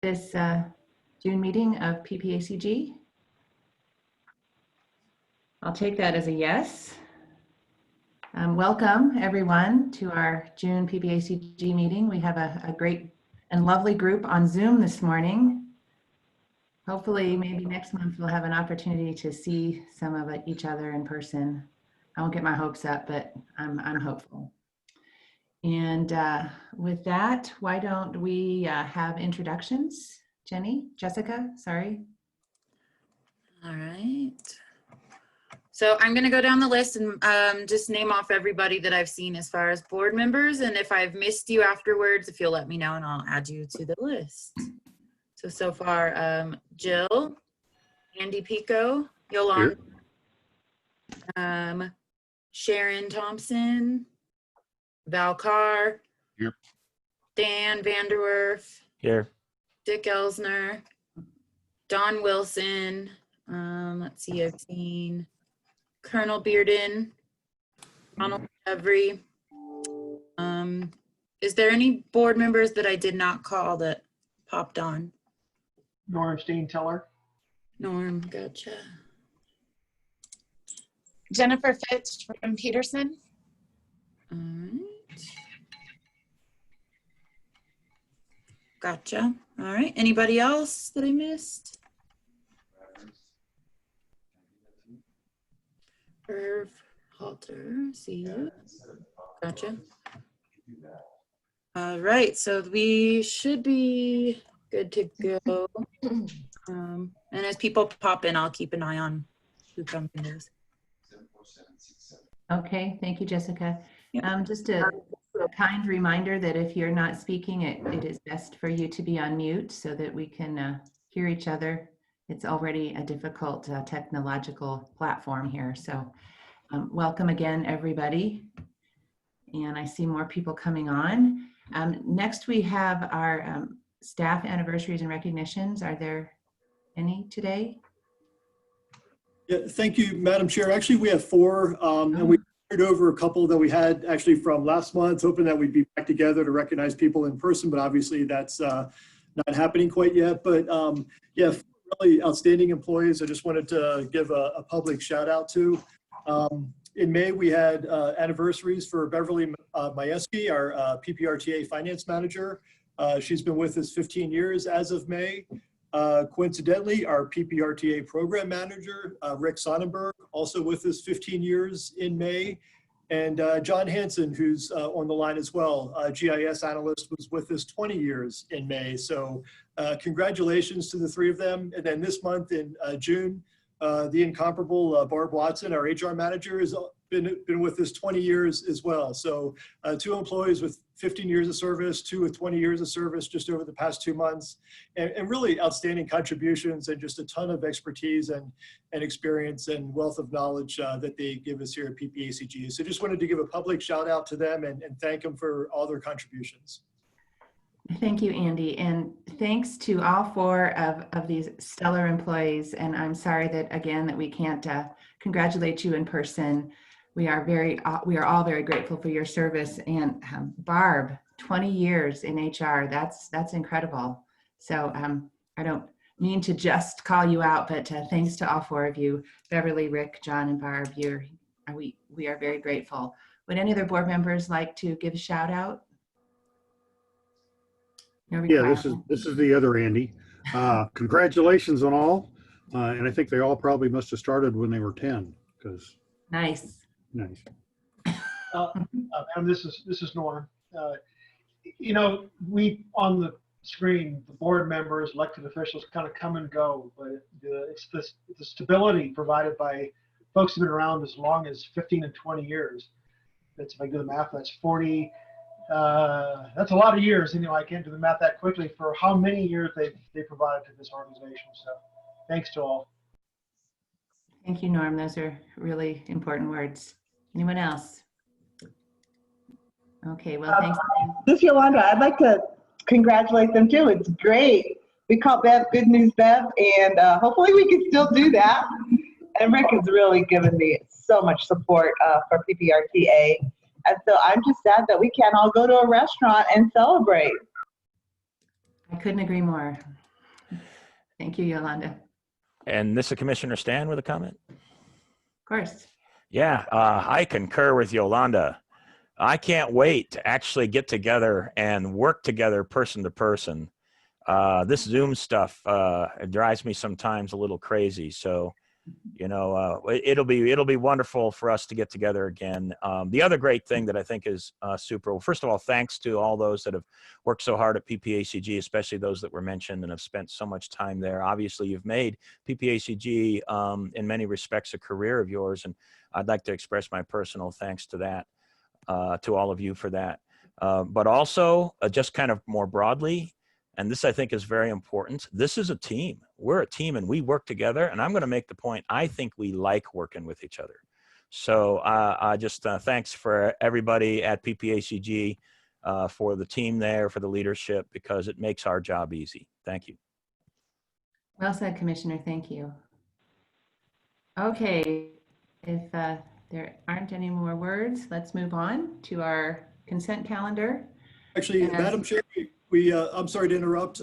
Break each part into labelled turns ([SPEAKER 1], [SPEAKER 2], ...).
[SPEAKER 1] this June meeting of PPACG? I'll take that as a yes. Welcome everyone to our June PPACG meeting. We have a great and lovely group on Zoom this morning. Hopefully maybe next month we'll have an opportunity to see some of each other in person. I won't get my hopes up, but I'm hopeful. And with that, why don't we have introductions? Jessica, sorry.
[SPEAKER 2] All right. So I'm going to go down the list and just name off everybody that I've seen as far as board members. And if I've missed you afterwards, if you'll let me know and I'll add you to the list. So far, Jill, Andy Pico, Yolanda, Sharon Thompson, Val Carr,
[SPEAKER 3] here.
[SPEAKER 2] Dan Vanderwerf,
[SPEAKER 3] Here.
[SPEAKER 2] Dick Elsner, Don Wilson, let's see, I've seen Colonel Bearden, Ronald Every. Is there any board members that I did not call that popped on?
[SPEAKER 4] Norm Stein-Tiller.
[SPEAKER 2] Norm, gotcha.
[SPEAKER 5] Jennifer Fitch from Peterson.
[SPEAKER 2] All right. Gotcha. All right. Anybody else that I missed? Irv Halter, see you. Gotcha. All right. So we should be good to go. And as people pop in, I'll keep an eye on who comes in this.
[SPEAKER 1] Okay, thank you, Jessica.
[SPEAKER 2] Yeah.
[SPEAKER 1] Just a kind reminder that if you're not speaking, it is best for you to be on mute so that we can hear each other. It's already a difficult technological platform here. So welcome again, everybody. And I see more people coming on. Next, we have our staff anniversaries and recognitions. Are there any today?
[SPEAKER 6] Yeah, thank you, Madam Chair. Actually, we have 4, and we carried over a couple that we had actually from last month, hoping that we'd be back together to recognize people in person, but obviously that's not happening quite yet. But yeah, really outstanding employees. I just wanted to give a public shout out to. In May, we had anniversaries for Beverly Majewski, our PPRTA finance manager. She's been with us 15 years as of May. Coincidentally, our PPRTA program manager, Rick Sonnenberg, also with us 15 years in May. And John Hansen, who's on the line as well, GIS analyst, was with us 20 years in May. So congratulations to the 3 of them. And then this month in June, the incomparable Barb Watson, our HR manager, has been with us 20 years as well. So 2 employees with 15 years of service, 2 with 20 years of service just over the past 2 months, and really outstanding contributions and just a ton of expertise and experience and wealth of knowledge that they give us here at PPACG. So just wanted to give a public shout out to them and thank them for all their contributions.
[SPEAKER 1] Thank you, Andy, and thanks to all 4 of these stellar employees. And I'm sorry that again that we can't congratulate you in person. We are all very grateful for your service. And Barb, 20 years in HR, that's incredible. So I don't mean to just call you out, but thanks to all 4 of you, Beverly, Rick, John, and Barb. We are very grateful. Would any other board members like to give a shout out?
[SPEAKER 3] Yeah, this is the other Andy. Congratulations on all, and I think they all probably must have started when they were 10. Because
[SPEAKER 1] nice.
[SPEAKER 4] And this is Norm. You know, we on the screen, the board members, elected officials, kind of come and go, but it's the stability provided by folks who've been around as long as 15 and 20 years. That's, if I do the math, that's 40. That's a lot of years, and I can't do the math that quickly for how many years they provided to this organization. So thanks to all.
[SPEAKER 1] Thank you, Norm. Those are really important words. Anyone else? Okay, well, thanks.
[SPEAKER 7] This is Yolanda. I'd like to congratulate them too. It's great. We call Bev Good News Bev, and hopefully we can still do that. And Rick has really given me so much support for PPRTA. And so I'm just sad that we can't all go to a restaurant and celebrate.
[SPEAKER 1] I couldn't agree more. Thank you, Yolanda.
[SPEAKER 8] And this is Commissioner Stan with a comment.
[SPEAKER 1] Of course.
[SPEAKER 8] Yeah, I concur with Yolanda. I can't wait to actually get together and work together person to person. This Zoom stuff it drives me sometimes a little crazy. So, you know, it'll be wonderful for us to get together again. The other great thing that I think is super. Well, first of all, thanks to all those that have worked so hard at PPACG, especially those that were mentioned and have spent so much time there. Obviously, you've made PPACG in many respects a career of yours, and I'd like to express my personal thanks to that, to all of you for that. But also, just kind of more broadly, and this I think is very important, this is a team. We're a team and we work together, and I'm going to make the point, I think we like working with each other. So just thanks for everybody at PPACG, for the team there, for the leadership, because it makes our job easy. Thank you.
[SPEAKER 1] Well said, Commissioner. Thank you. Okay, if there aren't any more words, let's move on to our consent calendar.
[SPEAKER 6] Actually,
[SPEAKER 1] And-
[SPEAKER 6] Madam Chair, I'm sorry to interrupt.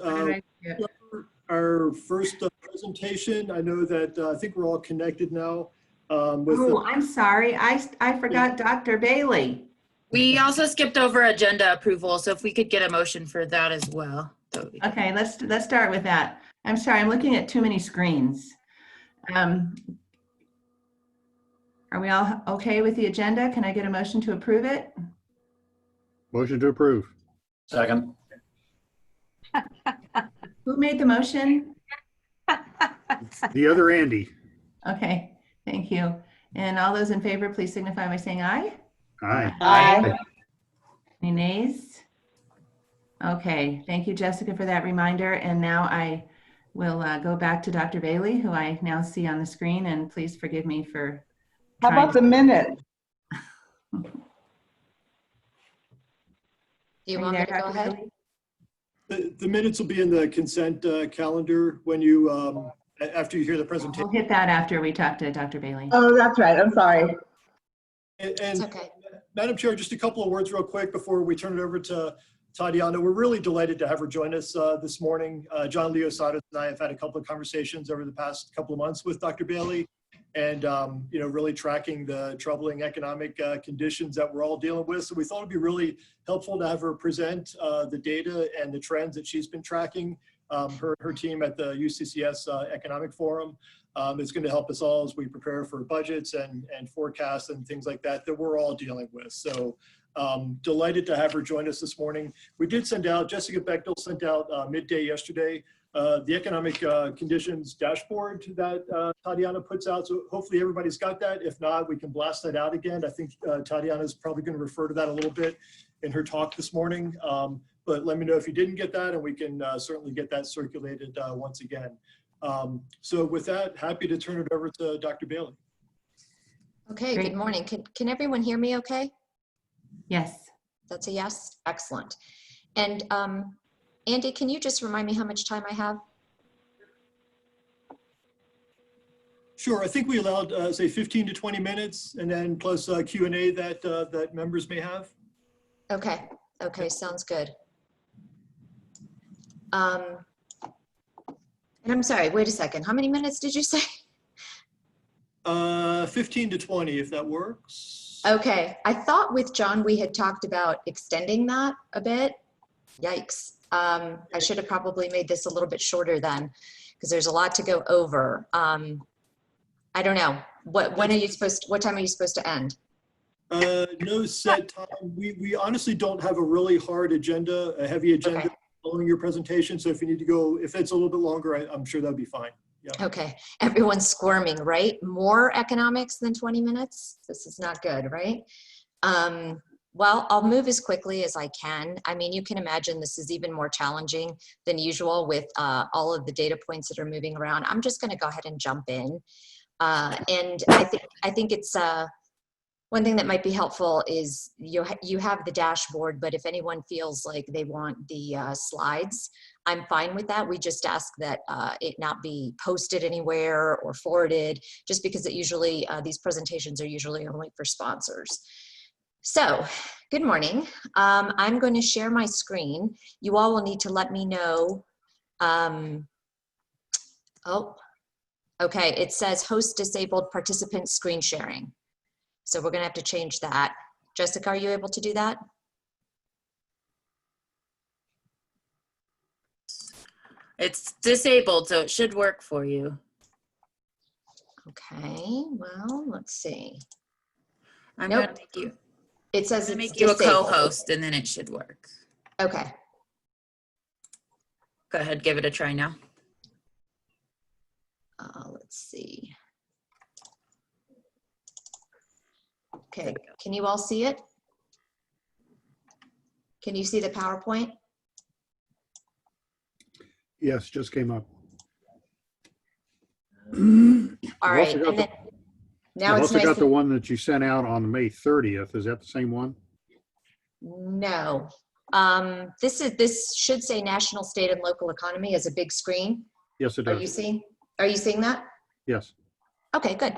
[SPEAKER 6] Our first presentation, I know that I think we're all connected now.
[SPEAKER 1] Oh, I'm sorry. I forgot Dr. Bailey.
[SPEAKER 2] We also skipped over agenda approval, so if we could get a motion for that as well. That would be good.
[SPEAKER 1] Okay, let's start with that. I'm sorry, I'm looking at too many screens. Are we all okay with the agenda? Can I get a motion to approve it?
[SPEAKER 3] Motion to approve.
[SPEAKER 9] Second.
[SPEAKER 1] Who made the motion?
[SPEAKER 3] The other Andy.
[SPEAKER 1] Okay, thank you. And all those in favor, please signify by saying aye.
[SPEAKER 3] Aye.
[SPEAKER 7] Aye.
[SPEAKER 1] Any nays? Okay, thank you, Jessica, for that reminder. And now I will go back to Dr. Bailey, who I now see on the screen, and please forgive me for
[SPEAKER 7] How
[SPEAKER 1] trying
[SPEAKER 7] about the minutes?
[SPEAKER 10] Do you
[SPEAKER 1] Are
[SPEAKER 10] want me
[SPEAKER 1] there,
[SPEAKER 10] to go
[SPEAKER 1] Dr.
[SPEAKER 10] ahead?
[SPEAKER 1] Bailey?
[SPEAKER 6] The minutes will be in the consent calendar when you, after you hear the presentation.
[SPEAKER 1] We'll hit that after we talk to Dr. Bailey.
[SPEAKER 7] Oh, that's right. I'm sorry.
[SPEAKER 10] It's
[SPEAKER 6] And
[SPEAKER 10] okay.
[SPEAKER 6] Madam Chair, just a couple of words real quick before we turn it over to Tatiana. We're really delighted to have her join us this morning. John Leosados and I have had a couple of conversations over the past couple of months with Dr. Bailey, and you know, really tracking the troubling economic conditions that we're all dealing with. So we thought it'd be really helpful to have her present the data and the trends that she's been tracking. Her team at the UCCS Economic Forum. It's going to help us all as we prepare for budgets and forecasts and things like that we're all dealing with. So delighted to have her join us this morning. We did send out, Jessica Bechtel sent out midday yesterday, the economic conditions dashboard that Tatiana puts out. So hopefully everybody's got that. If not, we can blast that out again. I think Tatiana is probably going to refer to that a little bit in her talk this morning. But let me know if you didn't get that, and we can certainly get that circulated once again. So with that, happy to turn it over to Dr. Bailey.
[SPEAKER 10] Okay,
[SPEAKER 1] Great.
[SPEAKER 10] good morning. Can everyone hear me okay?
[SPEAKER 1] Yes.
[SPEAKER 10] That's a yes? Excellent. And Andy, can you just remind me how much time I have?
[SPEAKER 6] Sure, I think we allowed, say, 15 to 20 minutes, and then plus Q&A that members may have.
[SPEAKER 10] Okay, okay, sounds good. And I'm sorry, wait a second. How many minutes did you say?
[SPEAKER 6] 15 to 20, if that works.
[SPEAKER 10] Okay, I thought with John, we had talked about extending that a bit. Yikes. I should have probably made this a little bit shorter then, because there's a lot to go over. I don't know. What time are you supposed to end?
[SPEAKER 6] No set time. We honestly don't have a really hard agenda, a heavy agenda
[SPEAKER 10] Okay.
[SPEAKER 6] following your presentation. So if you need to go, if it's a little bit longer, I'm sure that'd be fine. Yeah.
[SPEAKER 10] Okay, everyone's squirming, right? More economics than 20 minutes? This is not good, right? Well, I'll move as quickly as I can. I mean, you can imagine this is even more challenging than usual with all of the data points that are moving around. I'm just gonna go ahead and jump in. And I think it's one thing that might be helpful is you have the dashboard, but if anyone feels like they want the slides, I'm fine with that. We just ask that it not be posted anywhere or forwarded, just because it usually, these presentations are usually only for sponsors. So Good morning. I'm going to share my screen. You all will need to let me know. Oh, okay. It says host disabled participant screen sharing. So we're going to have to change that. Jessica, are you able to do that?
[SPEAKER 2] It's disabled, so it should work for you.
[SPEAKER 10] Okay, well, let's see.
[SPEAKER 2] I'm
[SPEAKER 10] Nope.
[SPEAKER 2] gonna make you.
[SPEAKER 10] It says
[SPEAKER 2] I'm gonna
[SPEAKER 10] it's
[SPEAKER 2] make you a
[SPEAKER 10] disabled.
[SPEAKER 2] co-host, and then it should work.
[SPEAKER 10] Okay.
[SPEAKER 2] Go ahead, give it a try now.
[SPEAKER 10] Let's see. Okay, can you all see it? Can you see the PowerPoint?
[SPEAKER 3] Yes, just came up.
[SPEAKER 10] All right, and then now
[SPEAKER 3] I've
[SPEAKER 10] it's
[SPEAKER 3] also
[SPEAKER 10] nice.
[SPEAKER 3] got the one that you sent out on May 30th. Is that the same one?
[SPEAKER 10] No. This should say national, state, and local economy as a big screen.
[SPEAKER 3] Yes, it
[SPEAKER 10] Are
[SPEAKER 3] does.
[SPEAKER 10] you seeing that?
[SPEAKER 3] Yes.
[SPEAKER 10] Okay, good.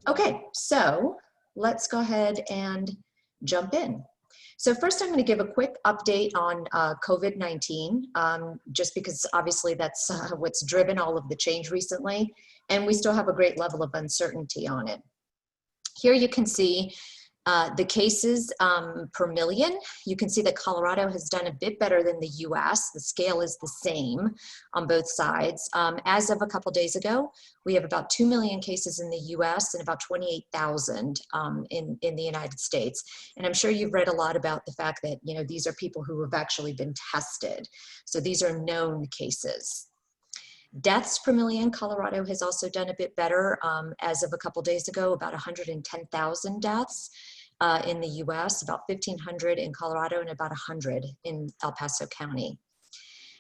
[SPEAKER 10] Okay, so let's go ahead and jump in. So first I'm going to give a quick update on COVID-19, just because obviously that's what's driven all of the change recently, and we still have a great level of uncertainty on it. Here you can see the cases per million. You can see that Colorado has done a bit better than the US. The scale is the same on both sides. As of a couple days ago, we have about 2 million cases in the US and about 28,000 in the United States. And I'm sure you've read a lot about the fact that, you know, these are people who have actually been tested. So these are known cases. Deaths per million, Colorado has also done a bit better. As of a couple days ago, about 110,000 deaths in the US, about 1,500 in Colorado, and about 100 in El Paso County.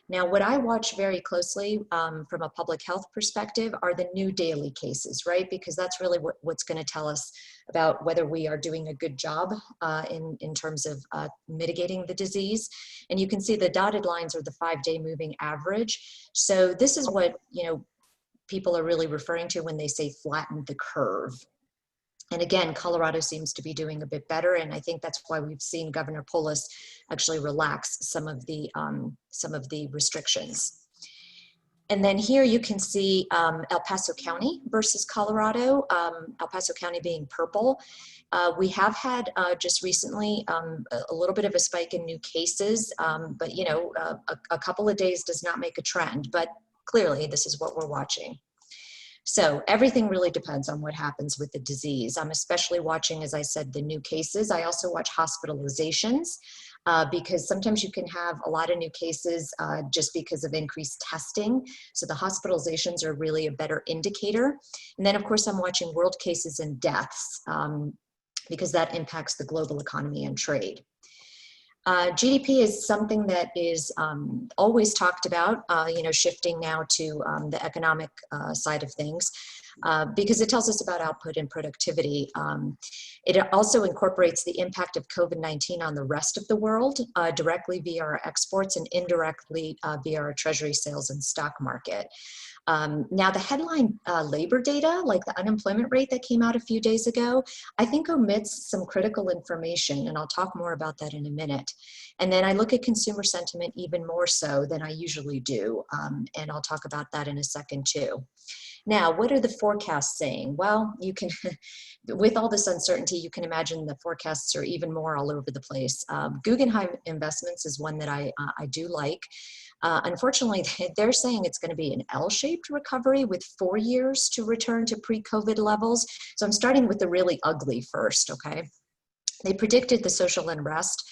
[SPEAKER 10] Now, what I watch very closely from a public health perspective are the new daily cases, right? Because that's really what's going to tell us about whether we are doing a good job in terms of mitigating the disease. And you can see the dotted lines are the 5-day moving average. So this is what, you know, people are really referring to when they say flatten the curve. And again, Colorado seems to be doing a bit better, and I think that's why we've seen Governor Polis actually relax some of the restrictions. And then here you can see El Paso County versus Colorado, El Paso County being purple. We have had just recently a little bit of a spike in new cases, but you know, a couple of days does not make a trend, but clearly this is what we're watching. So everything really depends on what happens with the disease. I'm especially watching, as I said, the new cases. I also watch hospitalizations because sometimes you can have a lot of new cases just because of increased testing. So the hospitalizations are really a better indicator. And then of course I'm watching world cases and deaths because that impacts the global economy and trade. GDP is something that is always talked about, you know, shifting now to the economic side of things because it tells us about output and productivity. It also incorporates the impact of COVID-19 on the rest of the world directly via our exports and indirectly via our treasury sales and stock market. Now the headline labor data, like the unemployment rate that came out a few days ago, I think omits some critical information, and I'll talk more about that in a minute. And then I look at consumer sentiment even more so than I usually do, and I'll talk about that in a second too. Now, what are the forecasts saying? Well, you can, with all this uncertainty, you can imagine the forecasts are even more all over the place. Guggenheim Investments is one that I do like. Unfortunately, they're saying it's going to be an L-shaped recovery with 4 years to return to pre-COVID levels. So I'm starting with the really ugly first, okay? They predicted the social unrest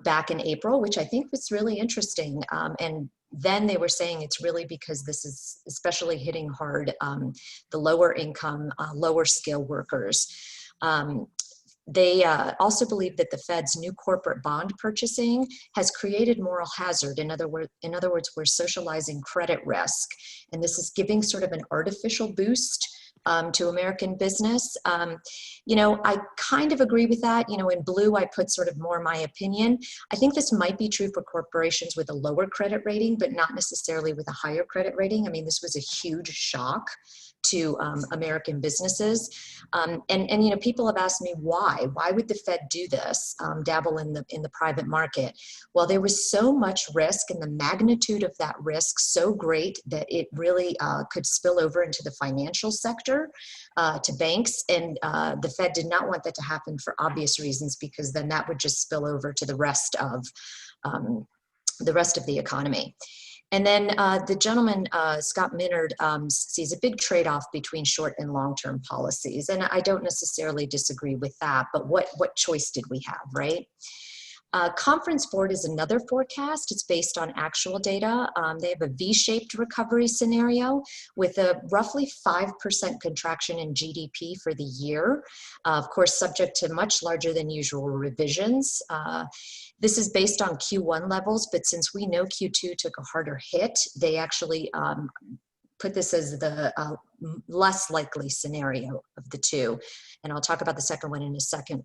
[SPEAKER 10] back in April, which I think was really interesting. And then they were saying it's really because this is especially hitting hard the lower income, lower skill workers. They also believe that the Fed's new corporate bond purchasing has created moral hazard. In other words, we're socializing credit risk. And this is giving sort of an artificial boost to American business. You know, I kind of agree with that. You know, in blue, I put sort of more my opinion. I think this might be true for corporations with a lower credit rating, but not necessarily with a higher credit rating. I mean, this was a huge shock to American businesses. And you know, people have asked me why would the Fed do this, dabble in the private market? Well, there was so much risk, and the magnitude of that risk so great that it really could spill over into the financial sector, to banks, and the Fed did not want that to happen for obvious reasons, because then that would just spill over to the rest of the economy. And then the gentleman, Scott Minard, sees a big trade-off between short and long-term policies. And I don't necessarily disagree with that, but what choice did we have, right? Conference Board is another forecast. It's based on actual data. They have a V-shaped recovery scenario with a roughly 5% contraction in GDP for the year, of course, subject to much larger than usual revisions. This is based on Q1 levels, but since we know Q2 took a harder hit, they actually put this as the less likely scenario of the two. And I'll talk about the second one in a second.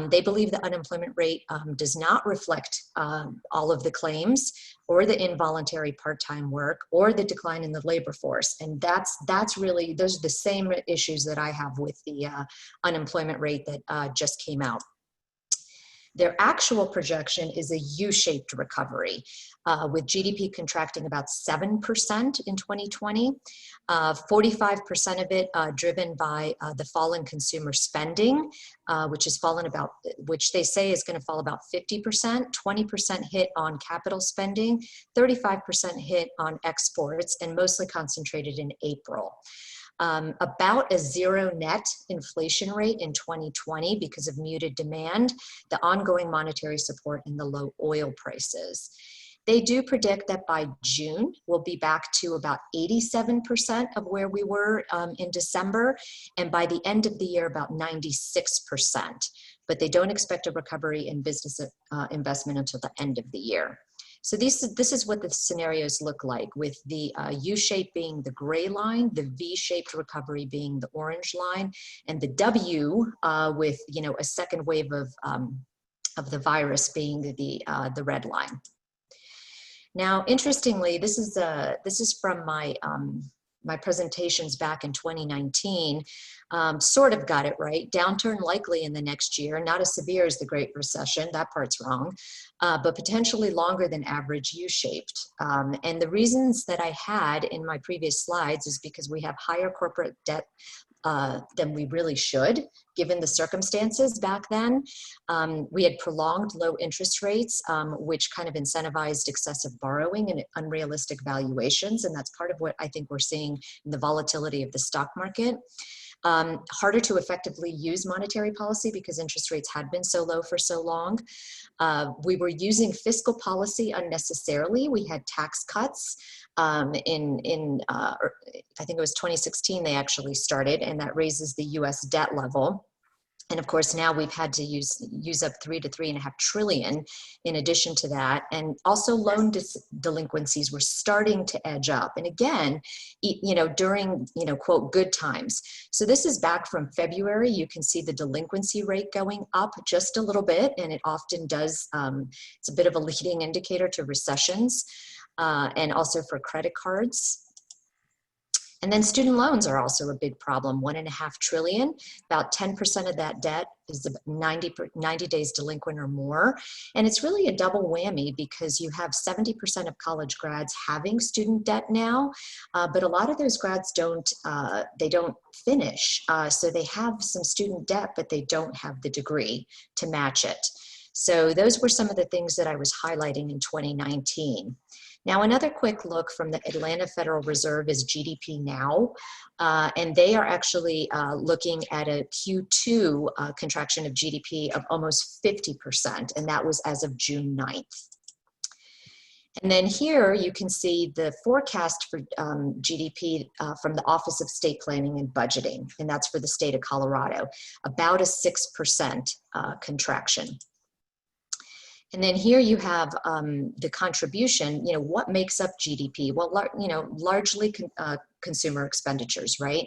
[SPEAKER 10] They believe the unemployment rate does not reflect all of the claims or the involuntary part-time work or the decline in the labor force. And that's really, those are the same issues that I have with the unemployment rate that just came out. Their actual projection is a U-shaped recovery, with GDP contracting about 7% in 2020, 45% of it driven by the fall in consumer spending, which they say is going to fall about 50%, 20% hit on capital spending, 35% hit on exports, and mostly concentrated in April. About a zero net inflation rate in 2020 because of muted demand, the ongoing monetary support, and the low oil prices. They do predict that by June, we'll be back to about 87% of where we were in December, and by the end of the year, about 96%. But they don't expect a recovery in business investment until the end of the year. So this is what the scenarios look like, with the U-shape being the gray line, the V-shaped recovery being the orange line, and the W with, you know, a second wave of the virus being the red line. Now, interestingly, this is from my my presentations back in 2019. Sort of got it right. Downturn likely in the next year, not as severe as the Great Recession, that part's wrong, but potentially longer than average U-shaped. And the reasons that I had in my previous slides is because we have higher corporate debt than we really should, given the circumstances back then. We had prolonged low interest rates, which kind of incentivized excessive borrowing and unrealistic valuations. And that's part of what I think we're seeing in the volatility of the stock market. Harder to effectively use monetary policy because interest rates had been so low for so long. We were using fiscal policy unnecessarily. We had tax cuts I think it was 2016 they actually started, and that raises the US debt level. And of course, now we've had to use up $3 to $3.5 trillion in addition to that. And also loan delinquencies were starting to edge up. And again, you know, during, you know, quote, good times. So this is back from February. You can see the delinquency rate going up just a little bit. And it often does, it's a bit of a leading indicator to recessions and also for credit cards. And then student loans are also a big problem, $1.5 trillion. About 10% of that debt is 90 days delinquent or more. And it's really a double whammy because you have 70% of college grads having student debt now, but a lot of those grads don't finish. So they have some student debt, but they don't have the degree to match it. So those were some of the things that I was highlighting in 2019. Now, another quick look from the Atlanta Federal Reserve is GDP Now, and they are actually looking at a Q2 contraction of GDP of almost 50%, and that was as of June 9th. And then here you can see the forecast for GDP from the Office of State Planning and Budgeting, and that's for the state of Colorado, about a 6% contraction. And then here you have the contribution, you know, what makes up GDP? Well, you know, largely consumer expenditures, right?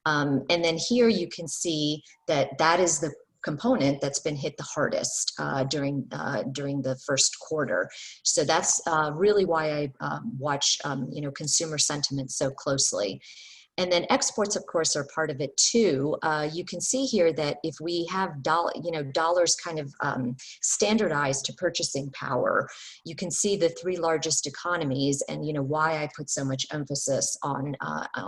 [SPEAKER 10] And then here you can see that that is the component that's been hit the hardest during the first quarter. So that's really why I watch, you know, consumer sentiment so closely. And then exports, of course, are part of it too. You can see here that if we have dollars kind of standardized to purchasing power, you can see the three largest economies, and why I put so much emphasis on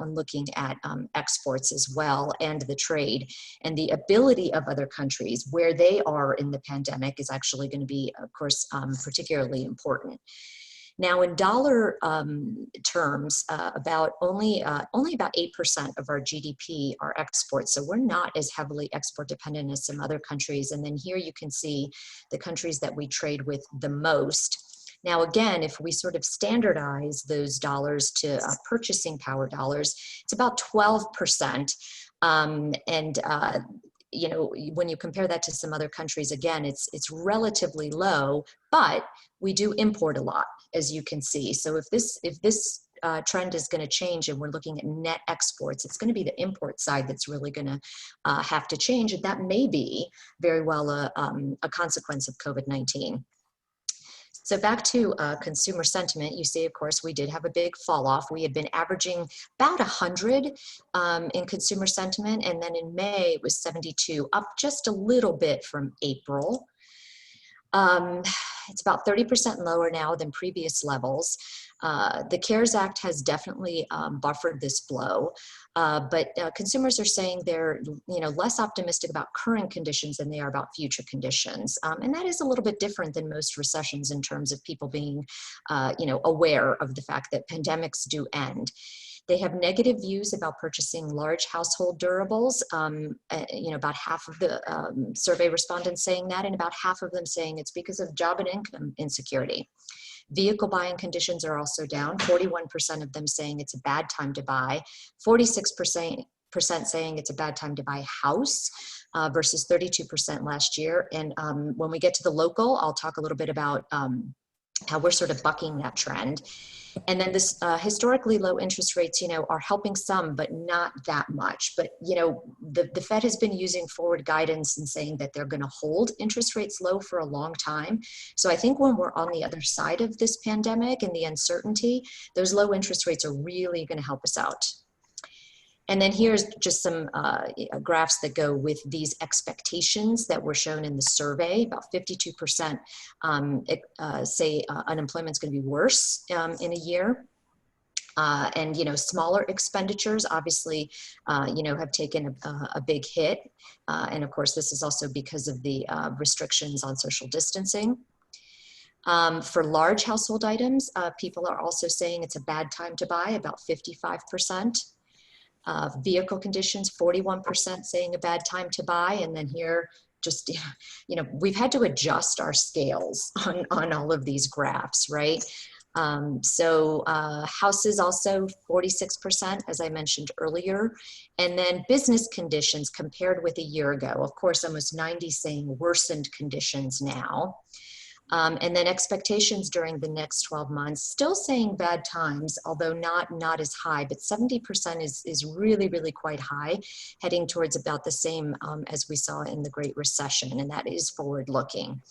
[SPEAKER 10] looking at exports as well, and the trade and the ability of other countries where they are in the pandemic is actually going to be, of course, particularly important. Now, in dollar terms, only about 8% of our GDP are exports. So we're not as heavily export dependent as some other countries. And then here you can see the countries that we trade with the most. Now, again, if we sort of standardize those dollars to purchasing power dollars, it's about 12%. When you compare that to some other countries, again, it's relatively low, but we do import a lot, as you can see. So if this trend is going to change and we're looking at net exports, it's going to be the import side that's really going to have to change. And that may be very well a consequence of COVID-19. So back to consumer sentiment, you see, of course, we did have a big fall off. We had been averaging about 100 in consumer sentiment, and then in May it was 72, up just a little bit from April. It's about 30% lower now than previous levels. The CARES Act has definitely buffered this blow, but consumers are saying they're less optimistic about current conditions than they are about future conditions. And that is a little bit different than most recessions in terms of people being aware of the fact that pandemics do end. They have negative views about purchasing large household durables. About half of the survey respondents saying that, and about half of them saying it's because of job and income insecurity. Vehicle buying conditions are also down, 41% of them saying it's a bad time to buy, 46% saying it's a bad time to buy a house versus 32% last year. And when we get to the local, I'll talk a little bit about how we're sort of bucking that trend. And then this historically low interest rates, are helping some, but not that much. But, the Fed has been using forward guidance and saying that they're going to hold interest rates low for a long time. So I think when we're on the other side of this pandemic and the uncertainty, those low interest rates are really going to help us out. And then here's just some graphs that go with these expectations that were shown in the survey. About 52% say unemployment is going to be worse in a year. And smaller expenditures obviously have taken a big hit. And of course, this is also because of the restrictions on social distancing. For large household items, people are also saying it's a bad time to buy, about 55%. Vehicle conditions, 41% saying a bad time to buy. And then here, just, we've had to adjust our scales on all of these graphs, right? Houses also 46%, as I mentioned earlier. And then business conditions compared with a year ago, of course, almost 90 saying worsened conditions now. And then expectations during the next 12 months, still saying bad times, although not as high, but 70% is really, really quite high, heading towards about the same as we saw in the Great Recession, and that is forward looking.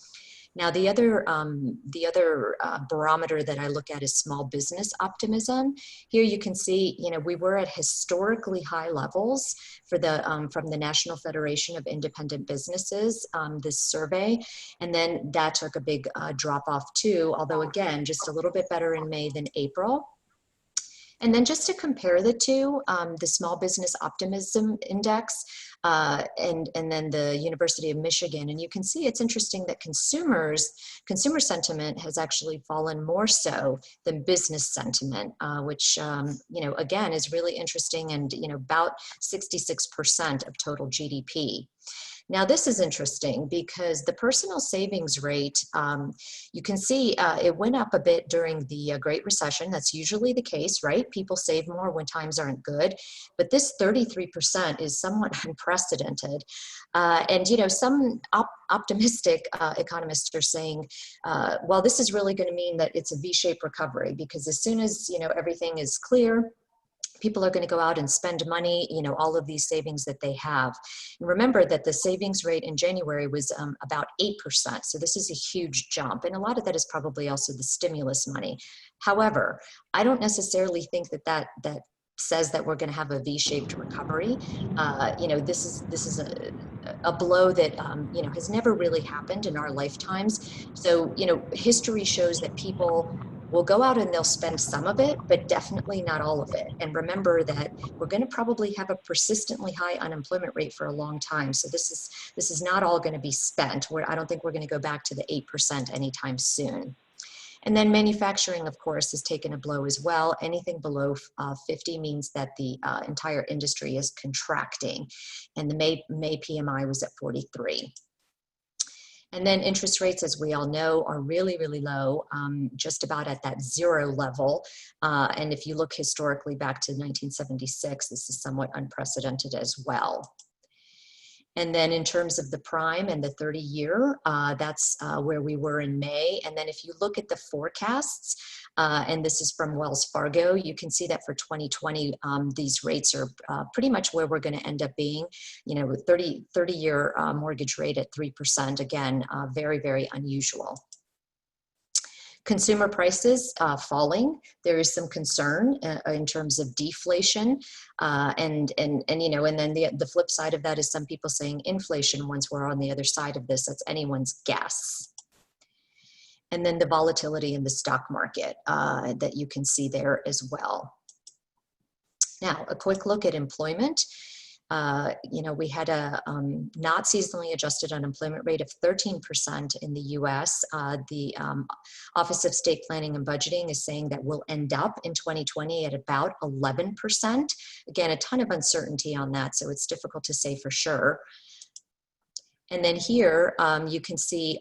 [SPEAKER 10] Now, the other barometer that I look at is small business optimism. Here you can see, we were at historically high levels for the from the National Federation of Independent Businesses, this survey, and then that took a big drop off too. Although again, just a little bit better in May than April. And then just to compare the two, the Small Business Optimism Index and then the University of Michigan. And you can see it's interesting that consumer sentiment has actually fallen more so than business sentiment, which, again, is really interesting, and, about 66% of total GDP. Now, this is interesting because the personal savings rate, you can see it went up a bit during the Great Recession. That's usually the case, right? People save more when times aren't good. But this 33% is somewhat unprecedented. And, some optimistic economists are saying, well, this is really going to mean that it's a V-shaped recovery, because as soon as, everything is clear, people are going to go out and spend money, all of these savings that they have. And remember that the savings rate in January was about 8%. So this is a huge jump. And a lot of that is probably also the stimulus money. However, I don't necessarily think that says that we're going to have a V-shaped recovery. You know, this is a blow that you know, has never really happened in our lifetimes. So, you know, history shows that people will go out and they'll spend some of it, but definitely not all of it. And remember that we're going to probably have a persistently high unemployment rate for a long time. So this is not all going to be spent. I don't think we're going to go back to the 8% anytime soon. And then manufacturing, of course, has taken a blow as well. Anything below 50 means that the entire industry is contracting. And the May PMI was at 43. And then interest rates, as we all know, are really, really low, just about at that 0 level. And if you look historically back to 1976, this is somewhat unprecedented as well. And then in terms of the prime and the 30-year, that's where we were in May. And then if you look at the forecasts, and this is from Wells Fargo, you can see that for 2020, these rates are pretty much where we're going to end up being. You know, 30-year mortgage rate at 3%, again, very, very unusual. Consumer prices falling. There is some concern in terms of deflation, and you know, and then the flip side of that is some people saying inflation once we're on the other side of this. That's anyone's guess. And then the volatility in the stock market that you can see there as well. Now, a quick look at employment. You know, we had a not seasonally adjusted unemployment rate of 13% in the US. The Office of State Planning and Budgeting is saying that we'll end up in 2020 at about 11%. Again, a ton of uncertainty on that, so it's difficult to say for sure. And then here you can see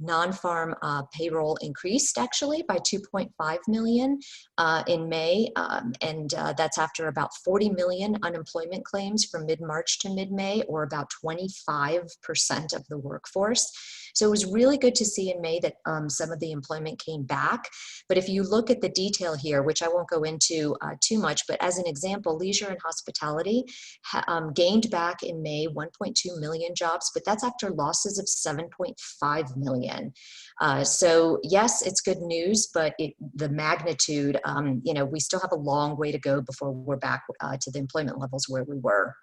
[SPEAKER 10] non-farm payroll increased actually by 2.5 million in May, and that's after about 40 million unemployment claims from mid-March to mid-May, or about 25% of the workforce. So it was really good to see in May that some of the employment came back. But if you look at the detail here, which I won't go into too much, but as an example, leisure and hospitality gained back in May 1.2 million jobs, but that's after losses of 7.5 million. So yes, it's good news, but the magnitude, you know, we still have a long way to go before we're back to the employment levels where we were.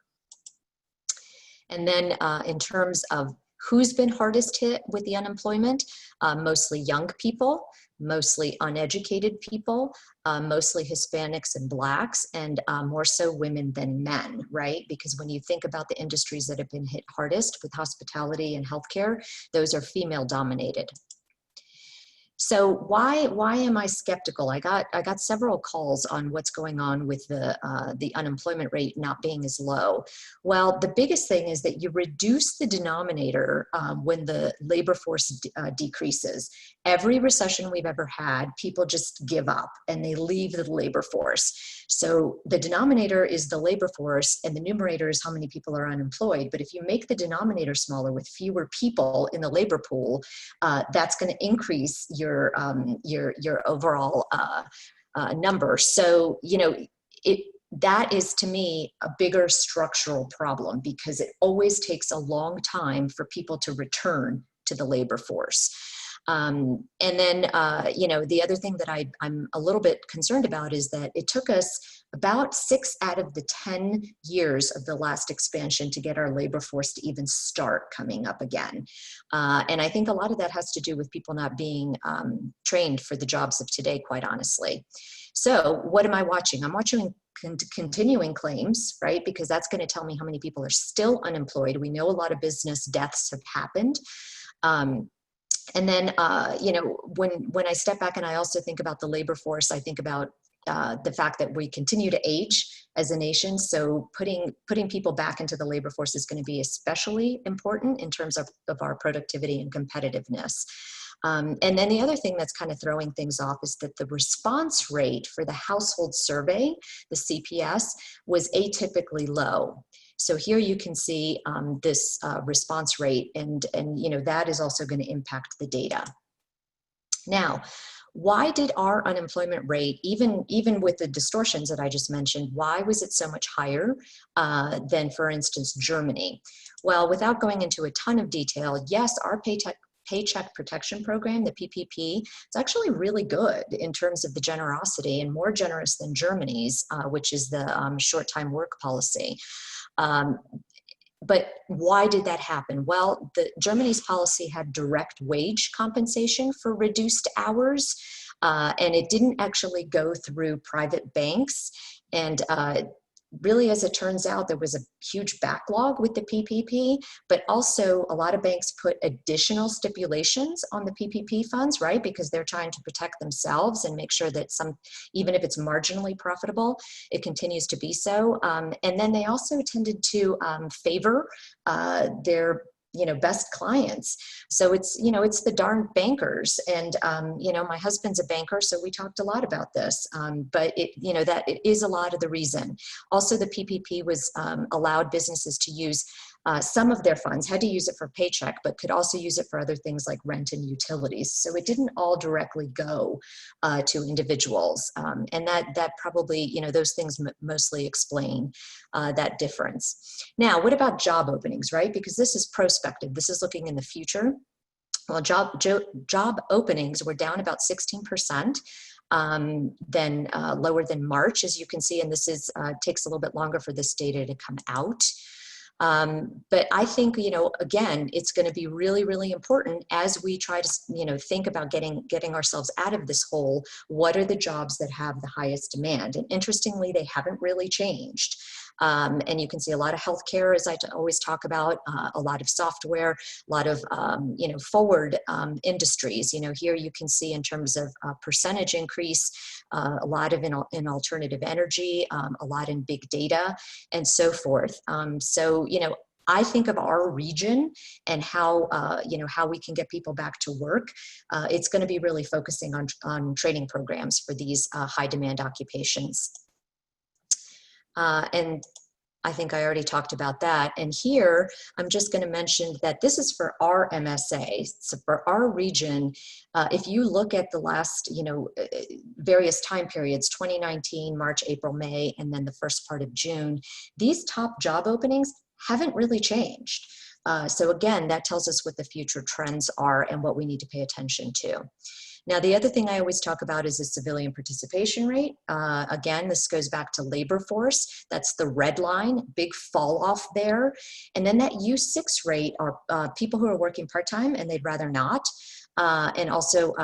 [SPEAKER 10] And then in terms of who's been hardest hit with the unemployment, mostly young people, mostly uneducated people, mostly Hispanics and Blacks, and more so women than men, right? Because when you think about the industries that have been hit hardest with hospitality and healthcare, those are female dominated. So why am I skeptical? I got several calls on what's going on with the unemployment rate not being as low. Well, the biggest thing is that you reduce the denominator when the labor force decreases. Every recession we've ever had, people just give up and they leave the labor force. So the denominator is the labor force and the numerator is how many people are unemployed. But if you make the denominator smaller with fewer people in the labor pool, that's going to increase your overall number. So, you know, that is to me a bigger structural problem, because it always takes a long time for people to return to the labor force. And then, you know, the other thing that I'm a little bit concerned about is that it took us about 6 out of the 10 years of the last expansion to get our labor force to even start coming up again. And I think a lot of that has to do with people not being trained for the jobs of today, quite honestly. So what am I watching? I'm watching continuing claims, right? Because that's going to tell me how many people are still unemployed. We know a lot of business deaths have happened. And then, you know, when I step back and I also think about the labor force, I think about the fact that we continue to age as a nation. So putting people back into the labor force is going to be especially important in terms of our productivity and competitiveness. And then the other thing that's kind of throwing things off is that the response rate for the household survey, the CPS, was atypically low. So here you can see this response rate, and you know, that is also going to impact the data. Now, why did our unemployment rate, even with the distortions that I just mentioned, why was it so much higher than, for instance, Germany? Well, without going into a ton of detail, yes, our Paycheck Protection Program, the PPP, it's actually really good in terms of the generosity and more generous than Germany's, which is the short-time work policy. But why did that happen? Well, Germany's policy had direct wage compensation for reduced hours, and it didn't actually go through private banks. And really, as it turns out, there was a huge backlog with the PPP, but also a lot of banks put additional stipulations on the PPP funds, right? Because they're trying to protect themselves and make sure that even if it's marginally profitable, it continues to be so. And then they also tended to favor their best clients. So it's the darn bankers. And, my husband's a banker, so we talked a lot about this, but that it is a lot of the reason. Also, the PPP was allowed businesses to use some of their funds, had to use it for paycheck, but could also use it for other things like rent and utilities. So it didn't all directly go to individuals. And that probably, those things mostly explain that difference. Now, what about job openings, right? Because this is prospective. This is looking in the future. Well, job openings were down about 16%. Then lower than March, as you can see, and this is takes a little bit longer for this data to come out. But I think, again, it's going to be really, really important as we try to, think about getting ourselves out of this hole. What are the jobs that have the highest demand? And interestingly, they haven't really changed. And you can see a lot of healthcare, as I always talk about, a lot of software, a lot of, forward industries. Here you can see in terms of percentage increase, a lot of in alternative energy, a lot in big data, and so forth. I think of our region and how we can get people back to work. It's going to be really focusing on training programs for these high demand occupations. And I think I already talked about that. And here, I'm just going to mention that this is for our MSA. So for our region, if you look at the last, various time periods, 2019, March, April, May, and then the first part of June, these top job openings haven't really changed. So again, that tells us what the future trends are and what we need to pay attention to. Now, the other thing I always talk about is the civilian participation rate. Again, this goes back to labor force. That's the red line, big fall off there. And then that U6 rate are people who are working part-time and they'd rather not. And also,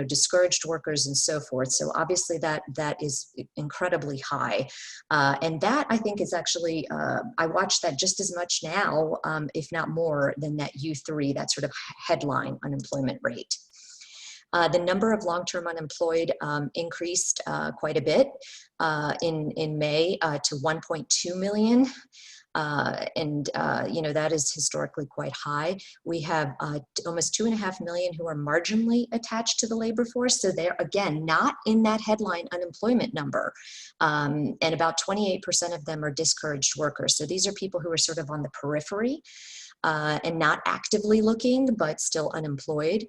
[SPEAKER 10] discouraged workers and so forth. So obviously that is incredibly high. And that I think is actually, I watch that just as much now, if not more than that U3, that sort of headline unemployment rate. The number of long-term unemployed increased quite a bit in May to 1.2 million. That is historically quite high. We have almost 2.5 million who are marginally attached to the labor force. So they're, again, not in that headline unemployment number. And about 28% of them are discouraged workers. So these are people who are sort of on the periphery and not actively looking, but still unemployed.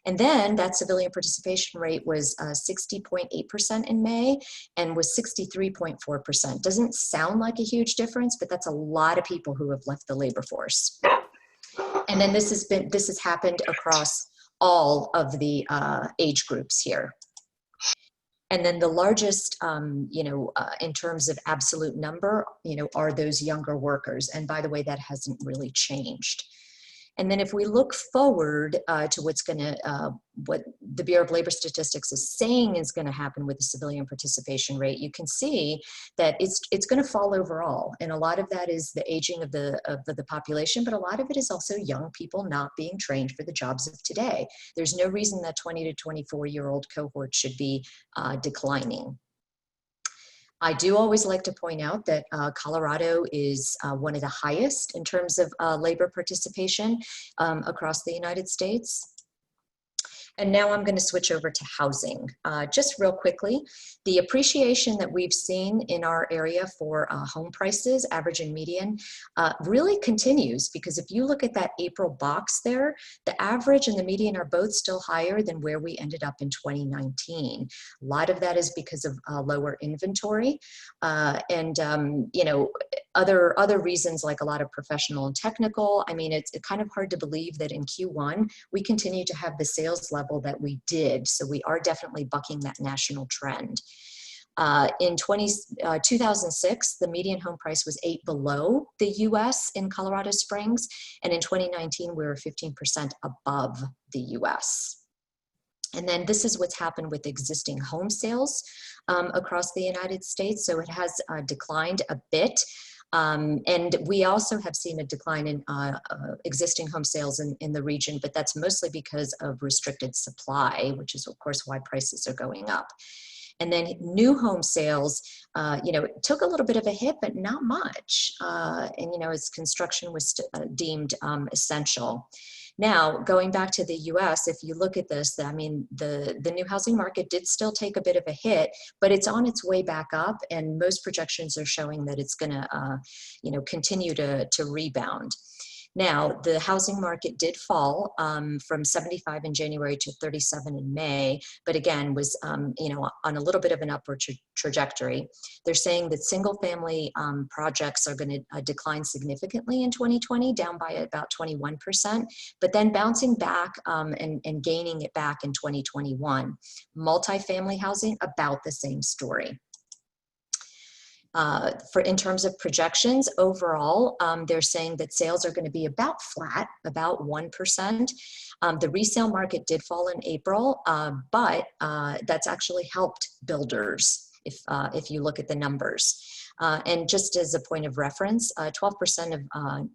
[SPEAKER 10] And then that civilian participation rate was 60.8% in May and was 63.4%. Doesn't sound like a huge difference, but that's a lot of people who have left the labor force. And then this has happened across all of the age groups here. And then the largest, in terms of absolute number, are those younger workers. And by the way, that hasn't really changed. And then if we look forward to what the Bureau of Labor Statistics is saying is going to happen with the civilian participation rate, you can see that it's going to fall overall. And a lot of that is the aging of the population, but a lot of it is also young people not being trained for the jobs of today. There's no reason that 20 to 24-year-old cohort should be declining. I do always like to point out that Colorado is one of the highest in terms of labor participation across the United States. And now I'm going to switch over to housing. Just real quickly, the appreciation that we've seen in our area for home prices, average and median, really continues, because if you look at that April box there, the average and the median are both still higher than where we ended up in 2019. A lot of that is because of lower inventory and you know, other reasons, like a lot of professional and technical. I mean, it's kind of hard to believe that in Q1 we continue to have the sales level that we did. So we are definitely bucking that national trend. In 2006, the median home price was 8 below the US in Colorado Springs. And in 2019, we were 15% above the US. And then this is what's happened with existing home sales across the United States. So it has declined a bit. And we also have seen a decline in existing home sales in the region, but that's mostly because of restricted supply, which is of course why prices are going up. And then new home sales, you know, it took a little bit of a hit, but not much. And, you know, as construction was deemed essential. Now, going back to the US, if you look at this, I mean, the new housing market did still take a bit of a hit, but it's on its way back up, and most projections are showing that it's going to, you know, continue to rebound. Now, the housing market did fall from 75 in January to 37 in May, but again was, you know, on a little bit of an upward trajectory. They're saying that single family projects are going to decline significantly in 2020, down by about 21%, but then bouncing back and gaining it back in 2021. Multifamily housing, about the same story. In terms of projections overall, they're saying that sales are going to be about flat, about 1%. The resale market did fall in April, but that's actually helped builders if you look at the numbers. And just as a point of reference, 12% of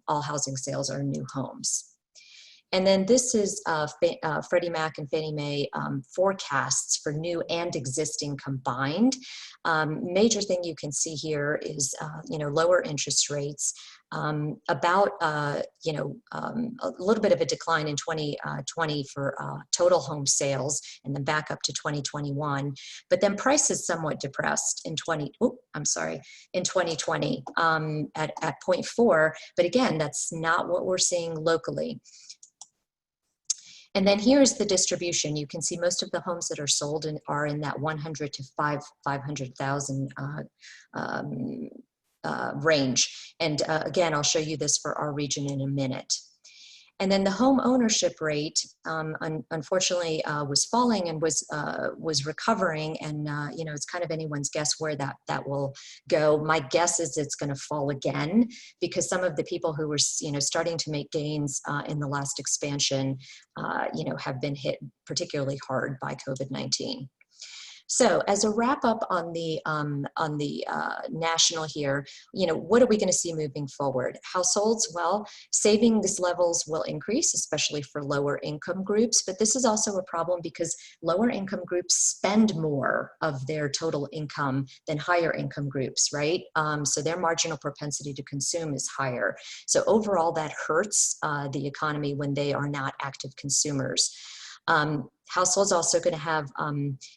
[SPEAKER 10] all housing sales are new homes. And then this is Freddie Mac and Fannie Mae forecasts for new and existing combined. Major thing you can see here is, you know, lower interest rates, about, you know, a little bit of a decline in 2020 for total home sales, and then back up to 2021. But then prices somewhat depressed in 2020 at 0.4. But again, that's not what we're seeing locally. And then here's the distribution. You can see most of the homes that are sold are in that 100 to 500,000 range. And again, I'll show you this for our region in a minute. And then the home ownership rate, unfortunately, was falling and was recovering. And you know, it's kind of anyone's guess where that will go. My guess is it's going to fall again, because some of the people who were, you know, starting to make gains in the last expansion, you know, have been hit particularly hard by COVID-19. So as a wrap up on the national here, you know, what are we going to see moving forward? Households, well, savings levels will increase, especially for lower income groups, but this is also a problem because lower income groups spend more of their total income than higher income groups, right? So their marginal propensity to consume is higher. So overall that hurts the economy when they are not active consumers. Households also going to have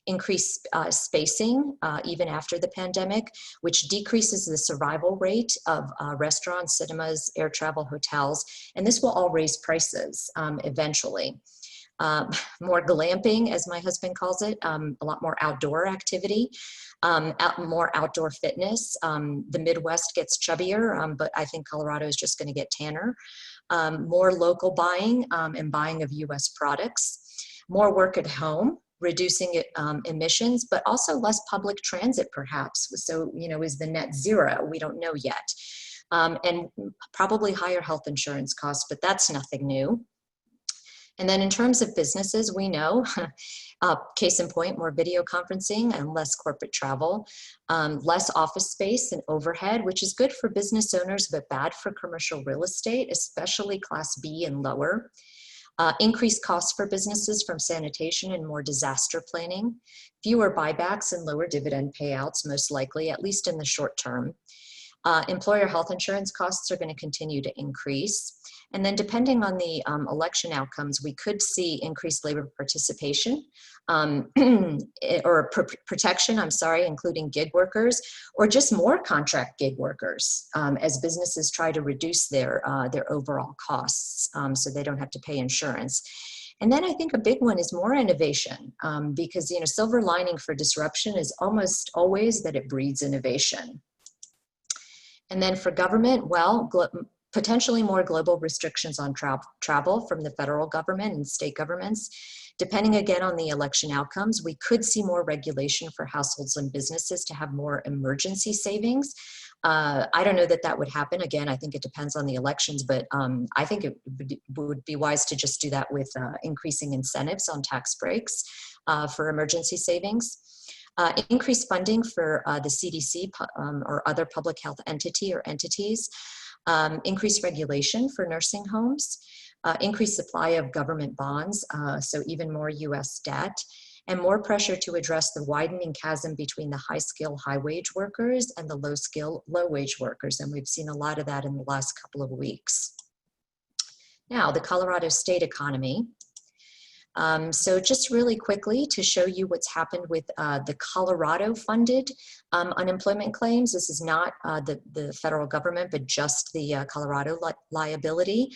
[SPEAKER 10] increased spacing even after the pandemic, which decreases the survival rate of restaurants, cinemas, air travel, hotels, and this will all raise prices eventually. More glamping, as my husband calls it, a lot more outdoor activity, more outdoor fitness. The Midwest gets chubbier, but I think Colorado is just going to get tanner. More local buying and buying of US products. More work at home, reducing emissions, but also less public transit perhaps. So, you know, is the net zero? We don't know yet. And probably higher health insurance costs, but that's nothing new. And then in terms of businesses, we know, case in point, more video conferencing and less corporate travel, less office space and overhead, which is good for business owners, but bad for commercial real estate, especially Class B and lower. Increased costs for businesses from sanitation and more disaster planning, fewer buybacks and lower dividend payouts, most likely, at least in the short term. Employer health insurance costs are going to continue to increase. And then depending on the election outcomes, we could see increased labor participation or protection, I'm sorry, including gig workers, or just more contract gig workers as businesses try to reduce their overall costs so they don't have to pay insurance. And then I think a big one is more innovation because, silver lining for disruption is almost always that it breeds innovation. And then for government, well, potentially more global restrictions on travel from the federal government and state governments. Depending again on the election outcomes, we could see more regulation for households and businesses to have more emergency savings. I don't know that that would happen. Again, I think it depends on the elections, but I think it would be wise to just do that with increasing incentives on tax breaks for emergency savings. Increased funding for the CDC or other public health entity or entities. Increased regulation for nursing homes, increased supply of government bonds, so even more US debt, and more pressure to address the widening chasm between the high-skill, high-wage workers and the low-skill, low-wage workers. And we've seen a lot of that in the last couple of weeks. Now, the Colorado state economy. So just really quickly to show you what's happened with the Colorado funded unemployment claims. This is not the federal government, but just the Colorado liability.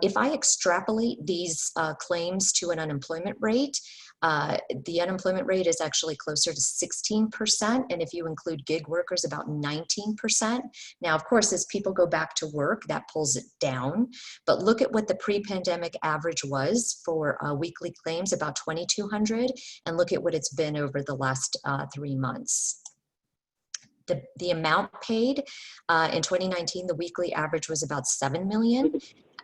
[SPEAKER 10] If I extrapolate these claims to an unemployment rate, the unemployment rate is actually closer to 16%. And if you include gig workers, about 19%. Now, of course, as people go back to work, that pulls it down. But look at what the pre-pandemic average was for weekly claims, about 2,200. And look at what it's been over the last 3 months. The amount paid in 2019, the weekly average was about 7 million.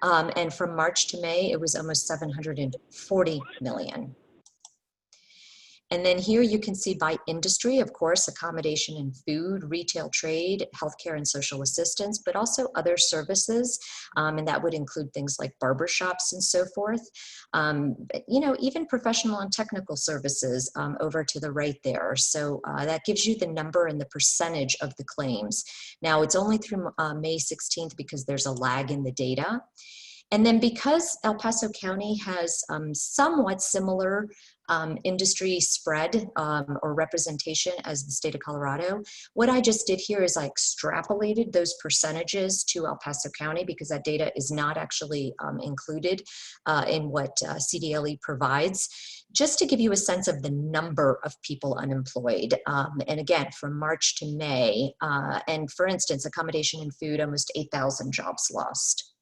[SPEAKER 10] And from March to May, it was almost 740 million. And then here you can see by industry, of course, accommodation and food, retail trade, healthcare and social assistance, but also other services. And that would include things like barbershops and so forth. Even professional and technical services over to the right there. So that gives you the number and the percentage of the claims. Now it's only through May 16th because there's a lag in the data. And then because El Paso County has somewhat similar industry spread or representation as the state of Colorado, what I just did here is I extrapolated those percentages to El Paso County because that data is not actually included in what CDLE provides, just to give you a sense of the number of people unemployed. And again, from March to May, and for instance, accommodation and food, almost 8,000 jobs lost.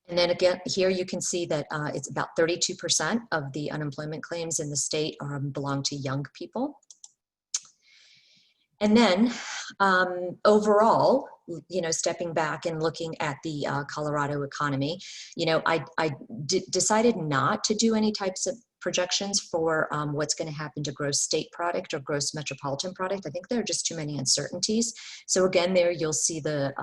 [SPEAKER 10] And then again, here you can see that it's about 32% of the unemployment claims in the state belong to young people. And then overall, stepping back and looking at the Colorado economy, I decided not to do any types of projections for what's going to happen to gross state product or gross metropolitan product. I think there are just too many uncertainties. So again, there you'll see the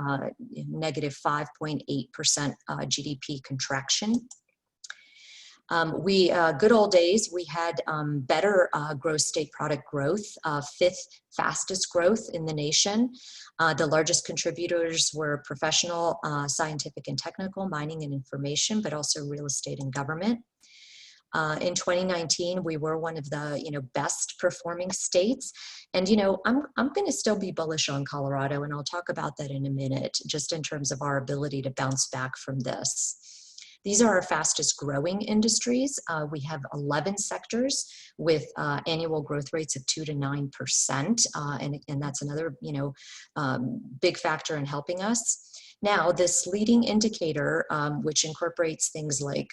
[SPEAKER 10] negative 5.8% GDP contraction. Good old days, we had better gross state product growth, 5th fastest growth in the nation. The largest contributors were professional, scientific and technical, mining and information, but also real estate and government. In 2019, we were one of the best performing states, and I'm going to still be bullish on Colorado, and I'll talk about that in a minute, just in terms of our ability to bounce back from this. These are our fastest growing industries. We have 11 sectors with annual growth rates of 2 to 9%, and that's another big factor in helping us. Now, this leading indicator, which incorporates things like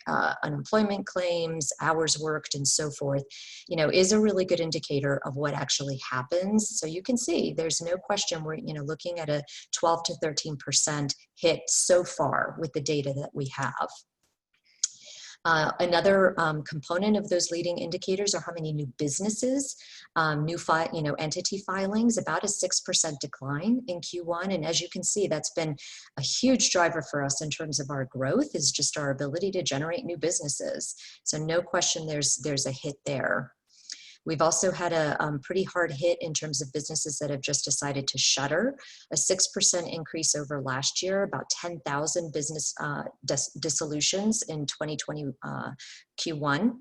[SPEAKER 10] unemployment claims, hours worked, and so forth, is a really good indicator of what actually happens. So you can see there's no question we're looking at a 12 to 13% hit so far with the data that we have. Another component of those leading indicators are how many new businesses, entity filings, about a 6% decline in Q1. And as you can see, that's been a huge driver for us in terms of our growth, is just our ability to generate new businesses. So no question there's a hit there. We've also had a pretty hard hit in terms of businesses that have just decided to shutter, a 6% increase over last year, about 10,000 business dissolutions in 2020 Q1.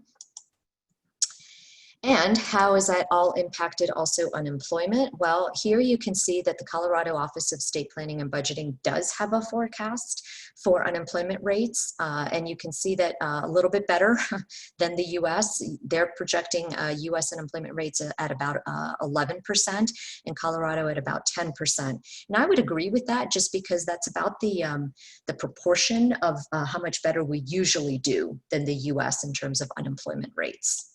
[SPEAKER 10] And how is that all impacted also unemployment? Well, here you can see that the Colorado Office of State Planning and Budgeting does have a forecast for unemployment rates. And you can see that a little bit better than the US. They're projecting US unemployment rates at about 11% and Colorado at about 10%. And I would agree with that just because that's about the proportion of how much better we usually do than the US in terms of unemployment rates.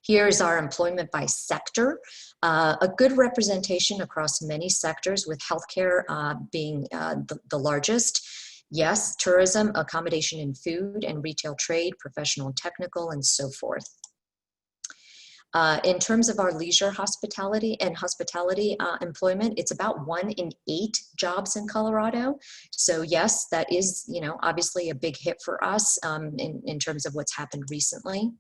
[SPEAKER 10] Here's our employment by sector, a good representation across many sectors with healthcare being the largest. Yes, tourism, accommodation and food, and retail trade, professional and technical, and so forth. In terms of our leisure hospitality employment, it's about 1 in 8 jobs in Colorado. So yes, that is, obviously a big hit for us in terms of what's happened recently.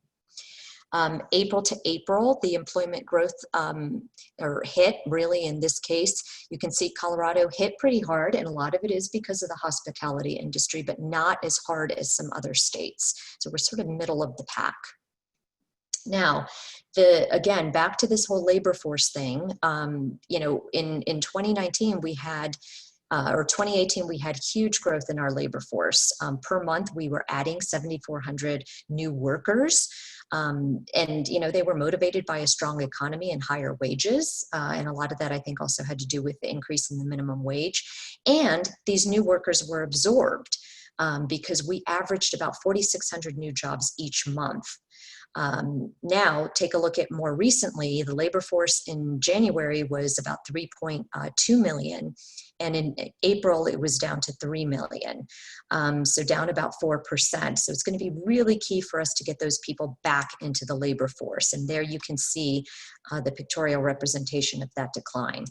[SPEAKER 10] April to April, the employment growth or hit really in this case, you can see Colorado hit pretty hard, and a lot of it is because of the hospitality industry, but not as hard as some other states. So we're sort of middle of the pack. Now, again, back to this whole labor force thing, in 2019 we had or 2018, we had huge growth in our labor force. Per month, we were adding 7,400 new workers. And, they were motivated by a strong economy and higher wages. And a lot of that, I think, also had to do with the increase in the minimum wage. And these new workers were absorbed because we averaged about 4,600 new jobs each month. Now, take a look at more recently, the labor force in January was about 3.2 million. And in April, it was down to 3 million. So down about 4%. So it's going to be really key for us to get those people back into the labor force. And there you can see the pictorial representation of that decline.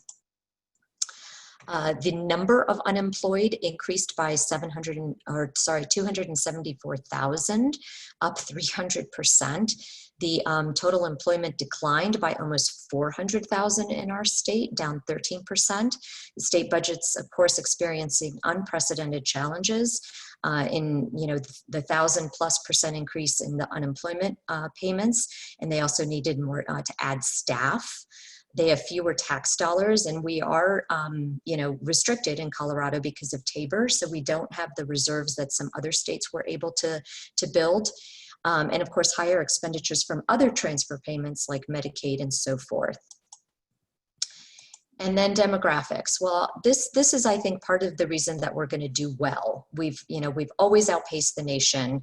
[SPEAKER 10] The number of unemployed increased by 274,000, up 300%. The total employment declined by almost 400,000 in our state, down 13%. The state budget's, of course, experiencing unprecedented challenges in the 1,000+% increase in the unemployment payments, and they also needed more to add staff. They have fewer tax dollars, and we are, restricted in Colorado because of Tabor, so we don't have the reserves that some other states were able to build. And of course, higher expenditures from other transfer payments like Medicaid and so forth. And then demographics. Well, this is, I think, part of the reason that we're going to do well. We've always outpaced the nation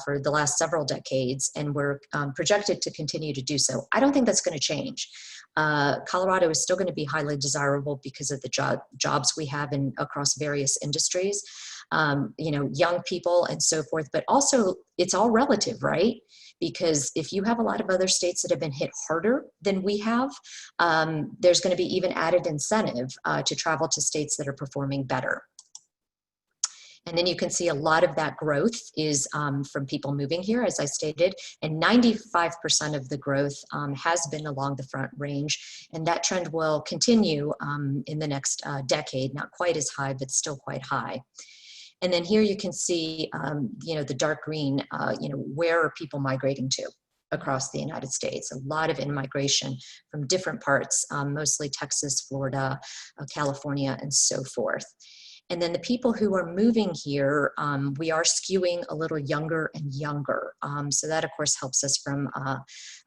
[SPEAKER 10] for the last several decades, and we're projected to continue to do so. I don't think that's going to change. Colorado is still going to be highly desirable because of the jobs we have across various industries, young people and so forth, but also it's all relative, right? Because if you have a lot of other states that have been hit harder than we have, there's going to be even added incentive to travel to states that are performing better. And then you can see a lot of that growth is from people moving here, as I stated, and 95% of the growth has been along the Front Range, and that trend will continue in the next decade, not quite as high, but still quite high. And then here you can see, the dark green, where are people migrating to across the United States? A lot of in-migration from different parts, mostly Texas, Florida, California, and so forth. And then the people who are moving here, we are skewing a little younger and younger. So that, of course, helps us from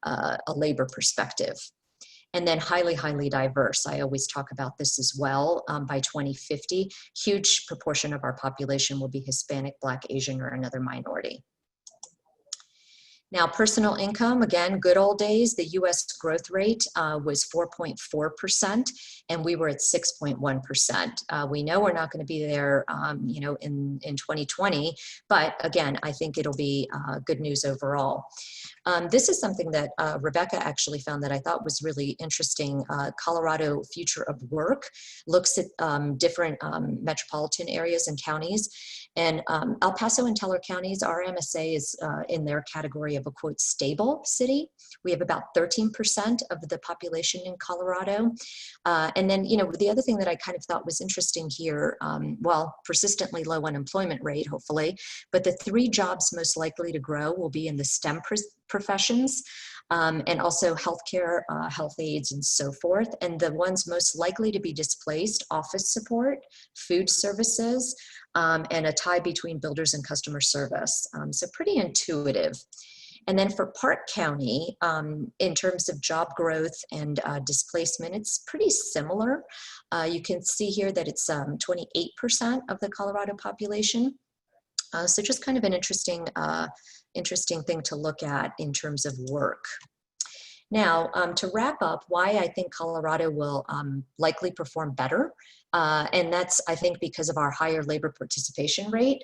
[SPEAKER 10] a labor perspective. And then highly, highly diverse. I always talk about this as well. By 2050, huge proportion of our population will be Hispanic, Black, Asian, or another minority. Now, personal income, again, good old days, the US growth rate was 4.4%, and we were at 6.1%. We know we're not going to be there, in 2020, but again, I think it'll be good news overall. This is something that Rebecca actually found that I thought was really interesting. Colorado Future of Work looks at different metropolitan areas and counties. And El Paso and Teller counties, our MSA is in their category of a quote stable city. We have about 13% of the population in Colorado. And then, you know, the other thing that I kind of thought was interesting here, well, persistently low unemployment rate, hopefully, but the 3 jobs most likely to grow will be in the STEM professions, and also healthcare, health aides, and so forth. And the ones most likely to be displaced, office support, food services, and a tie between builders and customer service. So pretty intuitive. And then for Park County, in terms of job growth and displacement, it's pretty similar. You can see here that it's 28% of the Colorado population. So just kind of an interesting thing to look at in terms of work. Now, to wrap up, why I think Colorado will likely perform better, and that's, I think, because of our higher labor participation rate.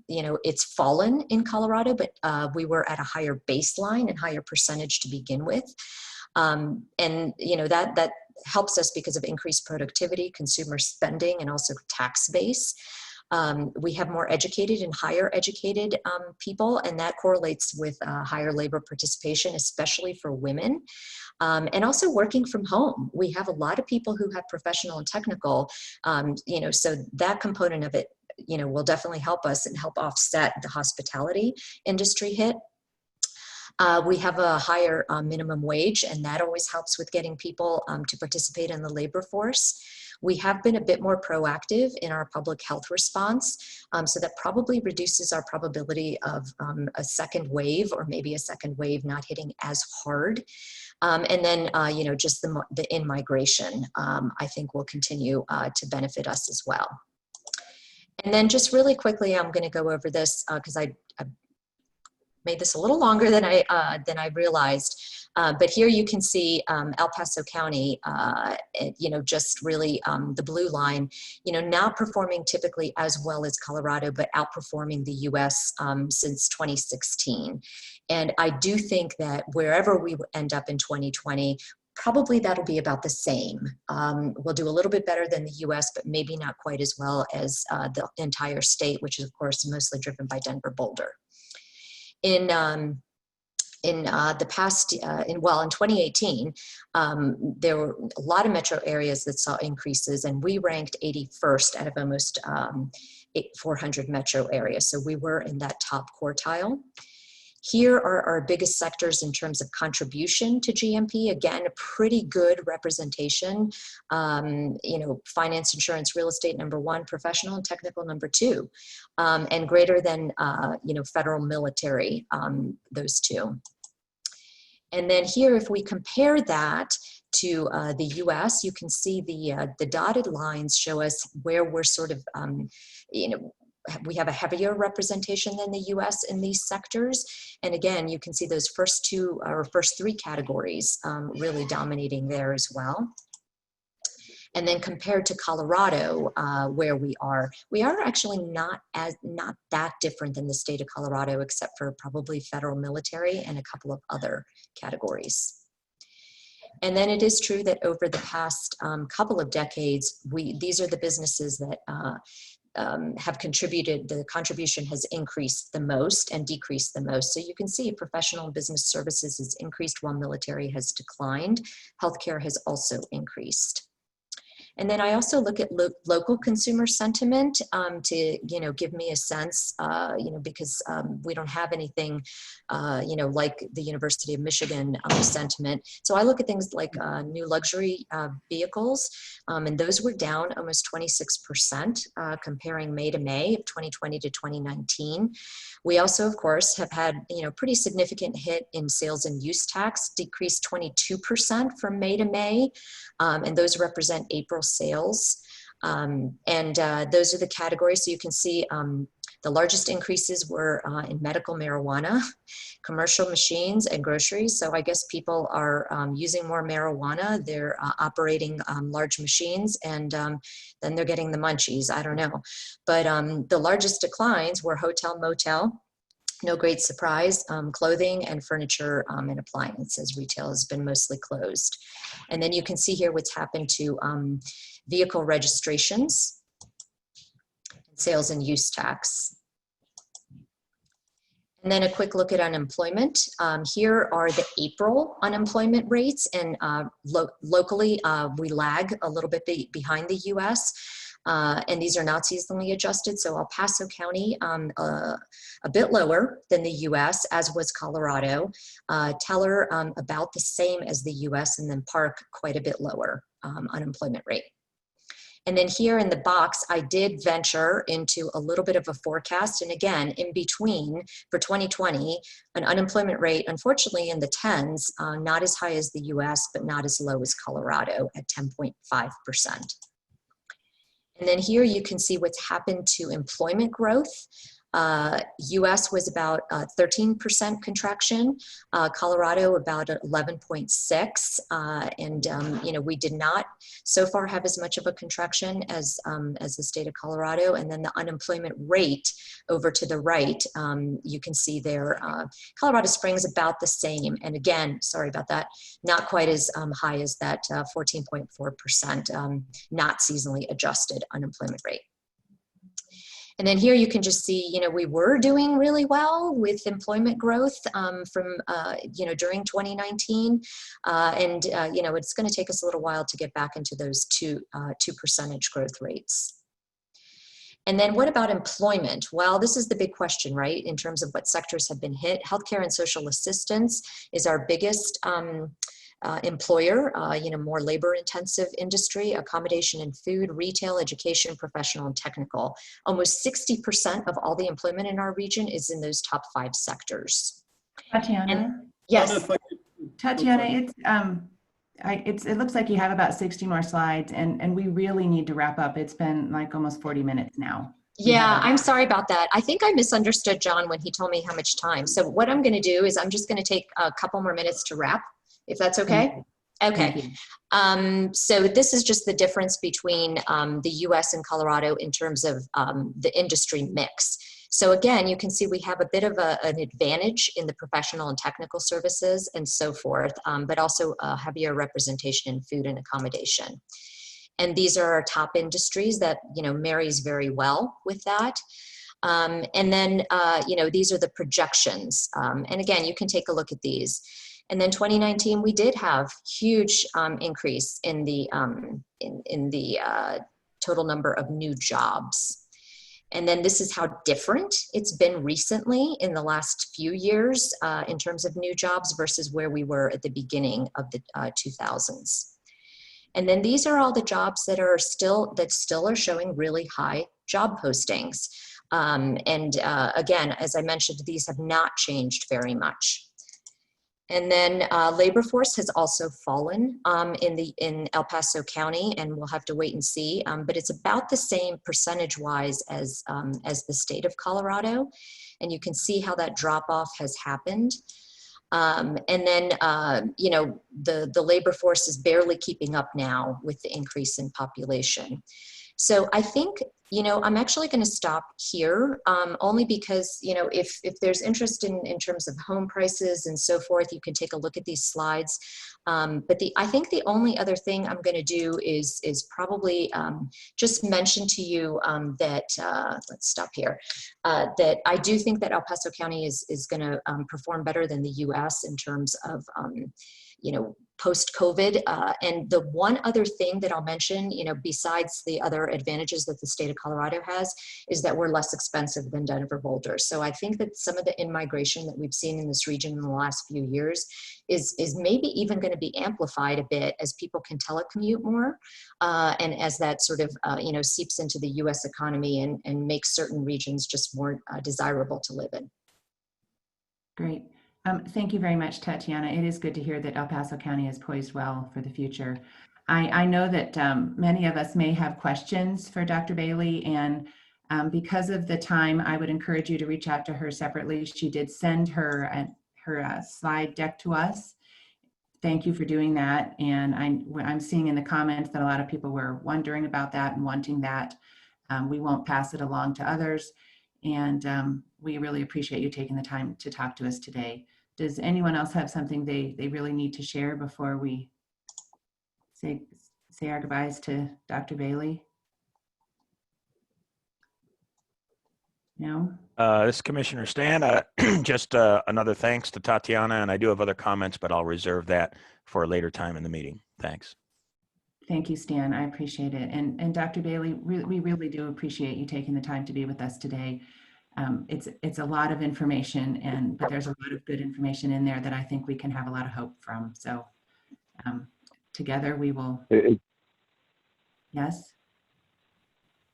[SPEAKER 10] You know, it's fallen in Colorado, but we were at a higher baseline and higher percentage to begin with. And, you know, that helps us because of increased productivity, consumer spending, and also tax base. We have more educated and higher educated people, and that correlates with higher labor participation, especially for women. And also working from home. We have a lot of people who have professional and technical, you know, so that component of it, you know, will definitely help us and help offset the hospitality industry hit. We have a higher minimum wage, and that always helps with getting people to participate in the labor force. We have been a bit more proactive in our public health response, so that probably reduces our probability of a second wave, or maybe a second wave not hitting as hard. And then, you know, just the in-migration, I think will continue to benefit us as well. And then just really quickly, I'm going to go over this because I made this a little longer than I realized. But here you can see El Paso County, you know, just really the blue line, you know, not performing typically as well as Colorado, but outperforming the US since 2016. And I do think that wherever we end up in 2020, probably that'll be about the same. We'll do a little bit better than the US, but maybe not quite as well as the entire state, which is of course mostly driven by Denver, Boulder. In the past, in 2018, there were a lot of metro areas that saw increases, and we ranked 81st out of almost 400 metro areas. So we were in that top quartile. Here are our biggest sectors in terms of contribution to GMP. Again, a pretty good representation. You know, finance, insurance, real estate, number 1, professional and technical, number 2, and greater than, you know, federal military, those 2. And then here, if we compare that to the US, you can see the dotted lines show us where we're sort of, you know, we have a heavier representation than the US in these sectors. And again, you can see those first 2 or first 3 categories really dominating there as well. And then compared to Colorado, where we are actually not that different than the state of Colorado, except for probably federal military and a couple of other categories. And then it is true that over the past couple of decades, these are the businesses that have contributed, the contribution has increased the most and decreased the most. So you can see professional and business services has increased while military has declined. Healthcare has also increased. And then I also look at local consumer sentiment to, you know, give me a sense, you know, because we don't have anything, you know, like the University of Michigan sentiment. So I look at things like new luxury vehicles, and those were down almost 26% comparing May to May of 2020 to 2019. We also, of course, have had, you know, pretty significant hit in sales and use tax, decreased 22% from May to May, and those represent April sales. And those are the categories. So you can see the largest increases were in medical marijuana, commercial machines, and groceries. So I guess people are using more marijuana. They're operating large machines, and then they're getting the munchies. I don't know. But the largest declines were hotel, motel. No great surprise, clothing and furniture and appliances. Retail has been mostly closed. And then you can see here what's happened to vehicle registrations. sales and use tax. And then a quick look at unemployment. Here are the April unemployment rates, and locally we lag a little bit behind the US. And these are not seasonally adjusted. So El Paso County, a bit lower than the US, as was Colorado. Teller, about the same as the US, and then Park, quite a bit lower unemployment rate. And then here in the box, I did venture into a little bit of a forecast. And again, in between for 2020, an unemployment rate, unfortunately in the tens, not as high as the US, but not as low as Colorado at 10.5%. And then here you can see what's happened to employment growth. US was about 13% contraction, Colorado about 11.6, and you know, we did not so far have as much of a contraction as the state of Colorado. And then the unemployment rate over to the right, you can see there, Colorado Springs about the same. And again, sorry about that, not quite as high as that 14.4% not seasonally adjusted unemployment rate. And then here you can just see, you know, we were doing really well with employment growth from, you know, during 2019. You know, it's going to take us a little while to get back into those two percentage growth rates. And then what about employment? Well, this is the big question, right? In terms of what sectors have been hit. Healthcare and social assistance is our biggest employer, you know, more labor intensive industry, accommodation and food, retail, education, professional and technical. Almost 60% of all the employment in our region is in those top 5 sectors.
[SPEAKER 1] Tatiana?
[SPEAKER 10] And, yes.
[SPEAKER 1] Tatiana, it looks like you have about 60 more slides, and we really need to wrap up. It's been like almost 40 minutes now.
[SPEAKER 10] Yeah, I'm sorry about that. I think I misunderstood John when he told me how much time. So what I'm going to do is I'm just going to take a couple more minutes to wrap, if that's okay. Okay. So this is just the difference between the US and Colorado in terms of the industry mix. So again, you can see we have a bit of an advantage in the professional and technical services and so forth, but also a heavier representation in food and accommodation. And these are our top industries that, you know, marries very well with that. And then, you know, these are the projections. And again, you can take a look at these. And then 2019, we did have huge increase in the total number of new jobs. And then this is how different it's been recently in the last few years in terms of new jobs versus where we were at the beginning of the 2000s. And then these are all the jobs that still are showing really high job postings. Again, as I mentioned, these have not changed very much. And then labor force has also fallen in El Paso County, and we'll have to wait and see. But it's about the same percentage-wise as the state of Colorado, and you can see how that drop-off has happened. And then you know, the labor force is barely keeping up now with the increase in population. So I think, you know, I'm actually going to stop here only because, you know, if there's interest in terms of home prices and so forth, you can take a look at these slides. But I think the only other thing I'm going to do is probably just mention to you that, let's stop here, that I do think that El Paso County is going to perform better than the US in terms of, you know, post-COVID. And the one other thing that I'll mention, you know, besides the other advantages that the state of Colorado has, is that we're less expensive than Denver Boulder. So I think that some of the in-migration that we've seen in this region in the last few years is maybe even going to be amplified a bit as people can telecommute more, and as that sort of, you know, seeps into the US economy and makes certain regions just more desirable to live in.
[SPEAKER 1] Great. Thank you very much, Tatiana. It is good to hear that El Paso County is poised well for the future. I know that many of us may have questions for Dr. Bailey, and because of the time, I would encourage you to reach out to her separately. She did send her slide deck to us. Thank you for doing that. And I'm seeing in the comments that a lot of people were wondering about that and wanting that. We won't pass it along to others. And we really appreciate you taking the time to talk to us today. Does anyone else have something they really need to share before we say our goodbyes to Dr. Bailey? No?
[SPEAKER 8] This is Commissioner Stan. Just another thanks to Tatiana, and I do have other comments, but I'll reserve that for a later time in the meeting. Thanks.
[SPEAKER 1] Thank you, Stan. I appreciate it. And Dr. Bailey, we really do appreciate you taking the time to be with us today. It's a lot of information, but there's a lot of good information in there that I think we can have a lot of hope from. So together we will. Yes?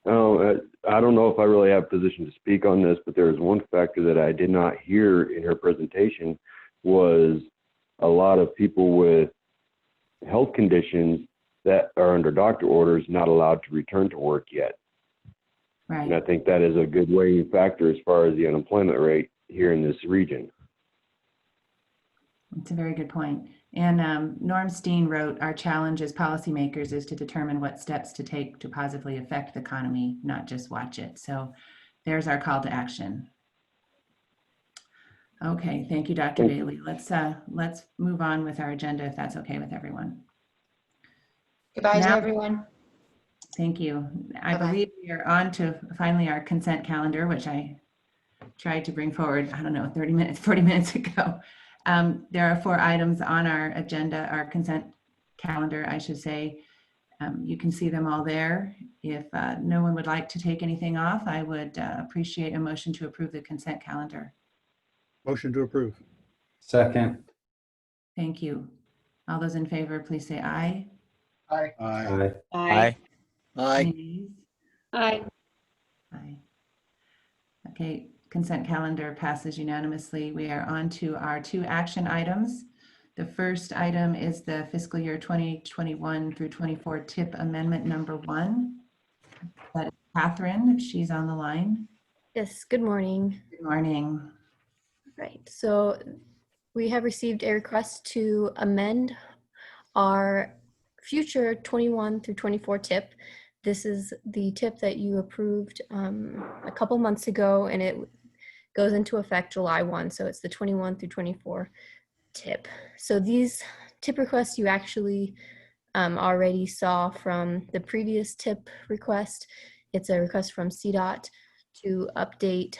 [SPEAKER 9] Oh, I don't know if I really have a position to speak on this, but there is one factor that I did not hear in her presentation was a lot of people with health conditions that are under doctor orders not allowed to return to work yet.
[SPEAKER 1] Right.
[SPEAKER 9] And I think that is a good weighing factor as far as the unemployment rate here in this region.
[SPEAKER 1] It's a very good point. And Norm Steen wrote, our challenge as policymakers is to determine what steps to take to positively affect the economy, not just watch it. So there's our call to action. Okay, thank you, Dr. Bailey. Let's move on with our agenda if that's okay with everyone.
[SPEAKER 10] Goodbye to
[SPEAKER 1] Now-
[SPEAKER 10] everyone.
[SPEAKER 1] Thank you. I
[SPEAKER 10] Bye-bye.
[SPEAKER 1] believe we are on to finally our consent calendar, which I tried to bring forward, I don't know, 40 minutes ago. There are 4 items on our agenda, our consent calendar, I should say. You can see them all there. If no one would like to take anything off, I would appreciate a motion to approve the consent calendar.
[SPEAKER 3] Motion to approve.
[SPEAKER 11] Second.
[SPEAKER 1] Thank you. All those in favor, please say aye.
[SPEAKER 4] Aye.
[SPEAKER 3] Aye.
[SPEAKER 8] Aye.
[SPEAKER 1] Any nays?
[SPEAKER 5] Aye.
[SPEAKER 1] Aye. Okay, consent calendar passes unanimously. We are on to our 2 action items. The first item is the fiscal year 2021 through 24 TIP amendment number 1. That is Catherine, if she's on the line.
[SPEAKER 12] Yes, good morning.
[SPEAKER 1] Good morning.
[SPEAKER 12] Right, so we have received a request to amend our future 21 through 24 TIP. This is the TIP that you approved a couple months ago, and it goes into effect July 1. So it's the 21 through 24 TIP. So these TIP requests you actually already saw from the previous TIP request. It's a request from CDOT to update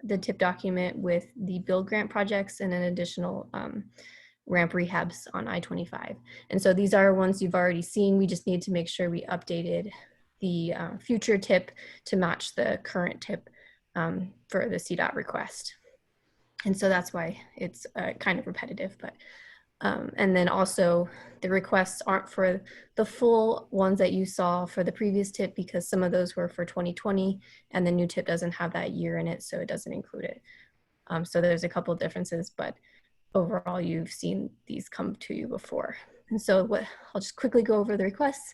[SPEAKER 12] the TIP document with the build grant projects and an additional ramp rehabs on I-25. And so these are ones you've already seen. We just need to make sure we updated the future TIP to match the current TIP for the CDOT request. And so that's why it's kind of repetitive, but and then also the requests aren't for the full ones that you saw for the previous TIP because some of those were for 2020 and the new TIP doesn't have that year in it, so it doesn't include it. So there's a couple of differences, but overall you've seen these come to you before. And so I'll just quickly go over the requests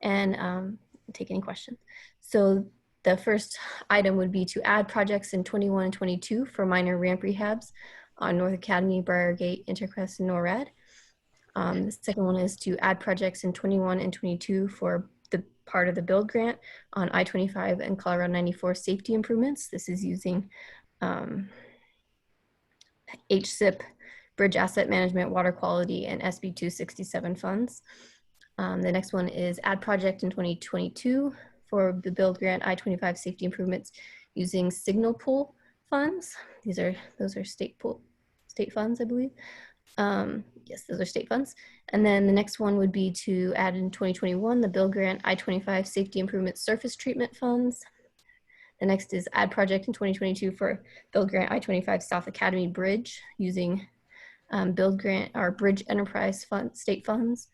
[SPEAKER 12] and take any questions. So the first item would be to add projects in 21 and 22 for minor ramp rehabs on North Academy, Briargate, Intercrest, and NORAD. The second one is to add projects in 21 and 22 for the part of the build grant on I-25 and Colorado 94 safety improvements. This is using HSIP, Bridge Asset Management, Water Quality, and SB 267 funds. The next one is add project in 2022 for the build grant I-25 safety improvements using signal pool funds. Those are state funds, I believe. Yes, those are state funds. And then the next one would be to add in 2021 the build grant I-25 safety improvement surface treatment funds. The next is add project in 2022 for build grant I-25 South Academy Bridge using build grant or bridge enterprise fund state funds.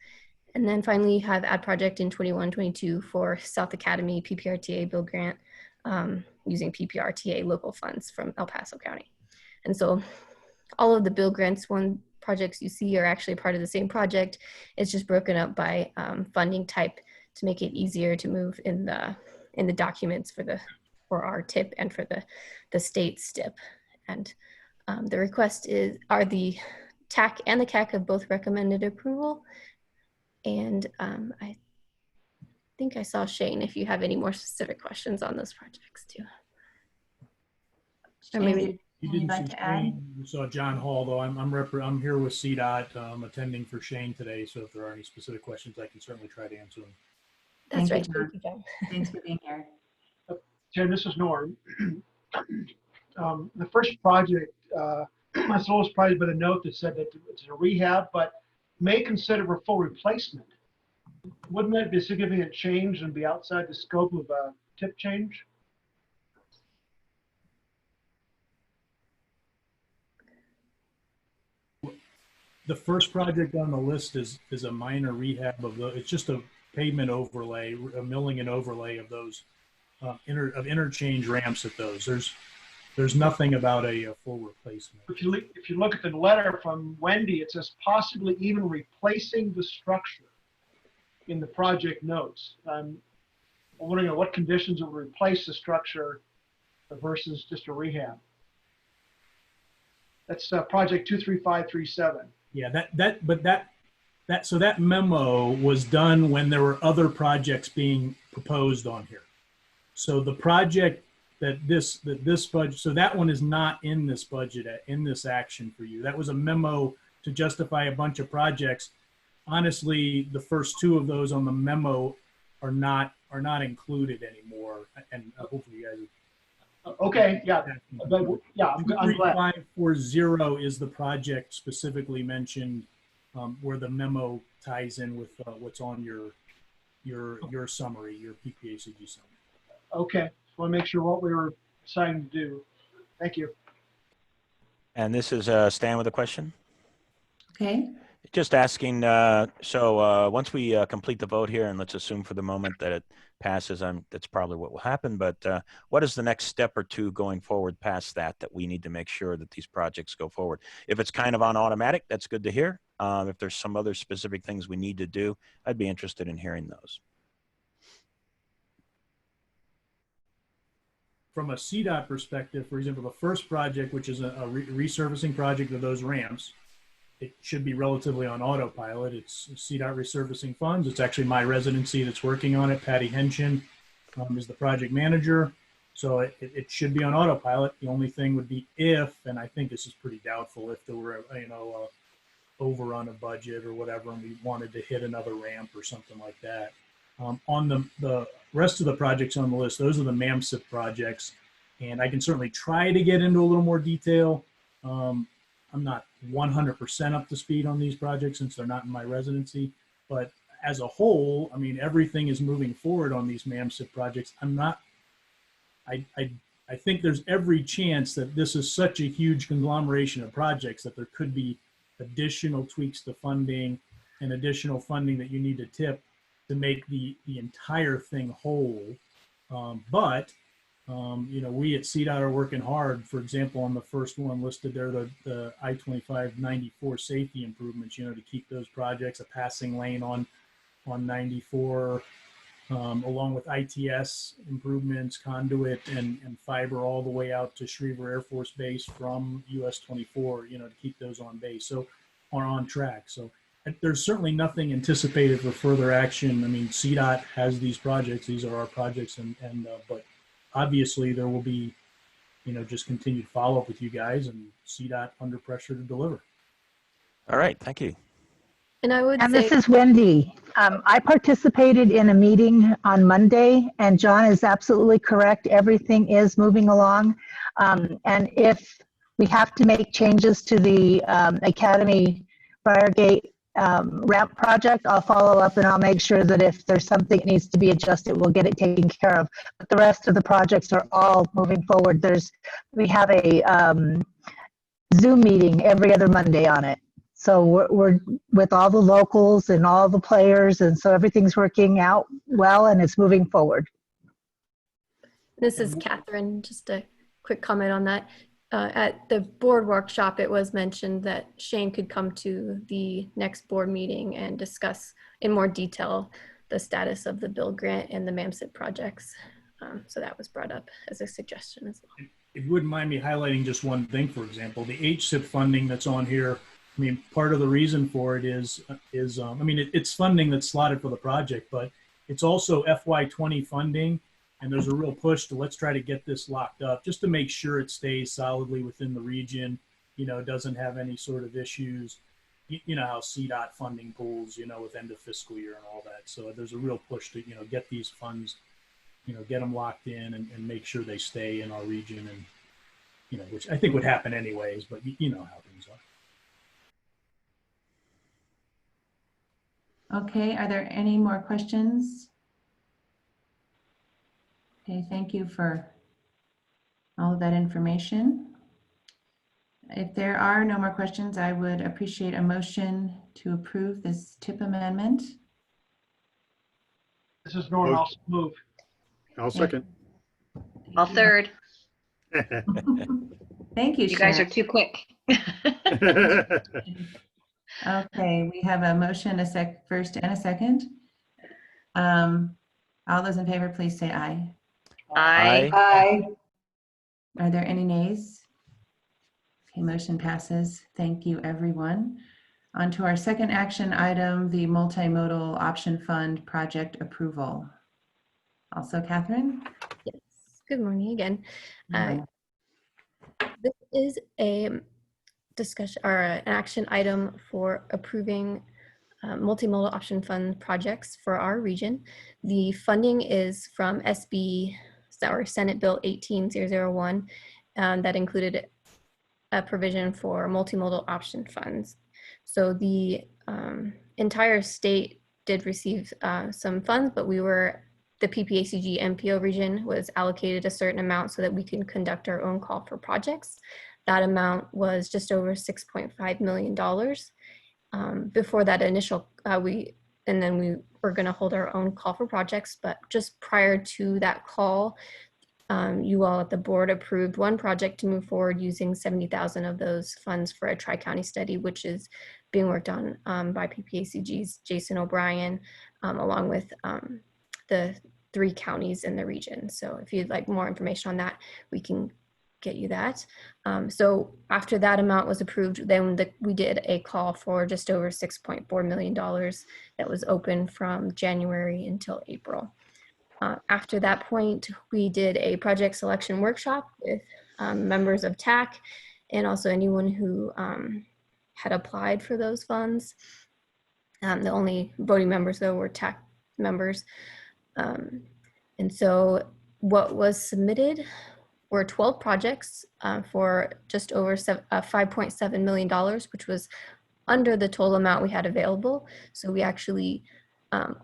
[SPEAKER 12] And then finally you have add project in 21-22 for South Academy PPRTA build grant using PPRTA local funds from El Paso County. And so all of the build grants projects you see are actually part of the same project. It's just broken up by funding type to make it easier to move in the documents for our TIP and for the state's TIP. And the request are the TAC and the CAC have both recommended approval. And I think I saw Shane if you have any more specific questions on those projects too. Or maybe
[SPEAKER 13] You didn't
[SPEAKER 1] like
[SPEAKER 13] see
[SPEAKER 1] to add?
[SPEAKER 13] Shane. You saw John Hall, though. I'm here with CDOT, attending for Shane today. So if there are any specific questions, I can certainly try to answer them.
[SPEAKER 12] That's
[SPEAKER 1] Thank
[SPEAKER 12] right.
[SPEAKER 1] you,
[SPEAKER 12] Thank you, John.
[SPEAKER 1] Thanks for being here.
[SPEAKER 4] Jen, this is Norm. the first project, my slowest project, but a note that said that it's a rehab, but may consider a full replacement. Wouldn't that be a significant change and be outside the scope of a tip change?
[SPEAKER 13] The first project on the list is a minor rehab of the, it's just a pavement overlay, a milling and overlay of those interchange ramps at those. There's nothing about a full replacement.
[SPEAKER 4] If you look at the letter from Wendy, it says possibly even replacing the structure in the project notes. I'm wondering what conditions would replace the structure versus just a rehab. That's project 23537.
[SPEAKER 13] Yeah, so that memo was done when there were other projects being proposed on here. So the project that this budget, so that one is not in this budget, in this action for you. That was a memo to justify a bunch of projects. Honestly, the first two of those on the memo are not included anymore. And hopefully you guys.
[SPEAKER 4] Okay, yeah, but, yeah, I'm glad.
[SPEAKER 13] 540 is the project specifically mentioned, where the memo ties in with what's on your summary, your PPACG summary.
[SPEAKER 4] Okay, just want to make sure what we were deciding to do. Thank you.
[SPEAKER 8] And this is Stan with a question.
[SPEAKER 1] Okay.
[SPEAKER 8] Just asking, so once we complete the vote here, and let's assume for the moment that it passes, that's probably what will happen, but what is the next step or two going forward past that we need to make sure that these projects go forward? If it's kind of on automatic, that's good to hear. If there's some other specific things we need to do, I'd be interested in hearing those.
[SPEAKER 13] From a CDOT perspective, for example, the first project, which is a resurfacing project of those ramps, it should be relatively on autopilot. It's CDOT resurfacing funds. It's actually my residency that's working on it. Patty Henshin is the project manager. So it should be on autopilot. The only thing would be if, and I think this is pretty doubtful, if there were, overrun a budget or whatever, and we wanted to hit another ramp or something like that. On the rest of the projects on the list, those are the MAMSIP projects. And I can certainly try to get into a little more detail. I'm not 100% up to speed on these projects since they're not in my residency, but as a whole, I mean, everything is moving forward on these MAMSIP projects. I think there's every chance that this is such a huge conglomeration of projects that there could be additional tweaks to funding and additional funding that you need to tip to make the entire thing whole. We at CDOT are working hard. For example, on the first one listed there, the I-25-94 safety improvements, to keep those projects, a passing lane on 94, along with ITS improvements, conduit and fiber all the way out to Schriever Air Force Base from US 24, to keep those on base. So are on track. So there's certainly nothing anticipated for further action. I mean, CDOT has these projects. These are our projects, but obviously there will be, just continued follow-up with you guys and CDOT under pressure to deliver.
[SPEAKER 8] All right, thank you.
[SPEAKER 11] And this is Wendy. I participated in a meeting on Monday, and John is absolutely correct. Everything is moving along. And if we have to make changes to the Academy Briargate ramp project, I'll follow up and I'll make sure that if there's something that needs to be adjusted, we'll get it taken care of. But the rest of the projects are all moving forward. We have a Zoom meeting every other Monday on it. So we're with all the locals and all the players, and so everything's working out well and it's moving forward.
[SPEAKER 12] This is Catherine. Just a quick comment on that. At the board workshop, it was mentioned that Shane could come to the next board meeting and discuss in more detail the status of the build grant and the MAMSIP projects. So that was brought up as a suggestion as well.
[SPEAKER 13] If you wouldn't mind me highlighting just one thing, for example, the HSIP funding that's on here. I mean, part of the reason for it is it's funding that's slotted for the project, but it's also FY20 funding. And there's a real push to let's try to get this locked up just to make sure it stays solidly within the region, doesn't have any sort of issues. You know how CDOT funding pools, with end of fiscal year and all that. So there's a real push to, get these funds, get them locked in and make sure they stay in our region, and which I think would happen anyways, but you know how things are.
[SPEAKER 1] Okay, are there any more questions? Okay, thank you for all of that information. If there are no more questions, I would appreciate a motion to approve this tip amendment.
[SPEAKER 4] This is Norm. I'll move.
[SPEAKER 3] I'll second.
[SPEAKER 14] I'll third.
[SPEAKER 1] Thank you,
[SPEAKER 14] You guys are
[SPEAKER 1] Sharon.
[SPEAKER 14] too quick.
[SPEAKER 1] Okay, we have a motion, first and a second. All those in favor, please say aye.
[SPEAKER 14] Aye.
[SPEAKER 7] Aye.
[SPEAKER 1] Are there any nays? Okay, motion passes. Thank you, everyone. On to our second action item, the multimodal option fund project approval. Also, Catherine?
[SPEAKER 12] Yes. Good morning again.
[SPEAKER 1] Good morning.
[SPEAKER 12] This is a discussion or an action item for approving multimodal option fund projects for our region. The funding is from Senate Bill 18001 that included a provision for multimodal option funds. So the entire state did receive some funds, but the PPACG MPO region was allocated a certain amount so that we can conduct our own call for projects. That amount was just over $6.5 million. Before that initial, we were going to hold our own call for projects, but just prior to that call, you all at the board approved one project to move forward using 70,000 of those funds for a tri-county study, which is being worked on by PPACG's Jason O'Brien, along with the 3 counties in the region. So if you'd like more information on that, we can get you that. So after that amount was approved, then we did a call for just over $6.4 million that was open from January until April. After that point, we did a project selection workshop with members of TAC and also anyone who had applied for those funds. The only voting members, though, were TAC members. And so what was submitted were 12 projects for just over $5.7 million, which was under the total amount we had available. So we actually,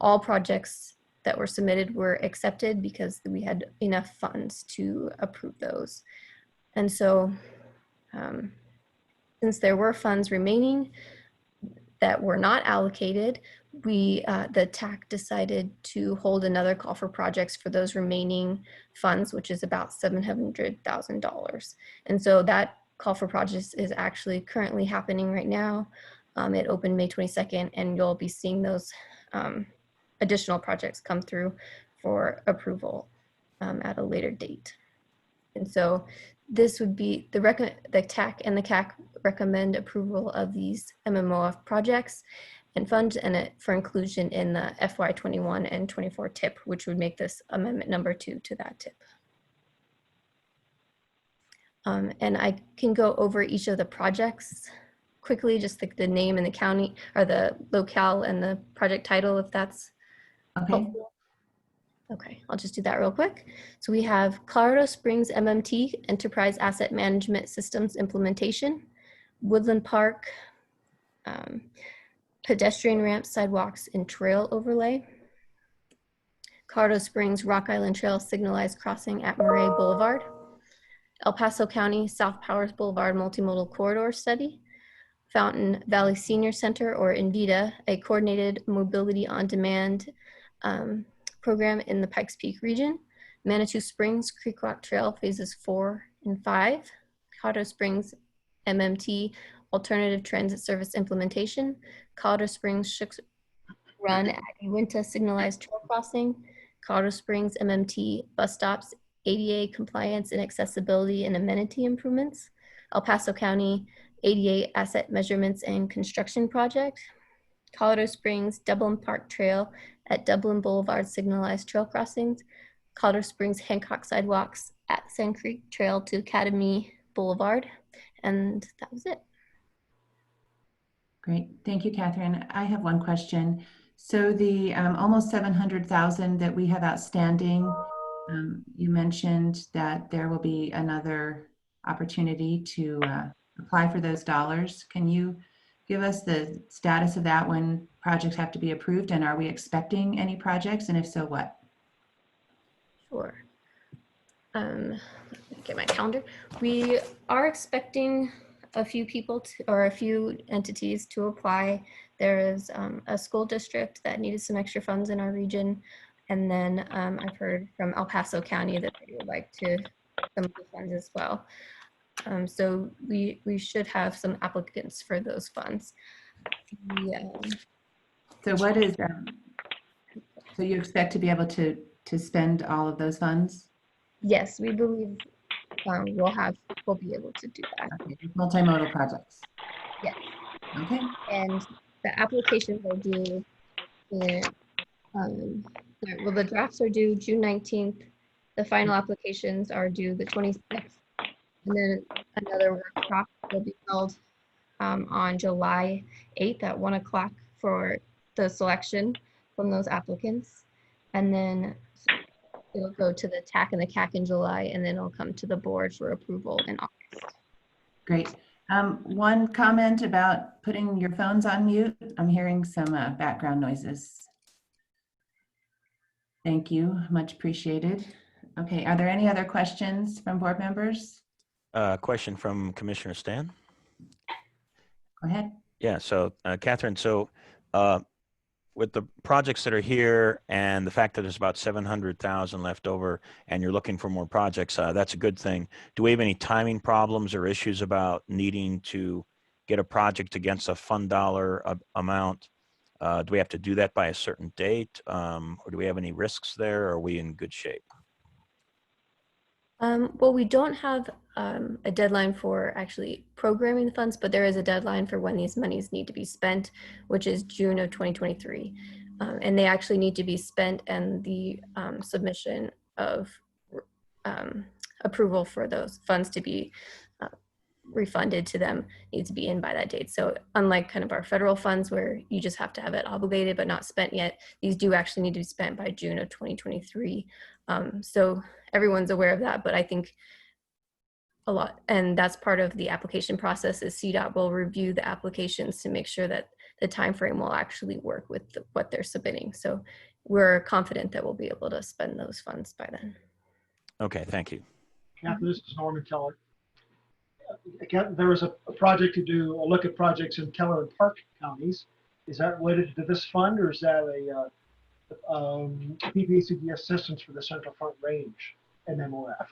[SPEAKER 12] all projects that were submitted were accepted because we had enough funds to approve those. And so since there were funds remaining that were not allocated, the TAC decided to hold another call for projects for those remaining funds, which is about $700,000. And so that call for projects is actually currently happening right now. It opened May 22nd, and you'll be seeing those additional projects come through for approval at a later date. And so this would be the TAC and the CAC recommend approval of these MMOF projects and funds for inclusion in the FY21 and 24 TIP, which would make this amendment number 2 to that TIP. And I can go over each of the projects quickly, just the name and the county, or the locale and the project title, if that's helpful. Okay, I'll just do that real quick. So we have Colorado Springs MMT, Enterprise Asset Management Systems Implementation, Woodland Park, pedestrian ramps, sidewalks, and trail overlay. Colorado Springs Rock Island Trail signalized crossing at Murray Boulevard. El Paso County South Powers Boulevard Multimodal Corridor Study. Fountain Valley Senior Center, or INVITA, a coordinated mobility on demand program in the Pikes Peak region. Manitou Springs Creek Rock Trail phases 4 and 5. Colorado Springs MMT Alternative Transit Service Implementation. Colorado Springs Shooks Run at Uinta Signalized Trail Crossing. Colorado Springs MMT Bus Stops ADA Compliance and Accessibility and Amenity Improvements. El Paso County ADA Asset Measurements and Construction Project. Colorado Springs Dublin Park Trail at Dublin Boulevard Signalized Trail Crossings. Colorado Springs Hancock Sidewalks at Sand Creek Trail to Academy Boulevard. And that was it.
[SPEAKER 1] Great, thank you, Catherine. I have one question. So the almost 700,000 that we have outstanding, You mentioned that there will be another opportunity to apply for those dollars. Can you give us the status of that, when projects have to be approved, and are we expecting any projects, and if so, what?
[SPEAKER 12] Sure. Let me get my calendar. We are expecting a few people or a few entities to apply. There is a school district that needed some extra funds in our region. And then I've heard from El Paso County that they would like to some of the funds as well. So we should have some applicants for those funds.
[SPEAKER 1] So what is, so you expect to be able to spend all of those funds?
[SPEAKER 12] Yes, we believe we'll be able to do that.
[SPEAKER 1] Okay. Multimodal projects.
[SPEAKER 12] Yes.
[SPEAKER 1] Okay.
[SPEAKER 12] And the applications are due in, well, the drafts are due June 19th. The final applications are due the 26th. And then another workshop will be held on July 8th at 1 o'clock for the selection from those applicants. And then it'll go to the TAC and the CAC in July, and then it'll come to the board for approval in August.
[SPEAKER 1] Great. One comment about putting your phones on mute. I'm hearing some background noises. Thank you, much appreciated. Okay, are there any other questions from board members?
[SPEAKER 8] Question from Commissioner Stan.
[SPEAKER 1] Go ahead.
[SPEAKER 8] Yeah, so Catherine, so with the projects that are here and the fact that there's about 700,000 left over and you're looking for more projects, that's a good thing. Do we have any timing problems or issues about needing to get a project against a fund dollar amount? Do we have to do that by a certain date? Or do we have any risks there? Or are we in good shape?
[SPEAKER 12] Well, we don't have a deadline for actually programming the funds, but there is a deadline for when these monies need to be spent, which is June of 2023. And they actually need to be spent, and the submission of approval for those funds to be refunded to them needs to be in by that date. So unlike kind of our federal funds where you just have to have it obligated but not spent yet, these do actually need to be spent by June of 2023. So everyone's aware of that, but I think a lot, and that's part of the application process, is CDOT will review the applications to make sure that the time frame will actually work with what they're submitting. So we're confident that we'll be able to spend those funds by then.
[SPEAKER 8] Okay, thank you.
[SPEAKER 4] Catherine, this is Norman Keller. Again, there was a project to do a look at projects in Keller and Park counties. Is that related to this fund, or is that a PPACG assistance for the Central Front Range and MOF?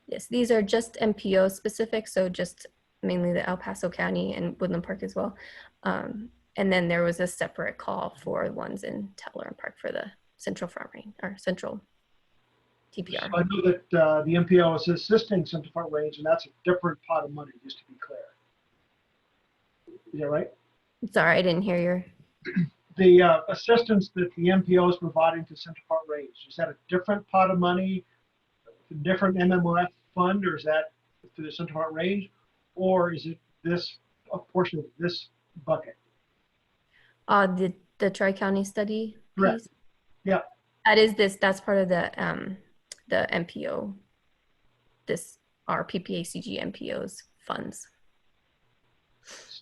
[SPEAKER 12] Yes, these are just MPO specific, so just mainly the El Paso County and Woodland Park as well. And then there was a separate call for ones in Teller and Park for the Central Front Range or Central TPR.
[SPEAKER 4] So I know that the MPO is assisting Central Front Range, and that's a different pot of money, just to be clear. Is that right?
[SPEAKER 12] Sorry, I didn't hear your.
[SPEAKER 4] The assistance that the MPO is providing to Central Front Range, is that a different pot of money, a different MMOF fund, or is that to the Central Front Range, or is it this a portion of this bucket?
[SPEAKER 12] The Tri-County study piece?
[SPEAKER 4] Correct. Yeah.
[SPEAKER 12] That's part of the MPO, our PPACG MPO's funds.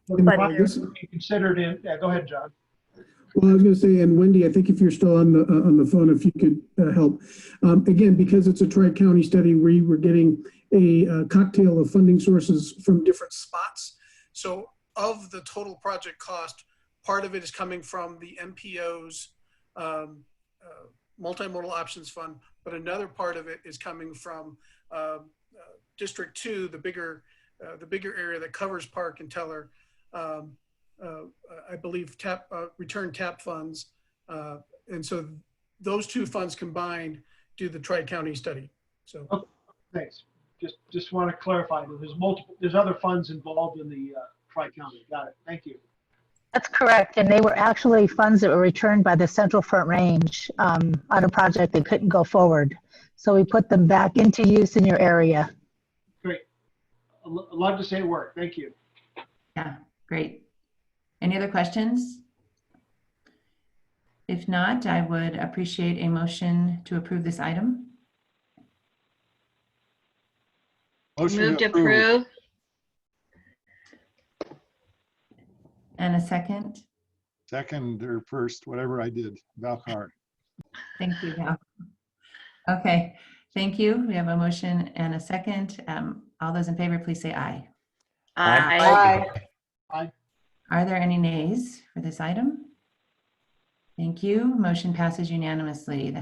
[SPEAKER 4] So
[SPEAKER 12] But
[SPEAKER 4] this would be considered in, yeah, go ahead, John.
[SPEAKER 15] Well, I was going to say, and Wendy, I think if you're still on the phone, if you could help. Again, because it's a tri-county study, we were getting a cocktail of funding sources from different spots. So of the total project cost, part of it is coming from the MPO's multimodal options fund, but another part of it is coming from District 2, the bigger area that covers Park and Teller. I believe return TAP funds. And so those two funds combined do the tri-county study. So
[SPEAKER 4] okay, thanks. Just want to clarify that there's other funds involved in the tri-county. Got it. Thank you.
[SPEAKER 11] That's correct. And they were actually funds that were returned by the Central Front Range on a project that couldn't go forward. So we put them back into use in your area.
[SPEAKER 4] Great. I'd love to say it worked. Thank you.
[SPEAKER 1] Yeah, great. Any other questions? If not, I would appreciate a motion to approve this item.
[SPEAKER 3] Motion
[SPEAKER 14] Move to approve.
[SPEAKER 1] And a second.
[SPEAKER 16] Second or first, whatever I did, Valcar.
[SPEAKER 1] Thank you, Val. Okay, thank you. We have a motion and a second. All those in favor, please say aye.
[SPEAKER 14] Aye.
[SPEAKER 7] Aye.
[SPEAKER 1] Are there any nays for this item? Thank you. Motion passes unanimously.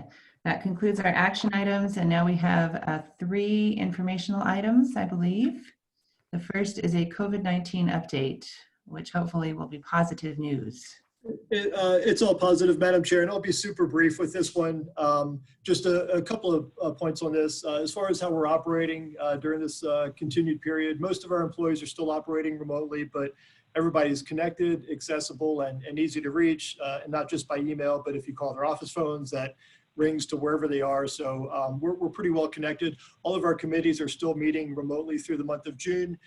[SPEAKER 1] That concludes our action items, and now we have 3 informational items, I believe. The first is a COVID-19 update, which hopefully will be positive news.
[SPEAKER 6] It's all positive, Madam Chair, and I'll be super brief with this one. Just a couple of points on this. As far as how we're operating during this continued period, most of our employees are still operating remotely, but everybody's connected, accessible, and easy to reach, and not just by email, but if you call their office phones, that rings to wherever they are. So we're pretty well connected. All of our committees are still meeting remotely through the month of June.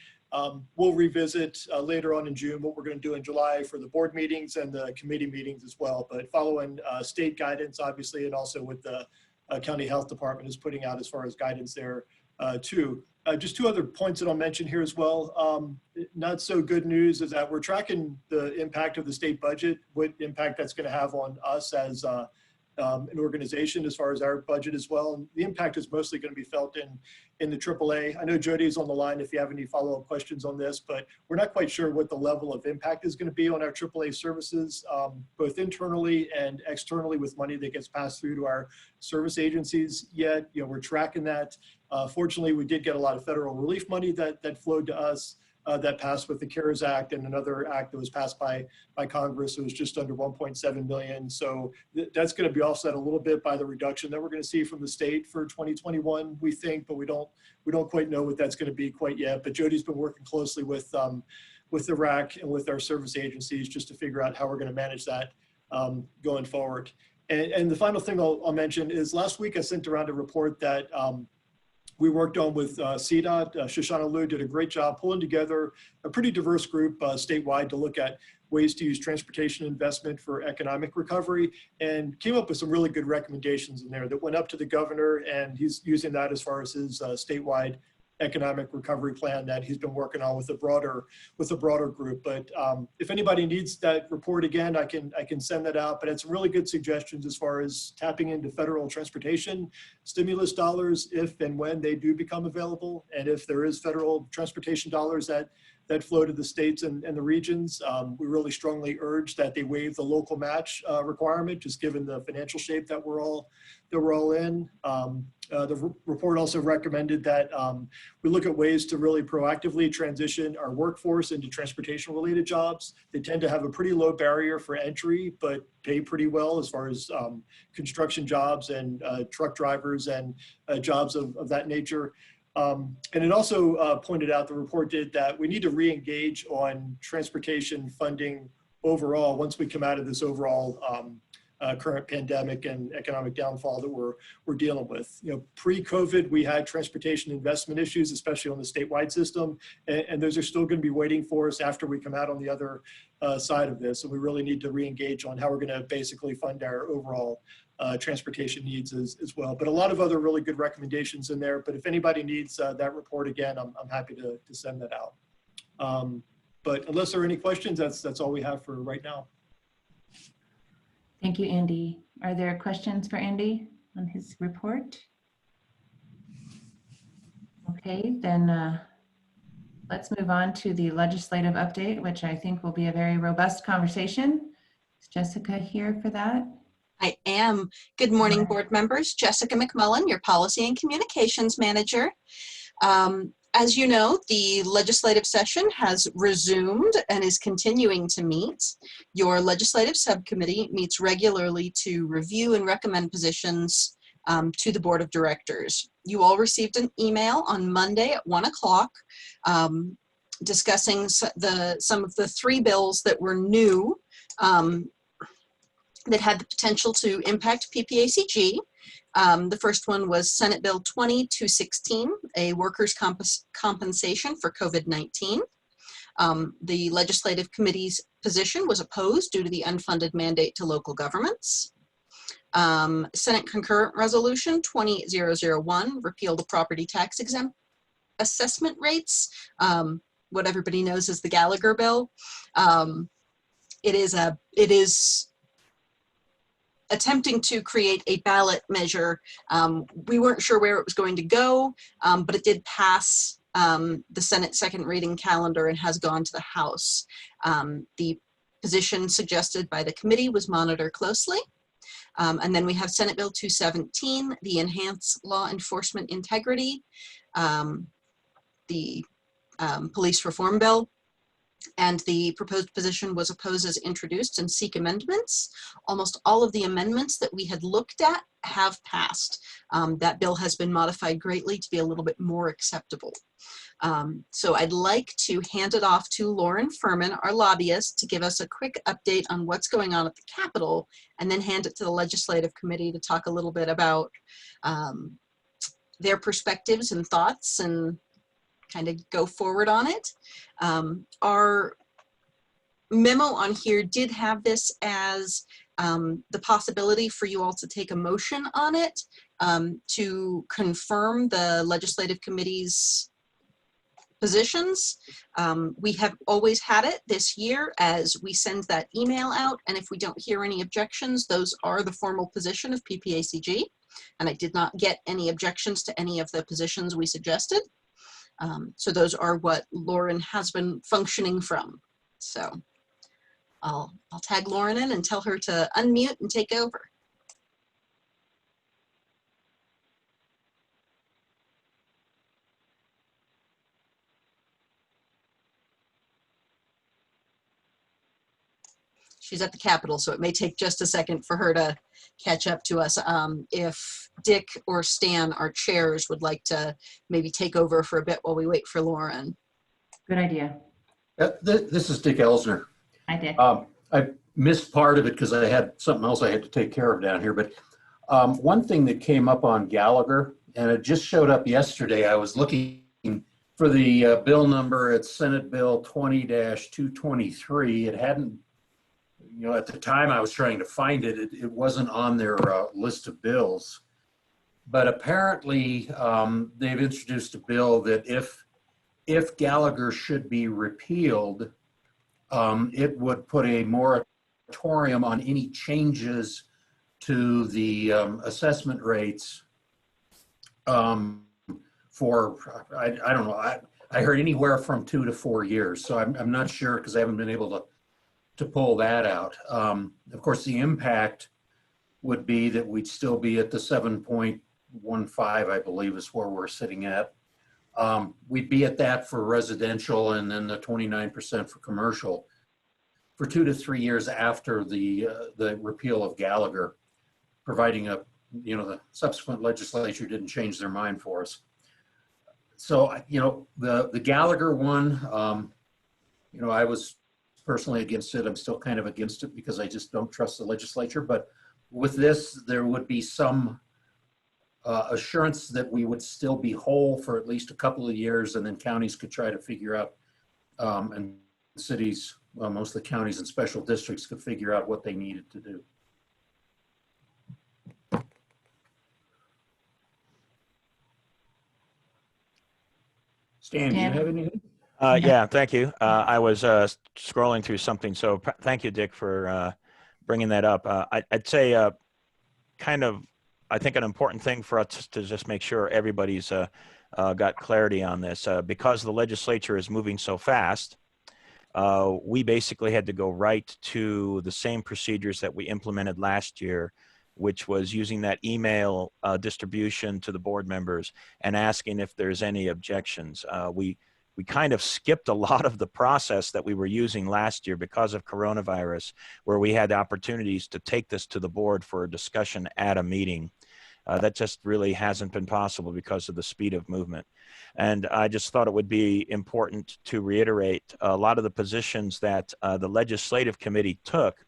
[SPEAKER 6] We'll revisit later on in June what we're going to do in July for the board meetings and the committee meetings as well. But following state guidance, obviously, and also with the county health department is putting out as far as guidance there too. Just 2 other points that I'll mention here as well. Not so good news is that we're tracking the impact of the state budget, what impact that's going to have on us as an organization as far as our budget as well. And the impact is mostly going to be felt in the AAA. I know Jody is on the line if you have any follow-up questions on this, but we're not quite sure what the level of impact is going to be on our AAA services, both internally and externally with money that gets passed through to our service agencies yet. You know, we're tracking that. Fortunately, we did get a lot of federal relief money that flowed to us. That passed with the CARES Act and another act that was passed by Congress. It was just under 1.7 million. So that's going to be offset a little bit by the reduction that we're going to see from the state for 2021, we think, but we don't quite know what that's going to be quite yet. But Jody's been working closely with the RAC and with our service agencies just to figure out how we're going to manage that going forward. And the final thing I'll mention is last week I sent around a report that we worked on with CDOT. Shoshana Liu did a great job pulling together a pretty diverse group statewide to look at ways to use transportation investment for economic recovery, and came up with some really good recommendations in there that went up to the governor, and he's using that as far as his statewide economic recovery plan that he's been working on with a broader group. But if anybody needs that report again, I can send that out. But it's really good suggestions as far as tapping into federal transportation stimulus dollars if and when they do become available, and if there is federal transportation dollars that flow to the states and the regions. We really strongly urge that they waive the local match requirement, just given the financial shape that we're all in. The report also recommended that we look at ways to really proactively transition our workforce into transportation-related jobs. They tend to have a pretty low barrier for entry, but pay pretty well as far as construction jobs and truck drivers and jobs of that nature. And it also pointed out, the report did, that we need to re-engage on transportation funding overall once we come out of this overall current pandemic and economic downfall that we're dealing with. You know, pre-COVID, we had transportation investment issues, especially on the statewide system, and those are still going to be waiting for us after we come out on the other side of this. So we really need to re-engage on how we're going to basically fund our overall transportation needs as well. But a lot of other really good recommendations in there. But if anybody needs that report again, I'm happy to send that out. But unless there are any questions, that's all we have for right now.
[SPEAKER 1] Thank you, Andy. Are there questions for Andy on his report? Okay, then let's move on to the legislative update, which I think will be a very robust conversation. Is Jessica here for that?
[SPEAKER 17] I am. Good morning, board members. Jessica McMullen, your Policy and Communications Manager. As you know, the legislative session has resumed and is continuing to meet. Your legislative subcommittee meets regularly to review and recommend positions to the board of directors. You all received an email on Monday at 1 o'clock discussing some of the 3 bills that were new that had the potential to impact PPACG. The first one was Senate Bill 2216, a workers' compensation for COVID-19. The legislative committee's position was opposed due to the unfunded mandate to local governments. Senate Concurrent Resolution 20001, repeal the property tax exempt assessment rates, what everybody knows as the Gallagher bill. It is attempting to create a ballot measure. We weren't sure where it was going to go, but it did pass the Senate second reading calendar and has gone to the House. The position suggested by the committee was monitor closely. And then we have Senate Bill 217, the Enhanced Law Enforcement Integrity, the Police Reform Bill, and the proposed position was opposed as introduced and seek amendments. Almost all of the amendments that we had looked at have passed. That bill has been modified greatly to be a little bit more acceptable. So I'd like to hand it off to Lauren Furman, our lobbyist, to give us a quick update on what's going on at the Capitol, and then hand it to the Legislative Committee to talk a little bit about their perspectives and thoughts and kind of go forward on it. Our memo on here did have this as the possibility for you all to take a motion on it to confirm the Legislative Committee's positions. We have always had it this year as we send that email out, and if we don't hear any objections, those are the formal position of PPACG, and I did not get any objections to any of the positions we suggested. So those are what Lauren has been functioning from. So I'll tag Lauren in and tell her to unmute and take over. She's at the Capitol, so it may take just a second for her to catch up to us. If Dick or Stan, our chairs, would like to maybe take over for a bit while we wait for Lauren.
[SPEAKER 1] Good idea.
[SPEAKER 18] This is Dick Elsner.
[SPEAKER 1] Hi, Dick.
[SPEAKER 18] I missed part of it because I had something else I had to take care of down here. But one thing that came up on Gallagher, and it just showed up yesterday, I was looking for the bill number. It's Senate Bill 20-223. It hadn't, you know, at the time I was trying to find it, it wasn't on their list of bills. But apparently they've introduced a bill that if Gallagher should be repealed, it would put a moratorium on any changes to the assessment rates for, I don't know, I heard anywhere from 2 to 4 years. So I'm not sure because I haven't been able to pull that out. Of course, the impact would be that we'd still be at the 7.15, I believe is where we're sitting at. We'd be at that for residential and then the 29% for commercial for 2 to 3 years after the repeal of Gallagher, providing the subsequent legislature didn't change their mind for us. So, the Gallagher one, I was personally against it. I'm still kind of against it because I just don't trust the legislature. But with this, there would be some assurance that we would still be whole for at least a couple of years, and then counties could try to figure out, and cities, most of the counties and special districts could figure out what they needed to do. Stan, do you have anything?
[SPEAKER 8] Yeah, thank you. I was scrolling through something, so thank you, Dick, for bringing that up. I'd say I think an important thing for us to just make sure everybody's got clarity on this. Because the legislature is moving so fast, we basically had to go right to the same procedures that we implemented last year, which was using that email distribution to the board members and asking if there's any objections. We kind of skipped a lot of the process that we were using last year because of coronavirus, where we had opportunities to take this to the board for a discussion at a meeting. That just really hasn't been possible because of the speed of movement. And I just thought it would be important to reiterate a lot of the positions that the legislative committee took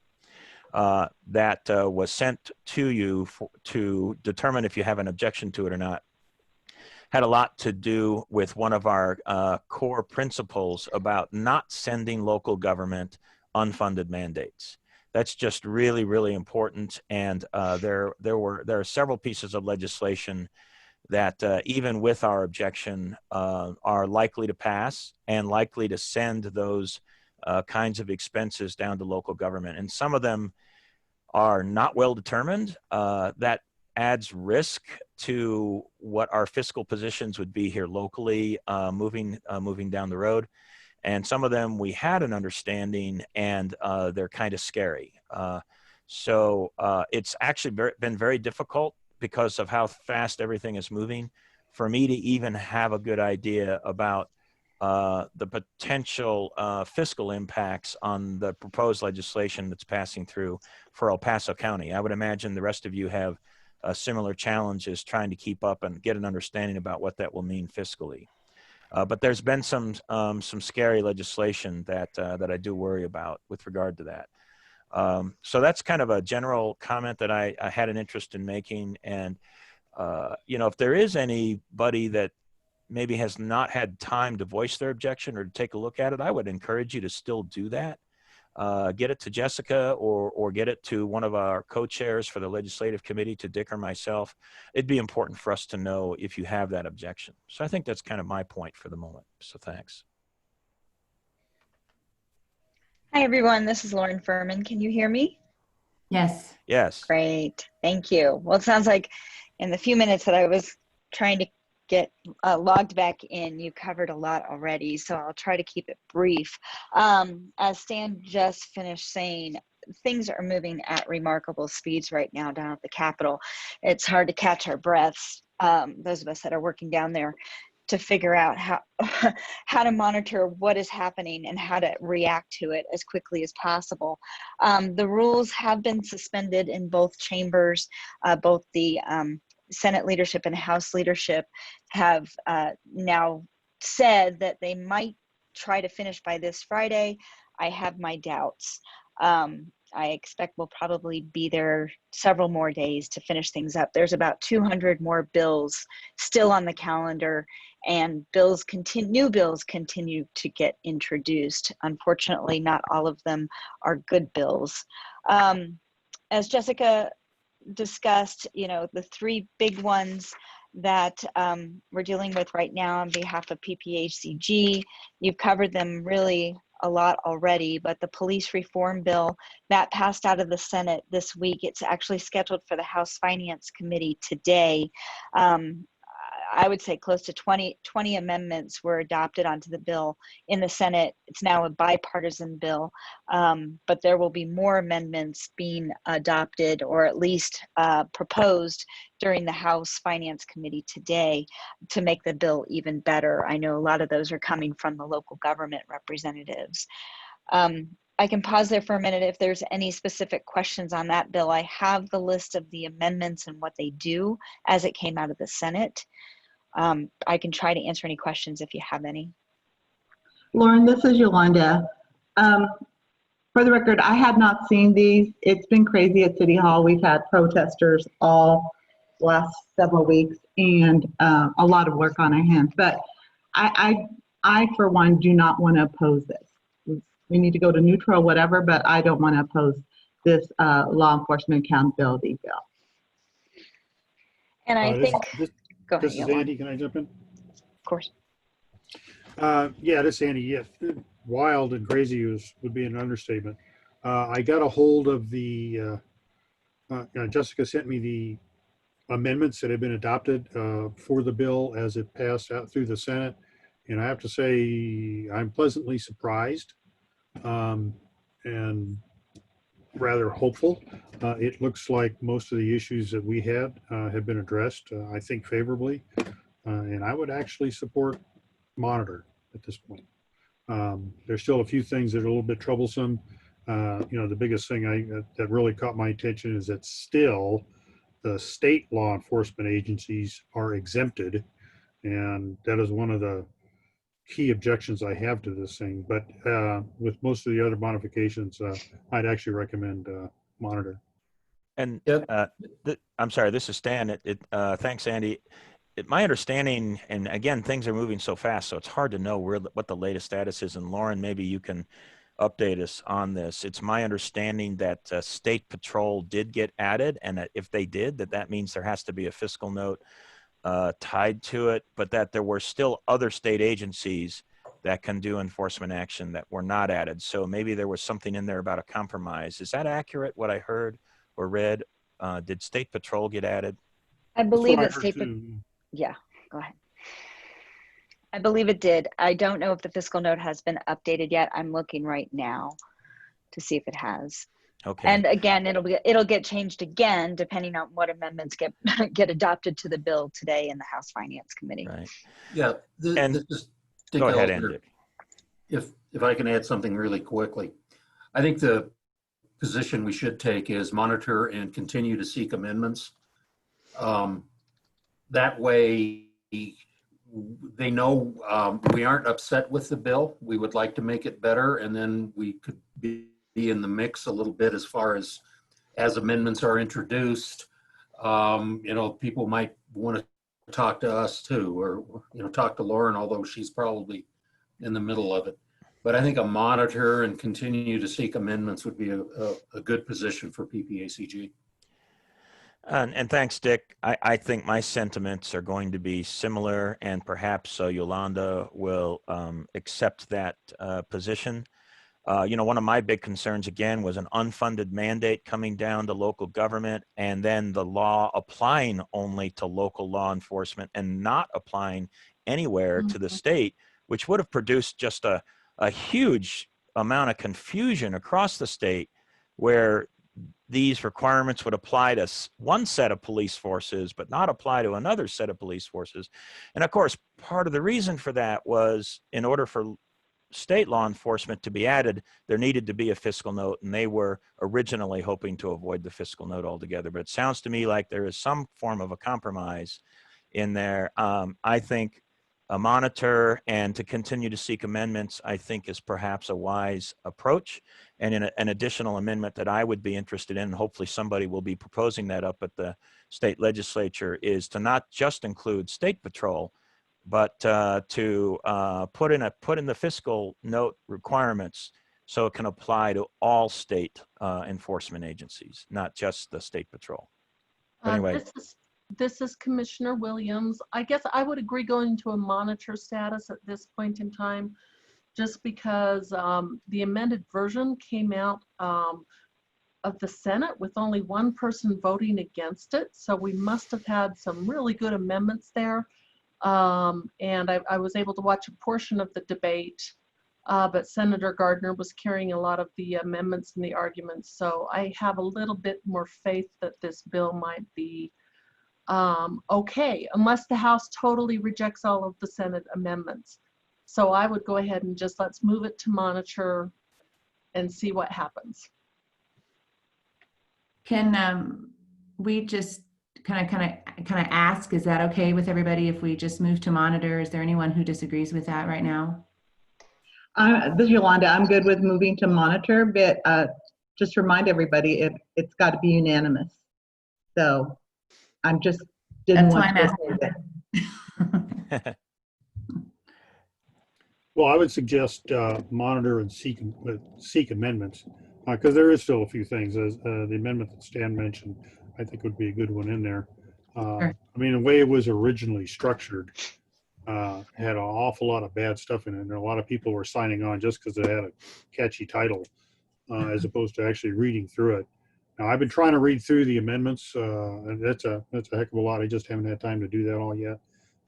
[SPEAKER 8] that was sent to you to determine if you have an objection to it or not, had a lot to do with one of our core principles about not sending local government unfunded mandates. That's just really, really important. And there are several pieces of legislation that even with our objection are likely to pass and likely to send those kinds of expenses down to local government. And some of them are not well determined. That adds risk to what our fiscal positions would be here locally moving down the road. And some of them we had an understanding, and they're kind of scary. So it's actually been very difficult because of how fast everything is moving for me to even have a good idea about the potential fiscal impacts on the proposed legislation that's passing through for El Paso County. I would imagine the rest of you have similar challenges trying to keep up and get an understanding about what that will mean fiscally. But there's been some scary legislation that I do worry about with regard to that. So that's kind of a general comment that I had an interest in making. And, if there is anybody that maybe has not had time to voice their objection or to take a look at it, I would encourage you to still do that. Get it to Jessica or get it to one of our co-chairs for the legislative committee, to Dick or myself. It'd be important for us to know if you have that objection. So I think that's kind of my point for the moment. So thanks.
[SPEAKER 19] Hi, everyone. This is Lauren Furman. Can you hear me?
[SPEAKER 1] Yes.
[SPEAKER 8] Yes.
[SPEAKER 19] Great. Thank you. Well, it sounds like in the few minutes that I was trying to get logged back in, you covered a lot already, so I'll try to keep it brief. As Stan just finished saying, things are moving at remarkable speeds right now down at the Capitol. It's hard to catch our breaths, those of us that are working down there, to figure out how to monitor what is happening and how to react to it as quickly as possible. The rules have been suspended in both chambers. Both the Senate leadership and House leadership have now said that they might try to finish by this Friday. I have my doubts. I expect we'll probably be there several more days to finish things up. There's about 200 more bills still on the calendar, and new bills continue to get introduced. Unfortunately, not all of them are good bills. As Jessica discussed, the three big ones that we're dealing with right now on behalf of PPACG. You've covered them really a lot already, but the police reform bill that passed out of the Senate this week, it's actually scheduled for the House Finance Committee today. I would say close to 20 amendments were adopted onto the bill in the Senate. It's now a bipartisan bill, but there will be more amendments being adopted, or at least proposed, during the House Finance Committee today to make the bill even better. I know a lot of those are coming from the local government representatives. I can pause there for a minute if there's any specific questions on that bill. I have the list of the amendments and what they do as it came out of the Senate. I can try to answer any questions if you have any.
[SPEAKER 7] Lauren, this is Yolanda. For the record, I had not seen these. It's been crazy at City Hall. We've had protesters all last several weeks and a lot of work on our hands. But I, for one, do not want to oppose this. We need to go to neutral, whatever, but I don't want to oppose this law enforcement accountability bill.
[SPEAKER 19] And I think, go ahead,
[SPEAKER 3] this is Andy. Can I jump in?
[SPEAKER 19] Of course.
[SPEAKER 3] Yeah, this is Andy. Yeah, wild and crazy would be an understatement. I got a hold of the, Jessica sent me the amendments that have been adopted for the bill as it passed out through the Senate. And I have to say, I'm pleasantly surprised and rather hopeful. It looks like most of the issues that we had have been addressed, I think, favorably. And I would actually support monitor at this point. There's still a few things that are a little bit troublesome. The biggest thing that really caught my attention is that still the state law enforcement agencies are exempted. And that is one of the key objections I have to this thing. But with most of the other modifications, I'd actually recommend monitor.
[SPEAKER 8] And I'm sorry, this is Stan. Thanks, Andy. My understanding, and again, things are moving so fast, so it's hard to know what the latest status is. And Lauren, maybe you can update us on this. It's my understanding that State Patrol did get added, and that if they did, that means there has to be a fiscal note tied to it, but that there were still other state agencies that can do enforcement action that were not added. So maybe there was something in there about a compromise. Is that accurate, what I heard or read? Did State Patrol get added?
[SPEAKER 19] I
[SPEAKER 3] That's what
[SPEAKER 19] believe
[SPEAKER 3] I
[SPEAKER 19] that
[SPEAKER 3] heard too.
[SPEAKER 19] yeah, go ahead. I believe it did. I don't know if the fiscal note has been updated yet. I'm looking right now to see if it has.
[SPEAKER 8] Okay.
[SPEAKER 19] And again, it'll get changed again depending on what amendments get get adopted to the bill today in the House Finance Committee.
[SPEAKER 8] Right.
[SPEAKER 18] Yeah. This is Dick
[SPEAKER 8] Go ahead,
[SPEAKER 18] Ellsworth.
[SPEAKER 8] Andy.
[SPEAKER 18] If I can add something really quickly, I think the position we should take is monitor and continue to seek amendments. That way, they know we aren't upset with the bill. We would like to make it better, and then we could be in the mix a little bit as far as amendments are introduced. People might want to talk to us too, or talk to Lauren, although she's probably in the middle of it. But I think a monitor and continue to seek amendments would be a good position for PPACG.
[SPEAKER 8] And thanks, Dick. I think my sentiments are going to be similar, and perhaps Yolanda will accept that position. One of my big concerns, again, was an unfunded mandate coming down to local government, and then the law applying only to local law enforcement and not applying anywhere to the state, which would have produced just a huge amount of confusion across the state, where these requirements would apply to one set of police forces, but not apply to another set of police forces. And of course, part of the reason for that was, in order for state law enforcement to be added, there needed to be a fiscal note, and they were originally hoping to avoid the fiscal note altogether. But it sounds to me like there is some form of a compromise in there. I think a monitor and to continue to seek amendments, I think, is perhaps a wise approach. And in an additional amendment that I would be interested in, and hopefully somebody will be proposing that up at the state legislature, is to not just include State Patrol, but to put in the fiscal note requirements so it can apply to all state enforcement agencies, not just the State Patrol. But anyway.
[SPEAKER 20] This is Commissioner Williams. I guess I would agree going to a monitor status at this point in time, just because the amended version came out of the Senate with only one person voting against it. So we must have had some really good amendments there. And I was able to watch a portion of the debate, but Senator Gardner was carrying a lot of the amendments and the arguments. So I have a little bit more faith that this bill might be okay, unless the House totally rejects all of the Senate amendments. So I would go ahead and just let's move it to monitor and see what happens.
[SPEAKER 1] Can we just kind of ask, is that okay with everybody if we just move to monitor? Is there anyone who disagrees with that right now?
[SPEAKER 7] This is Yolanda. I'm good with moving to monitor, but just remind everybody it's got to be unanimous. So I'm just didn't want to.
[SPEAKER 3] Well, I would suggest monitor and seek amendments, because there is still a few things. As the amendment that Stan mentioned, I think would be a good one in there.
[SPEAKER 1] Sure.
[SPEAKER 3] I mean, the way it was originally structured had an awful lot of bad stuff in it, and a lot of people were signing on just because it had a catchy title, as opposed to actually reading through it. Now, I've been trying to read through the amendments, and that's a heck of a lot. I just haven't had time to do that all yet.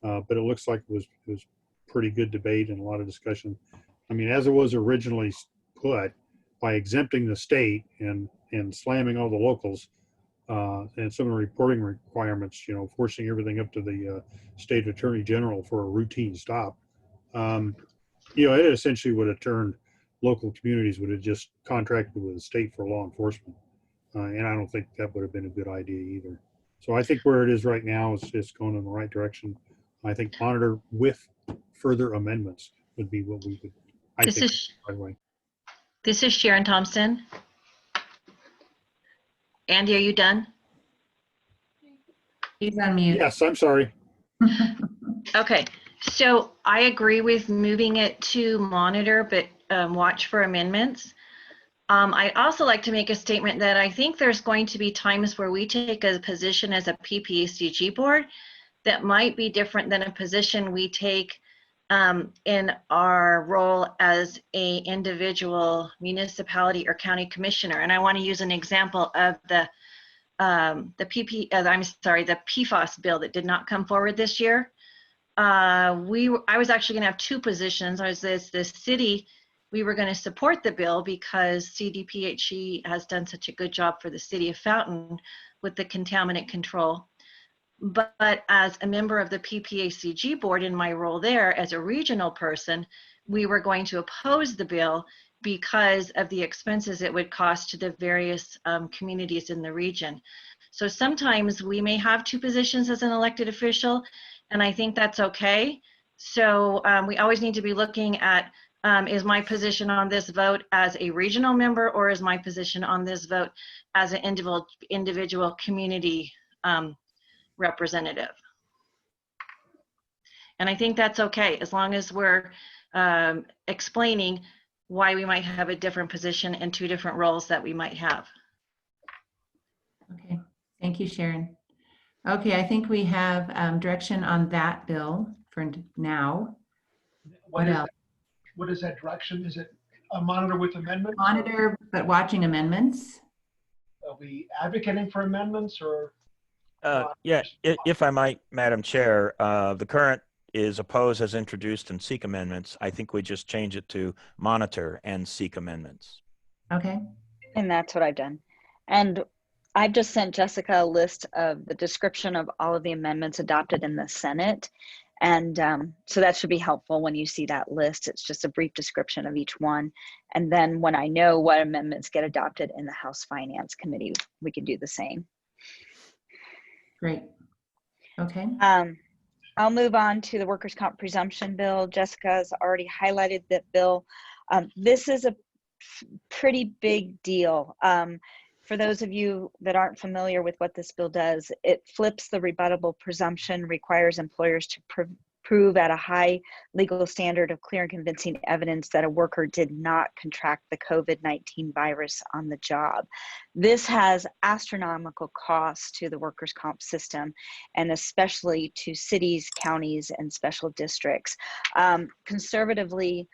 [SPEAKER 3] But it looks like it was pretty good debate and a lot of discussion. I mean, as it was originally put, by exempting the state and slamming all the locals, and some of the reporting requirements, forcing everything up to the state attorney general for a routine stop, it essentially would have turned local communities would have just contracted with the state for law enforcement. And I don't think that would have been a good idea either. So I think where it is right now is going in the right direction. I think monitor with further amendments would be what we would,
[SPEAKER 14] This is Sharon Thompson. Andy, are you done?
[SPEAKER 1] He's on mute.
[SPEAKER 3] Yes, I'm sorry.
[SPEAKER 14] Okay, so I agree with moving it to monitor, but watch for amendments. I'd also like to make a statement that I think there's going to be times where we take a position as a PPACG board that might be different than a position we take in our role as a individual municipality or county commissioner. And I want to use an example of the PFAS bill that did not come forward this year. I was actually going to have two positions. I was the city. We were going to support the bill because CDPHE has done such a good job for the city of Fountain with the contaminant control. But as a member of the PPACG board in my role there as a regional person, we were going to oppose the bill because of the expenses it would cost to the various communities in the region. So sometimes we may have two positions as an elected official, and I think that's okay. So we always need to be looking at, is my position on this vote as a regional member, or is my position on this vote as an individual community representative? And I think that's okay, as long as we're explaining why we might have a different position and two different roles that we might have.
[SPEAKER 1] Okay, thank you, Sharon. Okay, I think we have direction on that bill for now. What else?
[SPEAKER 4] What is that direction? Is it a monitor with amendments?
[SPEAKER 1] Monitor, but watching amendments.
[SPEAKER 4] Are we advocating for amendments or?
[SPEAKER 8] Yeah, if I might, Madam Chair, the current is oppose as introduced and seek amendments. I think we just change it to monitor and seek amendments.
[SPEAKER 1] Okay.
[SPEAKER 19] And that's what I've done. And I've just sent Jessica a list of the description of all of the amendments adopted in the Senate. And so that should be helpful when you see that list. It's just a brief description of each one. And then when I know what amendments get adopted in the House Finance Committee, we can do the same.
[SPEAKER 1] Great. Okay.
[SPEAKER 19] I'll move on to the workers' comp presumption bill. Jessica's already highlighted that bill. This is a pretty big deal. For those of you that aren't familiar with what this bill does, it flips the rebuttable presumption, requires employers to prove at a high legal standard of clear and convincing evidence that a worker did not contract the COVID-19 virus on the job. This has astronomical costs to the workers' comp system, and especially to cities, counties, and special districts. Conservatively,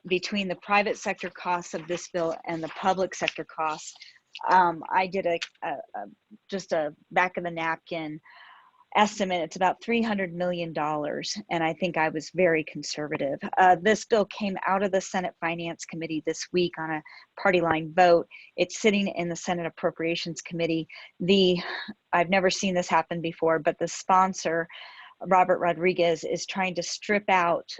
[SPEAKER 19] between the private sector costs of this bill and the public sector costs, I did just a back of the napkin estimate. It's about $300 million, and I think I was very conservative. This bill came out of the Senate Finance Committee this week on a party line vote. It's sitting in the Senate Appropriations Committee. I've never seen this happen before, but the sponsor, Robert Rodriguez, is trying to strip out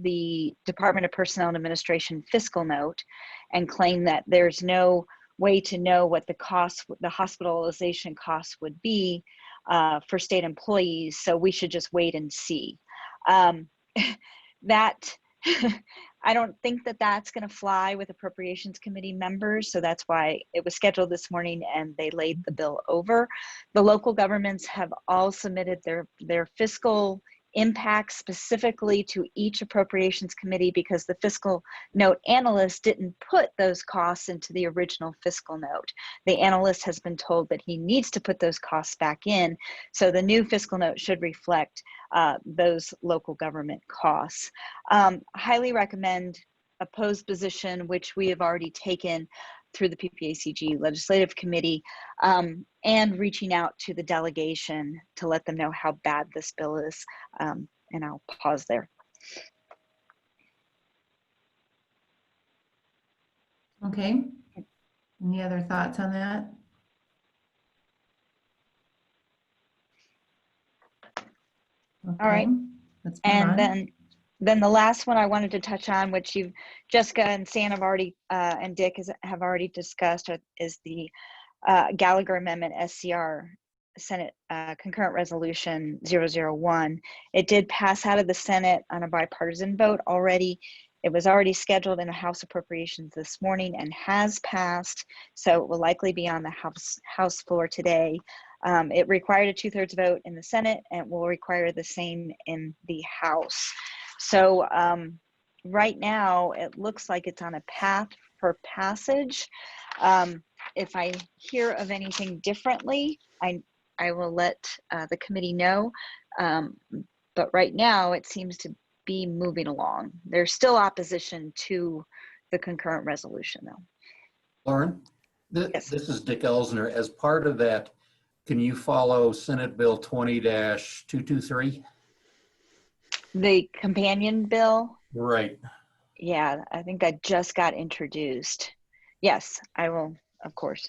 [SPEAKER 19] the Department of Personnel and Administration fiscal note and claim that there's no way to know what the cost, the hospitalization costs would be for state employees, so we should just wait and see. That I don't think that that's going to fly with Appropriations Committee members, so that's why it was scheduled this morning and they laid the bill over. The local governments have all submitted their fiscal impacts specifically to each Appropriations Committee because the fiscal note analyst didn't put those costs into the original fiscal note. The analyst has been told that he needs to put those costs back in, so the new fiscal note should reflect those local government costs. Highly recommend opposed position, which we have already taken through the PPACG Legislative Committee, and reaching out to the delegation to let them know how bad this bill is. And I'll pause there.
[SPEAKER 1] Okay. Any other thoughts on that? Okay.
[SPEAKER 19] All right.
[SPEAKER 1] Let's move on.
[SPEAKER 19] Then the last one I wanted to touch on, which Jessica and Stan have already, and Dick have already discussed, is the Gallagher Amendment SCR Senate Concurrent Resolution 001. It did pass out of the Senate on a bipartisan vote already. It was already scheduled in the House Appropriations this morning and has passed, so it will likely be on the House floor today. It required a 2/3 vote in the Senate and will require the same in the House. So right now, it looks like it's on a path for passage. If I hear of anything differently, I will let the committee know. But right now, it seems to be moving along. There's still opposition to the concurrent resolution, though.
[SPEAKER 18] Lauren,
[SPEAKER 19] Yes.
[SPEAKER 18] this is Dick Elsner. As part of that, can you follow Senate Bill 20-223?
[SPEAKER 19] The companion bill?
[SPEAKER 18] Right.
[SPEAKER 19] Yeah, I think that just got introduced. Yes, I will, of course.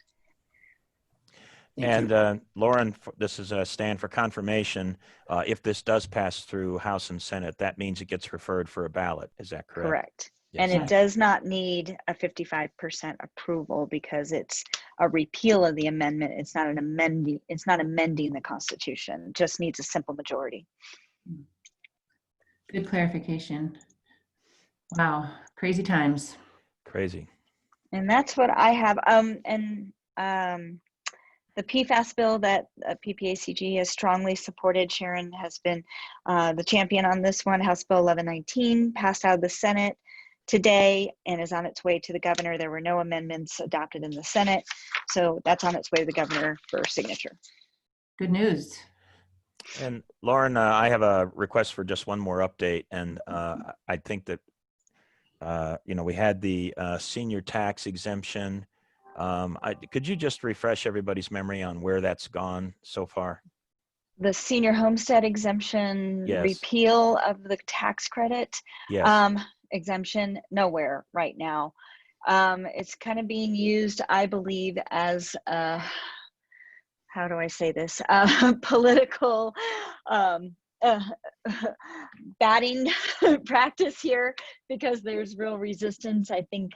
[SPEAKER 8] And Lauren, this is a stand for confirmation. If this does pass through House and Senate, that means it gets referred for a ballot. Is that correct?
[SPEAKER 19] Correct.
[SPEAKER 8] Yes.
[SPEAKER 19] And it does not need a 55% approval because it's a repeal of the amendment. It's not an amending. It's not amending the Constitution. It just needs a simple majority.
[SPEAKER 1] Good clarification. Wow, crazy times.
[SPEAKER 8] Crazy.
[SPEAKER 19] And that's what I have. The PFAS bill that PPACG has strongly supported. Sharon has been the champion on this one. House Bill 1119 passed out of the Senate today and is on its way to the governor. There were no amendments adopted in the Senate, so that's on its way to the governor for signature.
[SPEAKER 1] Good news.
[SPEAKER 8] And Lauren, I have a request for just one more update. And I think that, we had the senior tax exemption. Could you just refresh everybody's memory on where that's gone so far?
[SPEAKER 19] The senior homestead exemption,
[SPEAKER 8] Yes.
[SPEAKER 19] repeal of the tax credit,
[SPEAKER 8] Yes.
[SPEAKER 19] exemption, nowhere right now. It's kind of being used, I believe, as how do I say this? Political batting practice here, because there's real resistance, I think,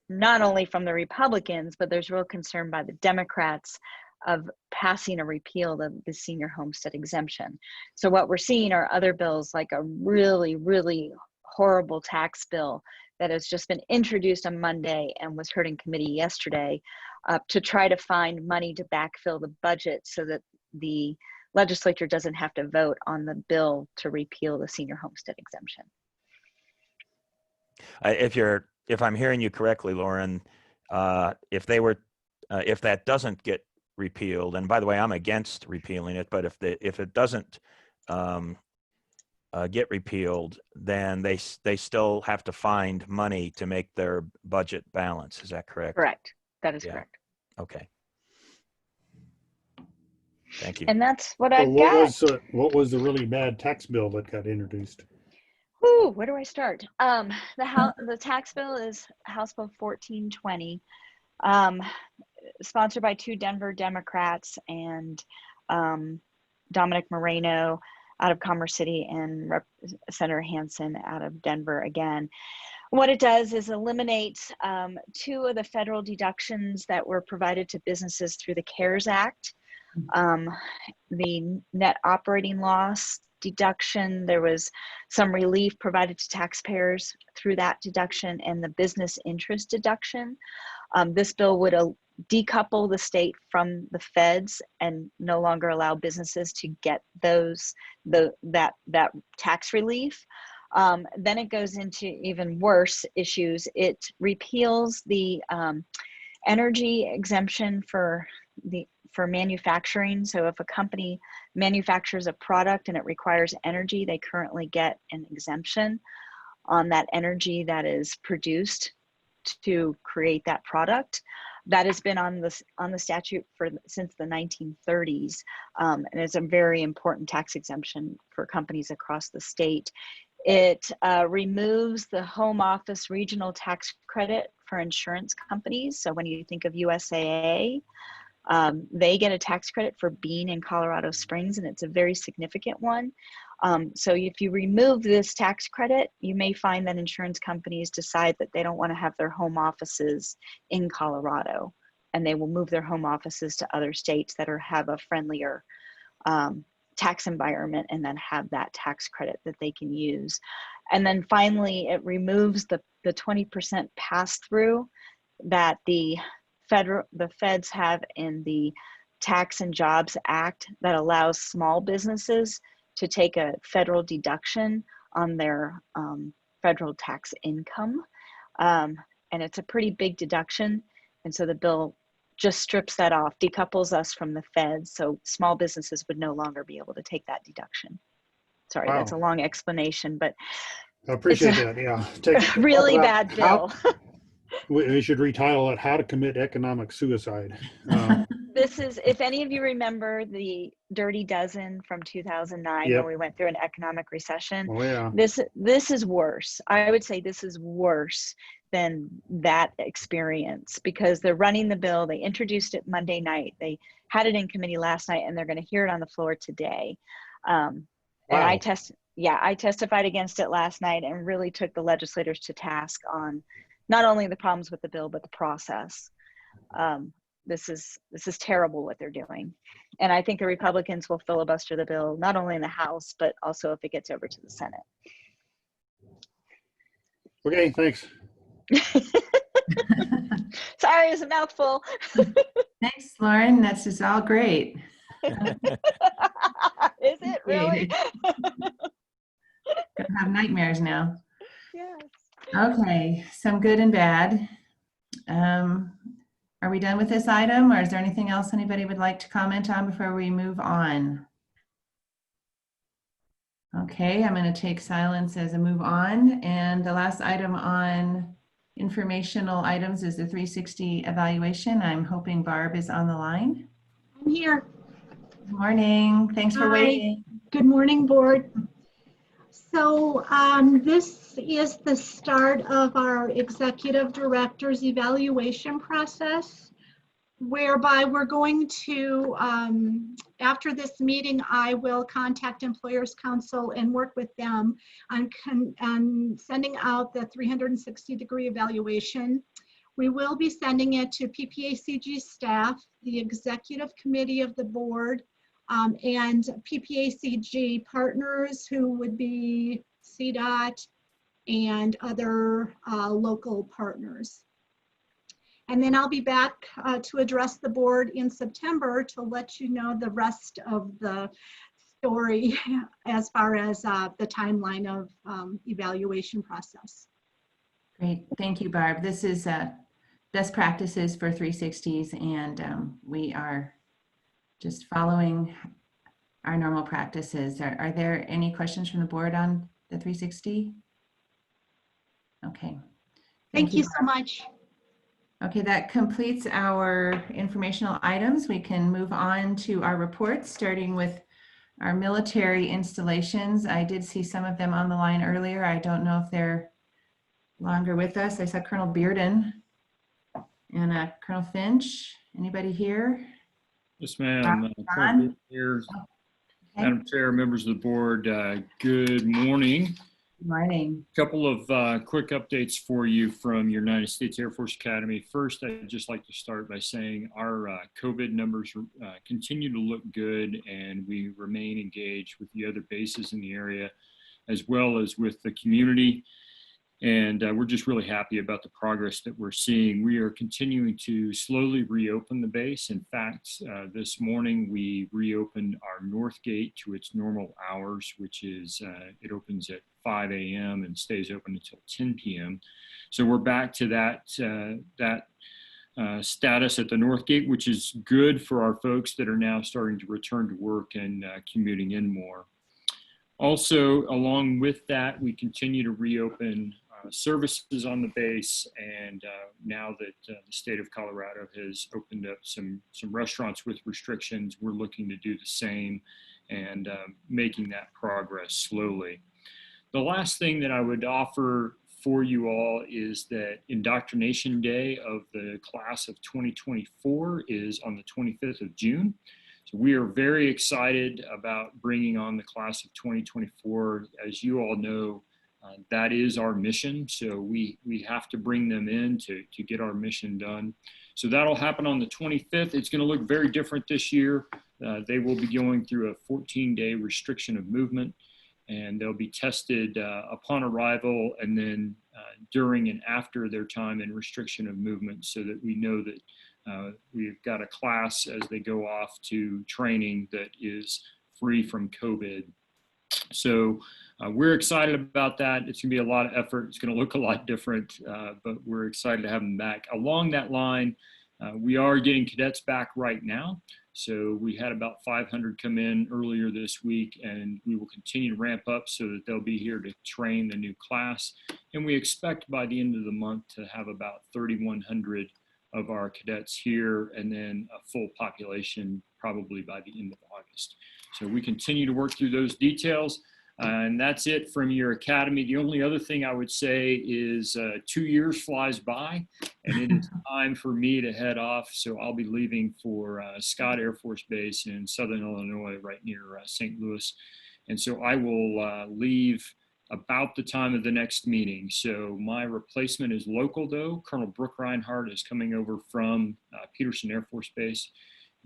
[SPEAKER 19] not only from the Republicans, but there's real concern by the Democrats of passing a repeal of the senior homestead exemption. So what we're seeing are other bills, like a really, really horrible tax bill that has just been introduced on Monday and was heard in committee yesterday, to try to find money to backfill the budget so that the legislature doesn't have to vote on the bill to repeal the senior homestead exemption.
[SPEAKER 8] If I'm hearing you correctly, Lauren, if that doesn't get repealed, and by the way, I'm against repealing it, but if it doesn't get repealed, then they still have to find money to make their budget balance. Is that correct?
[SPEAKER 19] Correct. That is correct.
[SPEAKER 8] Okay. Thank you.
[SPEAKER 19] And that's what I've got.
[SPEAKER 3] What was the really bad tax bill that got introduced?
[SPEAKER 19] Ooh, where do I start? The tax bill is House Bill 1420, sponsored by 2 Denver Democrats and Dominic Moreno out of Commerce City and Senator Hansen out of Denver again. What it does is eliminate 2 of the federal deductions that were provided to businesses through the CARES Act. The net operating loss deduction, there was some relief provided to taxpayers through that deduction, and the business interest deduction. This bill would decouple the state from the feds and no longer allow businesses to get that tax relief. Then it goes into even worse issues. It repeals the energy exemption for manufacturing. So if a company manufactures a product and it requires energy, they currently get an exemption on that energy that is produced to create that product. That has been on the statute since the 1930s, and it's a very important tax exemption for companies across the state. It removes the home office regional tax credit for insurance companies. So when you think of USAA, they get a tax credit for being in Colorado Springs, and it's a very significant one. So if you remove this tax credit, you may find that insurance companies decide that they don't want to have their home offices in Colorado, and they will move their home offices to other states that have a friendlier tax environment, and then have that tax credit that they can use. And then finally, it removes the 20% pass-through that the feds have in the Tax and Jobs Act that allows small businesses to take a federal deduction on their federal tax income. And it's a pretty big deduction. And so the bill just strips that off, decouples us from the feds. So small businesses would no longer be able to take that deduction. Sorry,
[SPEAKER 3] Wow.
[SPEAKER 19] that's a long explanation, but
[SPEAKER 3] I appreciate that. Yeah.
[SPEAKER 19] a really bad bill.
[SPEAKER 3] We should retitle it "How to Commit Economic Suicide."
[SPEAKER 19] This is, if any of you remember the Dirty Dozen from 2009,
[SPEAKER 3] Yep.
[SPEAKER 19] where we went through an economic recession.
[SPEAKER 3] Oh yeah.
[SPEAKER 19] This is worse. I would say this is worse than that experience, because they're running the bill. They introduced it Monday night. They had it in committee last night, and they're going to hear it on the floor today. And I testified against it last night and really took the legislators to task on not only the problems with the bill, but the process. This is terrible what they're doing. And I think the Republicans will filibuster the bill, not only in the House, but also if it gets over to the Senate.
[SPEAKER 3] Okay, thanks.
[SPEAKER 19] Sorry, it's a mouthful.
[SPEAKER 1] Thanks, Lauren. This is all great.
[SPEAKER 19] Is it really?
[SPEAKER 1] Gonna have nightmares now.
[SPEAKER 19] Yes.
[SPEAKER 1] Okay, some good and bad. Are we done with this item, or is there anything else anybody would like to comment on before we move on? Okay, I'm going to take silence as a move on. And the last item on informational items is the 360 evaluation. I'm hoping Barb is on the line.
[SPEAKER 21] I'm here.
[SPEAKER 1] Good morning. Thanks for waiting.
[SPEAKER 21] Good morning, board. So this is the start of our executive director's evaluation process, whereby we're going to, after this meeting, I will contact Employers Council and work with them on sending out the 360-degree evaluation. We will be sending it to PPACG staff, the executive committee of the board, and PPACG partners, who would be CDOT and other local partners. And then I'll be back to address the board in September to let you know the rest of the story as far as the timeline of evaluation process.
[SPEAKER 1] Great. Thank you, Barb. This is best practices for 360s, and we are just following our normal practices. Are there any questions from the board on the 360? Okay.
[SPEAKER 21] Thank you so much.
[SPEAKER 1] Okay, that completes our informational items. We can move on to our reports, starting with our military installations. I did see some of them on the line earlier. I don't know if they're longer with us. I saw Colonel Bearden and Colonel Finch. Anybody here?
[SPEAKER 22] Yes, ma'am. Here, Madam Chair, members of the board, good morning.
[SPEAKER 1] Good morning.
[SPEAKER 22] A couple of quick updates for you from your United States Air Force Academy. First, I'd just like to start by saying our COVID numbers continue to look good, and we remain engaged with the other bases in the area, as well as with the community. And we're just really happy about the progress that we're seeing. We are continuing to slowly reopen the base. In fact, this morning we reopened our north gate to its normal hours, which is it opens at 5 a.m. and stays open until 10 p.m. So we're back to that status at the north gate, which is good for our folks that are now starting to return to work and commuting in more. Also, along with that, we continue to reopen services on the base, and now that the state of Colorado has opened up some restaurants with restrictions, we're looking to do the same and making that progress slowly. The last thing that I would offer for you all is that Indoctrination Day of the class of 2024 is on the 25th of June. So we are very excited about bringing on the class of 2024. As you all know, that is our mission. So we have to bring them in to get our mission done. So that'll happen on the 25th. It's going to look very different this year. They will be going through a 14-day restriction of movement, and they'll be tested upon arrival and then during and after their time in restriction of movement, so that we know that we've got a class as they go off to training that is free from COVID. So we're excited about that. It's going to be a lot of effort. It's going to look a lot different, but we're excited to have them back. Along that line, we are getting cadets back right now. So we had about 500 come in earlier this week, and we will continue to ramp up so that they'll be here to train the new class. And we expect by the end of the month to have about 3,100 of our cadets here, and then a full population probably by the end of August. So we continue to work through those details. And that's it from your academy. The only other thing I would say is 2 years flies by, and it is time for me to head off. So I'll be leaving for Scott Air Force Base in Southern Illinois, right near St. Louis. And so I will leave about the time of the next meeting. So my replacement is local though. Colonel Brooke Reinhardt is coming over from Peterson Air Force Base.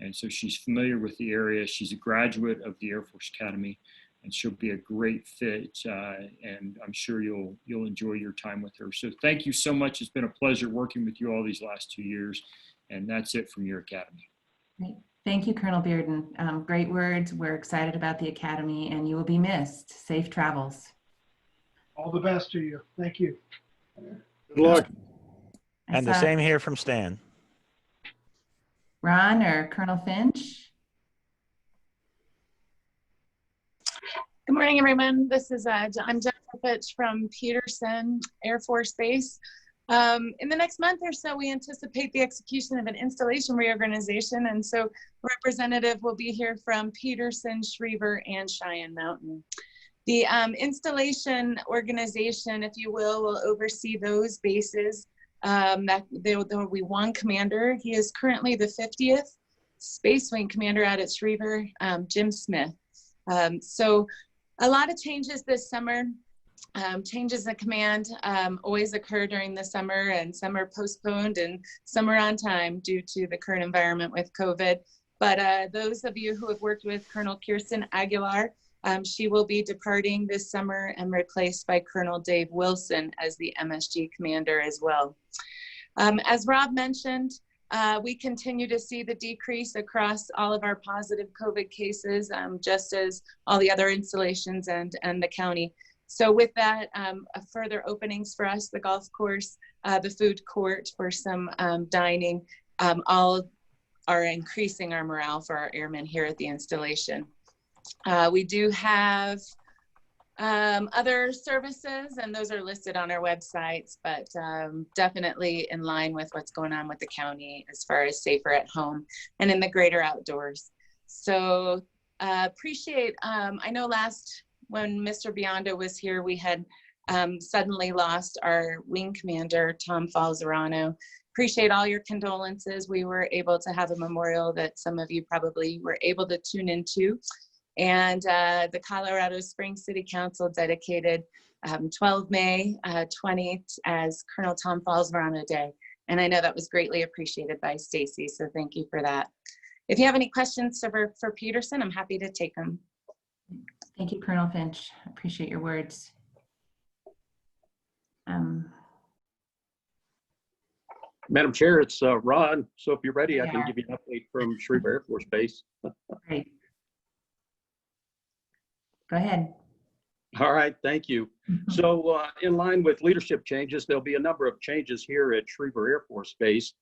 [SPEAKER 22] And so she's familiar with the area. She's a graduate of the Air Force Academy, and she'll be a great fit. And I'm sure you'll enjoy your time with her. So thank you so much. It's been a pleasure working with you all these last 2 years. And that's it from your academy.
[SPEAKER 1] Great. Thank you, Colonel Bearden. Great words. We're excited about the academy, and you will be missed. Safe travels.
[SPEAKER 4] All the best to you. Thank you.
[SPEAKER 3] Good luck.
[SPEAKER 8] And the same here from Stan.
[SPEAKER 1] Ron or Colonel Finch?
[SPEAKER 5] Good morning, everyone. This is I'm Jennifer Fitch from Peterson Air Force Base. In the next month or so, we anticipate the execution of an installation reorganization, and so a representative will be here from Peterson, Schriever, and Cheyenne Mountain. The installation organization, if you will oversee those bases. There will be one commander. He is currently the 50th Space Wing commander out at Schriever, Jim Smith. So a lot of changes this summer. Changes in command always occur during the summer, and some are postponed and some are on time due to the current environment with COVID. But those of you who have worked with Colonel Kirsten Aguilar, she will be departing this summer and replaced by Colonel Dave Wilson as the MSG commander as well. As Rob mentioned, we continue to see the decrease across all of our positive COVID cases, just as all the other installations and the county. So with that, further openings for us, the golf course, the food court for some dining, all are increasing our morale for our airmen here at the installation. We do have other services, and those are listed on our websites, but definitely in line with what's going on with the county as far as safer at home and in the greater outdoors. So appreciate, I know when Mr. Biondo was here, we had suddenly lost our wing commander, Tom Falzerano. Appreciate all your condolences. We were able to have a memorial that some of you probably were able to tune into. And the Colorado Springs City Council dedicated 12 May 20th as Colonel Tom Falzerano Day. And I know that was greatly appreciated by Stacy, so thank you for that. If you have any questions for Peterson, I'm happy to take them.
[SPEAKER 1] Thank you, Colonel Finch. I appreciate your words.
[SPEAKER 2] Madam Chair, it's Ron. So if you're ready, I can give you an update from Schriever Air Force Base.
[SPEAKER 1] Great. Go ahead.
[SPEAKER 2] All right, thank you. So in line with leadership changes, there'll be a number of changes here at Schriever Air Force Base.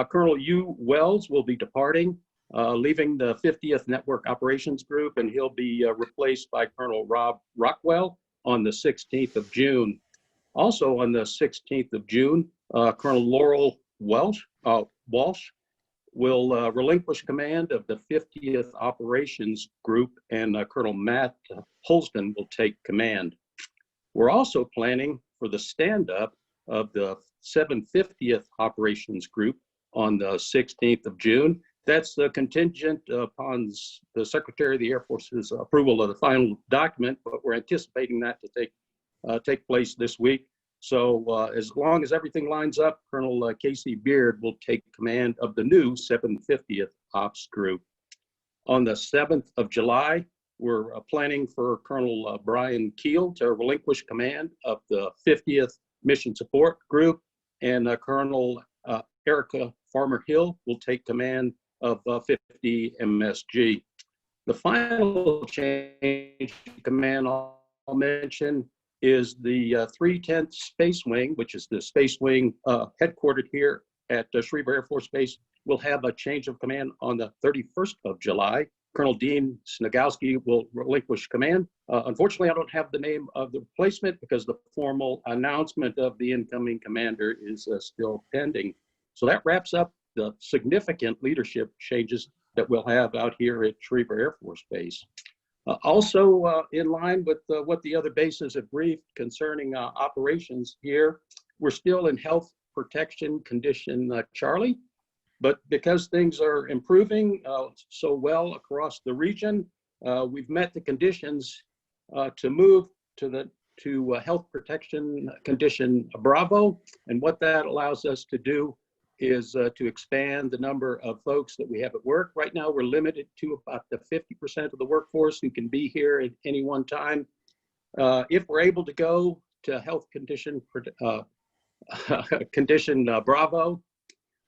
[SPEAKER 2] Colonel Hugh Wells will be departing, leaving the 50th Network Operations Group, and he'll be replaced by Colonel Rob Rockwell on the 16th of June. Also on the 16th of June, Colonel Laurel Walsh will relinquish command of the 50th Operations Group, and Colonel Matt Holston will take command. We're also planning for the stand-up of the 750th Operations Group on the 16th of June. That's contingent upon the Secretary of the Air Force's approval of the final document, but we're anticipating that to take place this week. So as long as everything lines up, Colonel Casey Beard will take command of the new 750th Ops Group. On the 7th of July, we're planning for Colonel Brian Keel to relinquish command of the 50th Mission Support Group, and Colonel Erica Farmer Hill will take command of 50 MSG. The final change in command I'll mention is the 310th Space Wing, which is the Space Wing headquartered here at Schriever Air Force Base. Will have a change of command on the 31st of July. Colonel Dean Snagowski will relinquish command. Unfortunately, I don't have the name of the replacement because the formal announcement of the incoming commander is still pending. So that wraps up the significant leadership changes that we'll have out here at Schriever Air Force Base. Also in line with what the other bases have briefed concerning operations here, we're still in health protection condition Charlie. But because things are improving so well across the region, we've met the conditions to move to health protection condition Bravo. And what that allows us to do is to expand the number of folks that we have at work. Right now, we're limited to about the 50% of the workforce who can be here at any one time. If we're able to go to health condition Bravo,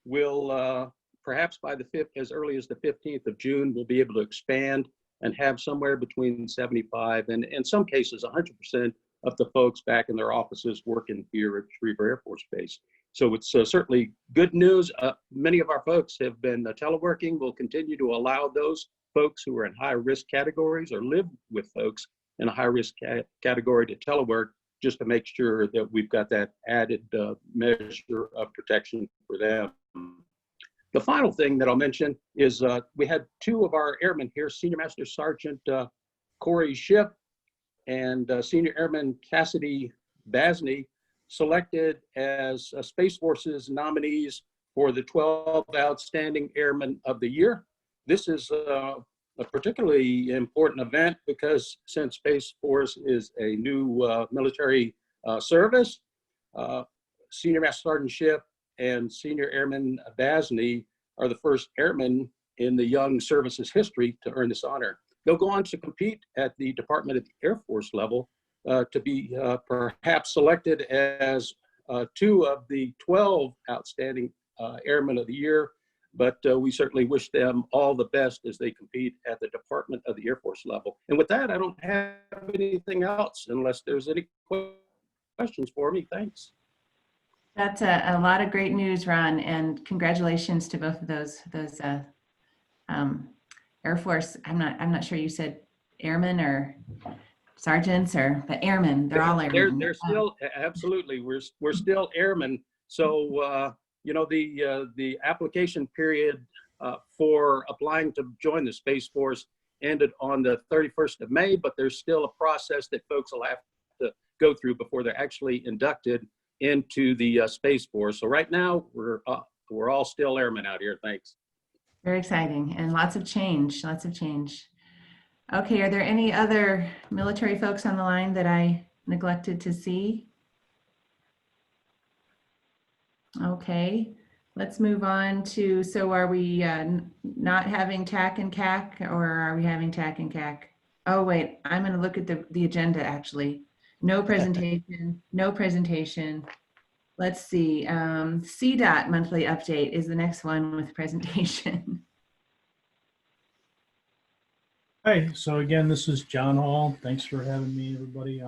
[SPEAKER 2] we'll perhaps by as early as the 15th of June, we'll be able to expand and have somewhere between 75 and in some cases 100% of the folks back in their offices working here at Schriever Air Force Base. So it's certainly good news. Many of our folks have been teleworking. We'll continue to allow those folks who are in high risk categories or live with folks in a high risk category to telework, just to make sure that we've got that added measure of protection for them. The final thing that I'll mention is we had two of our airmen here, Senior Master Sergeant Corey Schiff and Senior Airman Cassidy Basney, selected as Space Force's nominees for the 12 Outstanding Airmen of the Year. This is a particularly important event because since Space Force is a new military service, Senior Master Sergeant Schiff and Senior Airman Basney are the first airmen in the Young Services history to earn this honor. They'll go on to compete at the Department of the Air Force level to be perhaps selected as two of the 12 Outstanding Airmen of the Year, but we certainly wish them all the best as they compete at the Department of the Air Force level. And with that, I don't have anything else unless there's any questions for me. Thanks.
[SPEAKER 1] That's a lot of great news, Ron, and congratulations to both of those Air Force. I'm not sure you said airmen or sergeants but airmen. They're all airmen.
[SPEAKER 2] They're still absolutely. We're still airmen. So you know the application period for applying to join the Space Force ended on the 31st of May, but there's still a process that folks will have to go through before they're actually inducted into the Space Force. So right now we're all still airmen out here. Thanks.
[SPEAKER 1] Very exciting and lots of change. Okay, are there any other military folks on the line that I neglected to see? Okay, let's move on to, so are we not having TAC and CAC, or are we having TAC and CAC? Oh wait, I'm gonna look at the agenda actually. No presentation, no presentation. Let's see, CDOT monthly update is the next one with presentation.
[SPEAKER 13] Hi, so again, this is John Hall. Thanks for having me, everybody,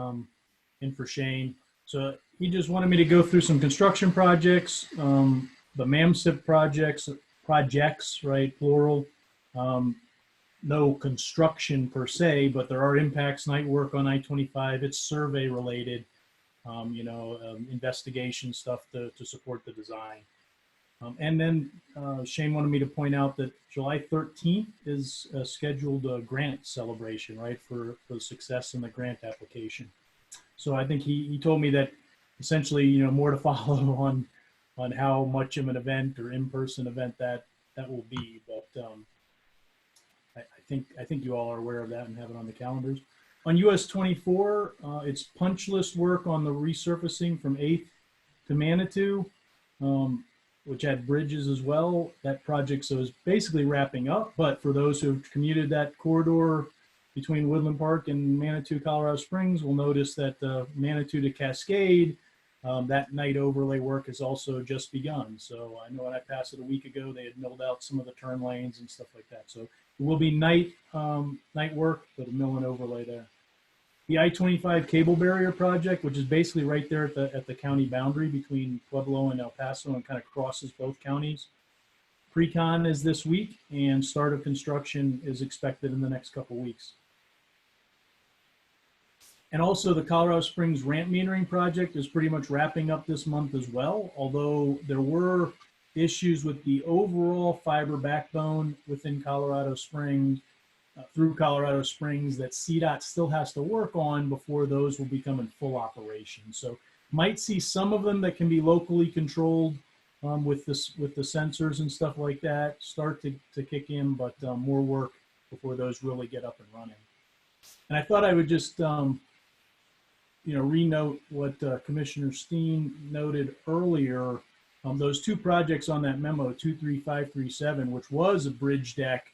[SPEAKER 13] in for Shane. So he just wanted me to go through some construction projects, the MAMSIP projects, right, plural. No construction per se, but there are impacts, night work on I-25. It's survey related, investigation stuff to support the design. And then Shane wanted me to point out that July 13th is a scheduled grant celebration, right, for the success in the grant application. So I think he told me that essentially, more to follow on how much of an event or in-person event that will be. But I think you all are aware of that and have it on the calendars. On US 24, it's punch list work on the resurfacing from 8th to Manitou, which had bridges as well. That project so is basically wrapping up, but for those who have commuted that corridor between Woodland Park and Manitou, Colorado Springs, will notice that Manitou to Cascade That night overlay work has also just begun. So I know when I passed it a week ago, they had milled out some of the turn lanes and stuff like that. So it will be night work, but a mill and overlay there. The I-25 cable barrier project, which is basically right there at the county boundary between Pueblo and El Paso and kind of crosses both counties. Pre-con is this week and start of construction is expected in the next couple weeks. And also the Colorado Springs ramp metering project is pretty much wrapping up this month as well, although there were issues with the overall fiber backbone within Colorado Springs, through Colorado Springs, that CDOT still has to work on before those will become in full operation. So might see some of them that can be locally controlled with the sensors and stuff like that start to kick in, but more work before those really get up and running. And I thought I would just renote what Commissioner Steen noted earlier. Those two projects on that memo, 23537, which was a bridge deck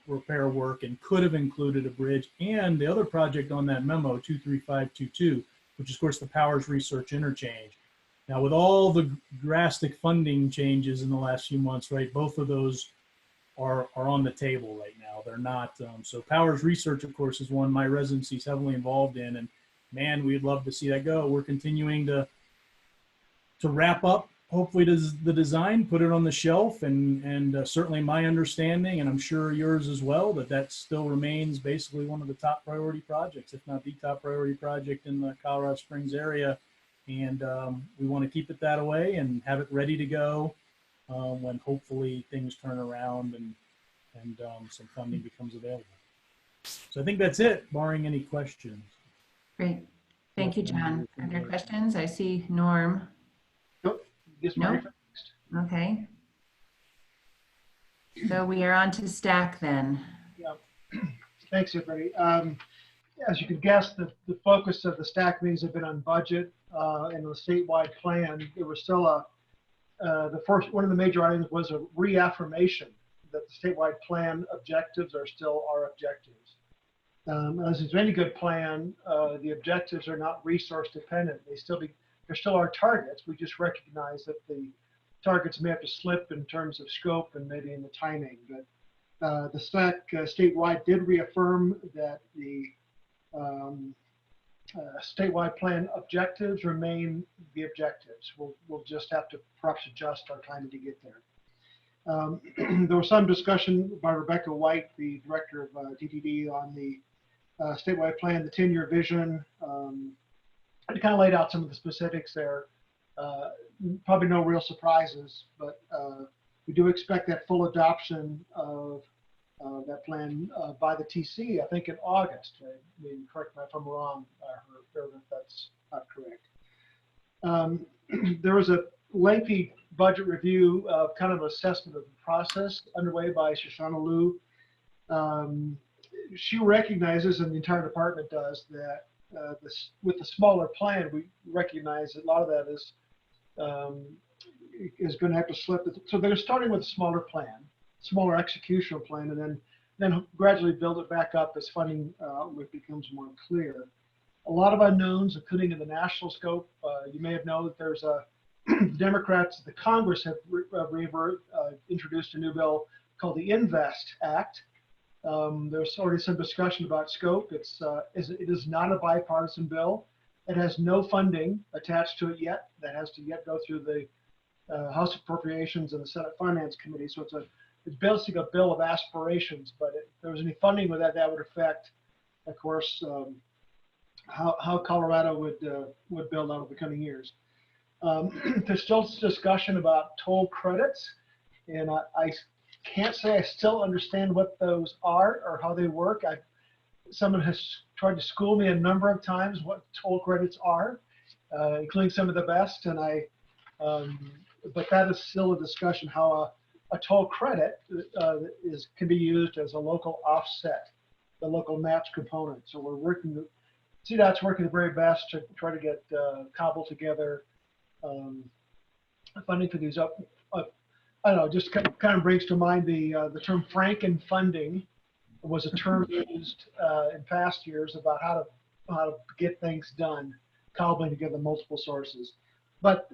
[SPEAKER 13] repair work and could have included a bridge, and the other project on that memo, 23522, which is of course the Powers Research Interchange. Now with all the drastic funding changes in the last few months, right, both of those are on the table right now. They're not, so Powers Research, of course, is one my residency is heavily involved in, and man, we'd love to see that go. We're continuing to wrap up, hopefully, the design, put it on the shelf, and certainly my understanding, and I'm sure yours as well, that still remains basically one of the top priority projects, if not the top priority project in the Colorado Springs area. And we want to keep it that way and have it ready to go when hopefully things turn around and some funding becomes available. So I think that's it, barring any questions.
[SPEAKER 1] Great. Thank you, John. Are there questions? I see Norm. No? Okay. So we are on to stack then.
[SPEAKER 4] Yeah. Thanks, everybody. As you can guess, the focus of the stack meetings have been on budget and the statewide plan. There was still one of the major items was a reaffirmation that the statewide plan objectives are still our objectives. As is any good plan, the objectives are not resource dependent. They're still our targets. We just recognize that the targets may have to slip in terms of scope and maybe in the timing. But the stack statewide did reaffirm that the statewide plan objectives remain the objectives. We'll just have to perhaps adjust our timing to get there. There was some discussion by Rebecca White, the director of DTD, on the statewide plan, the 10-year vision. It kind of laid out some of the specifics there. Probably no real surprises, but we do expect that full adoption of that plan by the TC, I think in August. I mean, correct me if I'm wrong, if that's not correct. There was a lengthy budget review, kind of assessment of the process underway by Shoshana Liu. She recognizes, and the entire department does, that with the smaller plan, we recognize that a lot of that is going to have to slip. So they're starting with a smaller plan, smaller executional plan, and then gradually build it back up as funding becomes more clear. A lot of unknowns, including in the national scope. You may have known that there's the Democrats, the Congress have introduced a new bill called the Invest Act. There's already some discussion about scope. It is not a bipartisan bill. It has no funding attached to it yet. That has to yet go through the House Appropriations and the Senate Finance Committee. So it's basically a bill of aspirations. But if there was any funding with that, that would affect, of course, how Colorado would build out in the coming years. There's still discussion about toll credits, and I can't say I still understand what those are or how they work. Someone has tried to school me a number of times what toll credits are, including some of the best, and but that is still a discussion how a toll credit can be used as a local offset, the local match component. So CDOT's working the very best to try to get cobble together funding for these I don't know, just kind of brings to mind the term Franken funding was a term used in past years about how to get things done, cobbling together multiple sources. But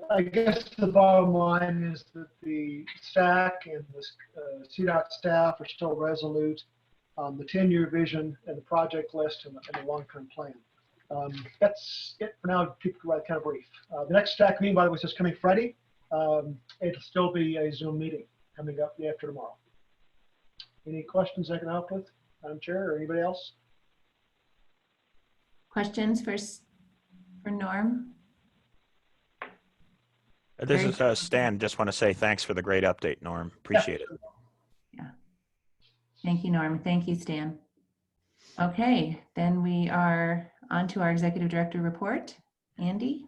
[SPEAKER 4] I guess the bottom line is that the STAC and the CDOT staff are still resolute on the 10-year vision and the project list and the long-term plan. That's it for now. Keep it kind of brief. The next STAC meeting, by the way, is this coming Friday. It'll still be a Zoom meeting coming up the day after tomorrow. Any questions I can help with, Madam Chair, or anybody else?
[SPEAKER 1] Questions for Norm?
[SPEAKER 8] This is Stan. Just want to say thanks for the great update, Norm. Appreciate it.
[SPEAKER 1] Yeah. Thank you, Norm. Thank you, Stan. Okay, then we are on to our Executive Director report. Andy?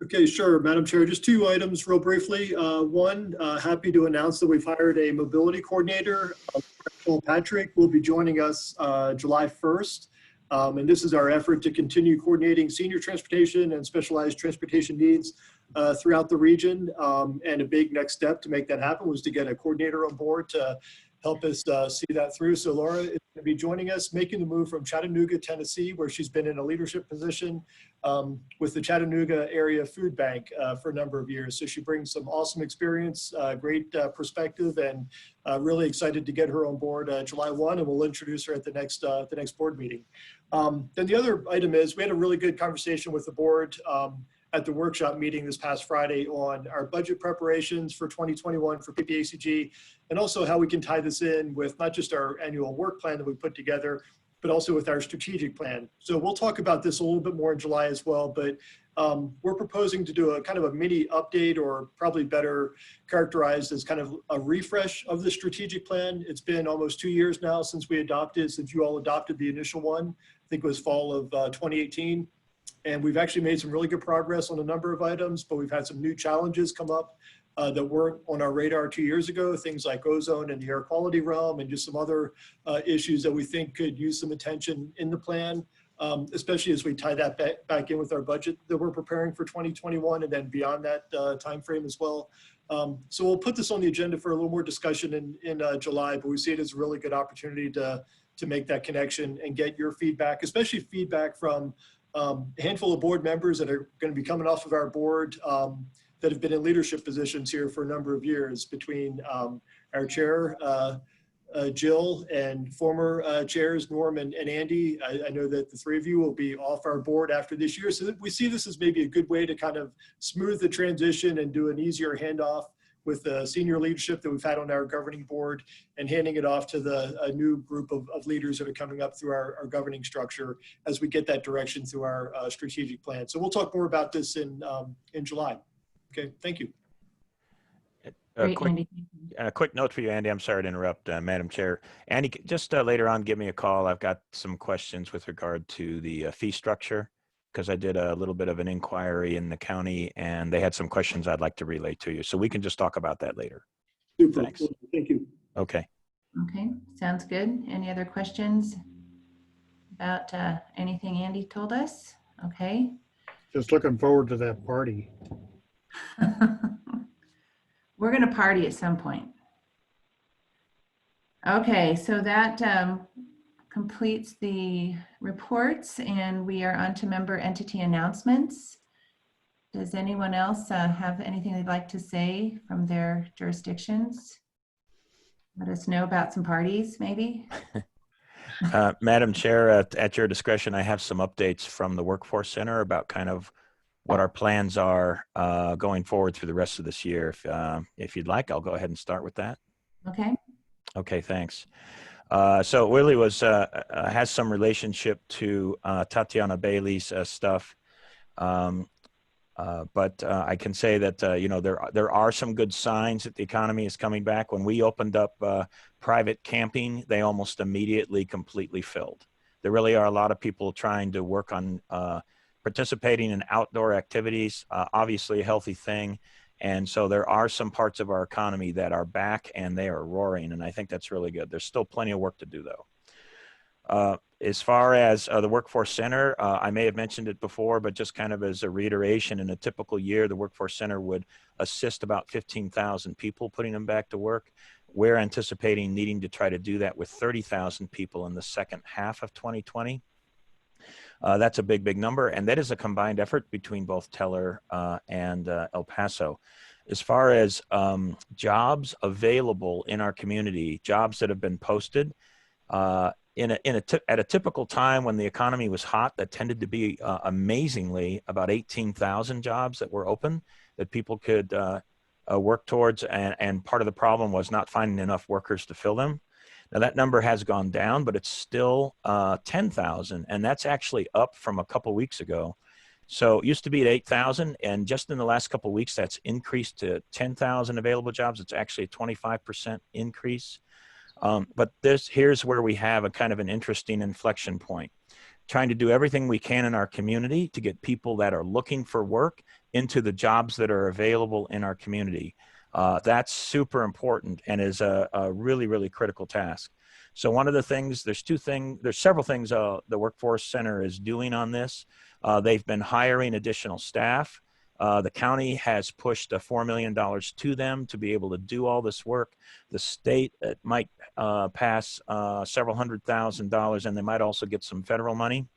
[SPEAKER 6] Okay, sure. Madam Chair, just 2 items real briefly. One, happy to announce that we've hired a mobility coordinator. Patrick will be joining us July 1st. And this is our effort to continue coordinating senior transportation and specialized transportation needs throughout the region. And a big next step to make that happen was to get a coordinator on board to help us see that through. So Laura is going to be joining us, making the move from Chattanooga, Tennessee, where she's been in a leadership position with the Chattanooga Area Food Bank for a number of years. So she brings some awesome experience, great perspective, and really excited to get her on board July 1, and we'll introduce her at the next board meeting. Then the other item is we had a really good conversation with the board at the workshop meeting this past Friday on our budget preparations for 2021 for PPACG, and also how we can tie this in with not just our annual work plan that we put together, but also with our strategic plan. So we'll talk about this a little bit more in July as well, but we're proposing to do a kind of a mini update, or probably better characterized as kind of a refresh of the strategic plan. It's been almost 2 years now since you all adopted the initial one. I think it was fall of 2018. And we've actually made some really good progress on a number of items, but we've had some new challenges come up that weren't on our radar 2 years ago, things like ozone and the air quality realm, and just some other issues that we think could use some attention in the plan, especially as we tie that back in with our budget that we're preparing for 2021 and then beyond that time frame as well. So we'll put this on the agenda for a little more discussion in July, but we see it as a really good opportunity to make that connection and get your feedback, especially feedback from a handful of board members that are going to be coming off of our board that have been in leadership positions here for a number of years, between our chair, Jill, and former chairs, Norm and Andy. I know that the 3 of you will be off our board after this year. So we see this as maybe a good way to kind of smooth the transition and do an easier handoff with the senior leadership that we've had on our governing board, and handing it off to a new group of leaders that are coming up through our governing structure as we get that direction through our strategic plan. So we'll talk more about this in July. Okay, thank you.
[SPEAKER 8] A quick note for you, Andy. I'm sorry to interrupt, Madam Chair. Andy, just later on, give me a call. I've got some questions with regard to the fee structure, because I did a little bit of an inquiry in the county and they had some questions I'd like to relay to you. So we can just talk about that later.
[SPEAKER 6] Super.
[SPEAKER 8] Thanks.
[SPEAKER 6] Thank you.
[SPEAKER 8] Okay.
[SPEAKER 1] Okay, sounds good. Any other questions about anything Andy told us? Okay.
[SPEAKER 3] Just looking forward to that party.
[SPEAKER 1] We're going to party at some point. Okay, so that completes the reports, and we are on to member entity announcements. Does anyone else have anything they'd like to say from their jurisdictions? Let us know about some parties, maybe.
[SPEAKER 8] Madam Chair, at your discretion, I have some updates from the Workforce Center about kind of what our plans are going forward through the rest of this year. If you'd like, I'll go ahead and start with that.
[SPEAKER 1] Okay.
[SPEAKER 8] Okay, thanks. So Willie has some relationship to Tatiana Bailey's stuff, but I can say that there are some good signs that the economy is coming back. When we opened up private camping, they almost immediately completely filled. There really are a lot of people trying to work on participating in outdoor activities, obviously a healthy thing. And so there are some parts of our economy that are back and they are roaring. And I think that's really good. There's still plenty of work to do, though. As far as the Workforce Center, I may have mentioned it before, but just kind of as a reiteration, in a typical year, the Workforce Center would assist about 15,000 people, putting them back to work. We're anticipating needing to try to do that with 30,000 people in the second half of 2020. That's a big, big number. And that is a combined effort between both Teller and El Paso. As far as jobs available in our community, jobs that have been posted, at a typical time when the economy was hot, that tended to be amazingly about 18,000 jobs that were open that people could work towards. And part of the problem was not finding enough workers to fill them. Now that number has gone down, but it's still 10,000, and that's actually up from a couple weeks ago. So it used to be at 8,000, and just in the last couple of weeks, that's increased to 10,000 available jobs. It's actually a 25% increase. But here's where we have a kind of an interesting inflection point. Trying to do everything we can in our community to get people that are looking for work into the jobs that are available in our community. That's super important and is a really, really critical task. So one of the things, there's several things the Workforce Center is doing on this. They've been hiring additional staff. The county has pushed $4 million to them to be able to do all this work. The state might pass several $100,000, and they might also get some federal money.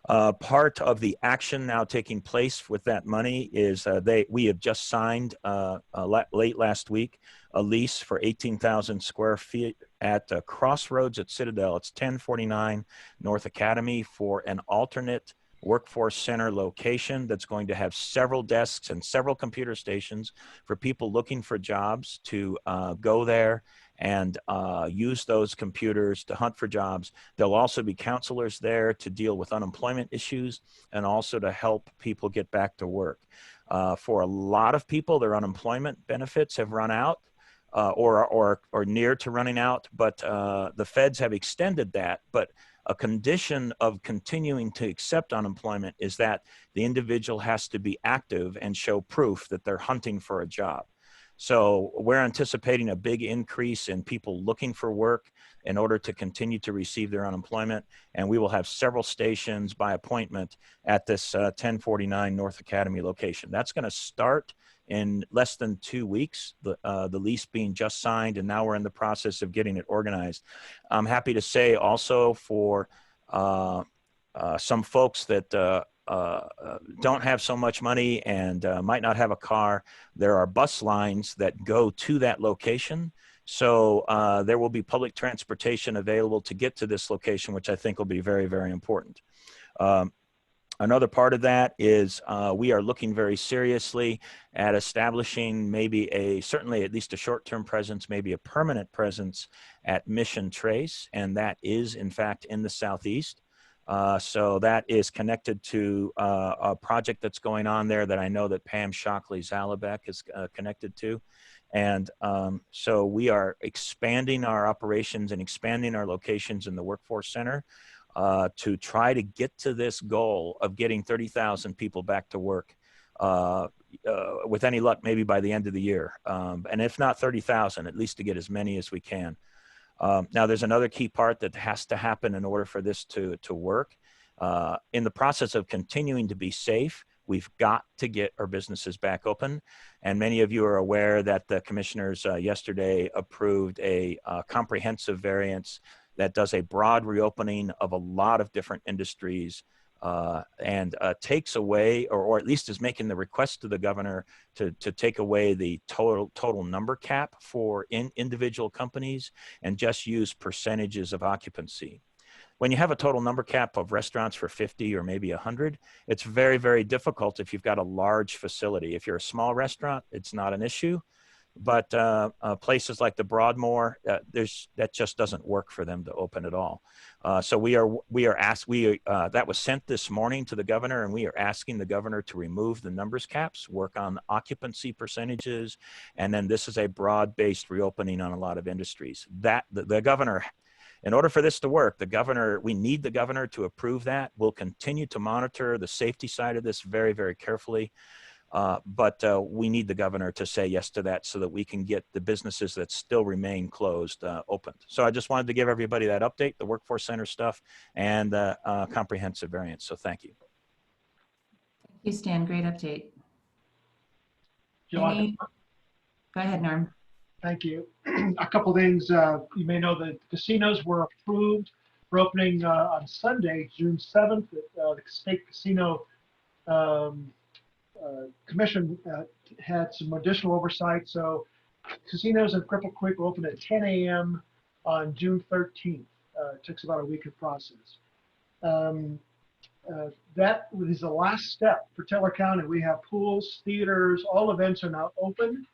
[SPEAKER 8] Part of the action now taking place with that money is we have just signed late last week a lease for 18,000 square feet at Crossroads at Citadel. It's 1049 North Academy for an alternate Workforce Center location that's going to have several desks and several computer stations for people looking for jobs to go there and use those computers to hunt for jobs. There'll also be counselors there to deal with unemployment issues and also to help people get back to work. For a lot of people, their unemployment benefits have run out or near to running out, but the feds have extended that. But a condition of continuing to accept unemployment is that the individual has to be active and show proof that they're hunting for a job. So we're anticipating a big increase in people looking for work in order to continue to receive their unemployment. And we will have several stations by appointment at this 1049 North Academy location. That's going to start in less than 2 weeks, the lease being just signed, and now we're in the process of getting it organized. I'm happy to say also for some folks that don't have so much money and might not have a car, there are bus lines that go to that location. So there will be public transportation available to get to this location, which I think will be very, very important. Another part of that is we are looking very seriously at establishing maybe certainly at least a short-term presence, maybe a permanent presence at Mission Trace, and that is in fact in the Southeast. So that is connected to a project that's going on there that I know that Pam Shockley-Zalabek is connected to. And so we are expanding our operations and expanding our locations in the Workforce Center to try to get to this goal of getting 30,000 people back to work with any luck, maybe by the end of the year. And if not 30,000, at least to get as many as we can. Now, there's another key part that has to happen in order for this to work. In the process of continuing to be safe, we've got to get our businesses back open. And many of you are aware that the commissioners yesterday approved a comprehensive variance that does a broad reopening of a lot of different industries and takes away, or at least is making the request to the governor to take away the total number cap for individual companies and just use percentages of occupancy. When you have a total number cap of restaurants for 50 or maybe 100, it's very, very difficult if you've got a large facility. If you're a small restaurant, it's not an issue. But places like the Broadmoor, that just doesn't work for them to open at all. So that was sent this morning to the governor, and we are asking the governor to remove the numbers caps, work on occupancy percentages, and then this is a broad-based reopening on a lot of industries. That the governor, in order for this to work, we need the governor to approve that. We'll continue to monitor the safety side of this very, very carefully. But we need the governor to say yes to that so that we can get the businesses that still remain closed opened. So I just wanted to give everybody that update, the Workforce Center stuff, and the comprehensive variance. So thank you.
[SPEAKER 1] Thank you, Stan. Great update. Go ahead, Norm.
[SPEAKER 4] Thank you. A couple things. You may know that casinos were approved We're opening on Sunday, June 7th. The State Casino Commission had some additional oversight. So casinos in Cripple Creek will open at 10 a.m. on June 13th. It takes about a week of process. That is the last step for Teller County. We have pools, theaters, all events are now open.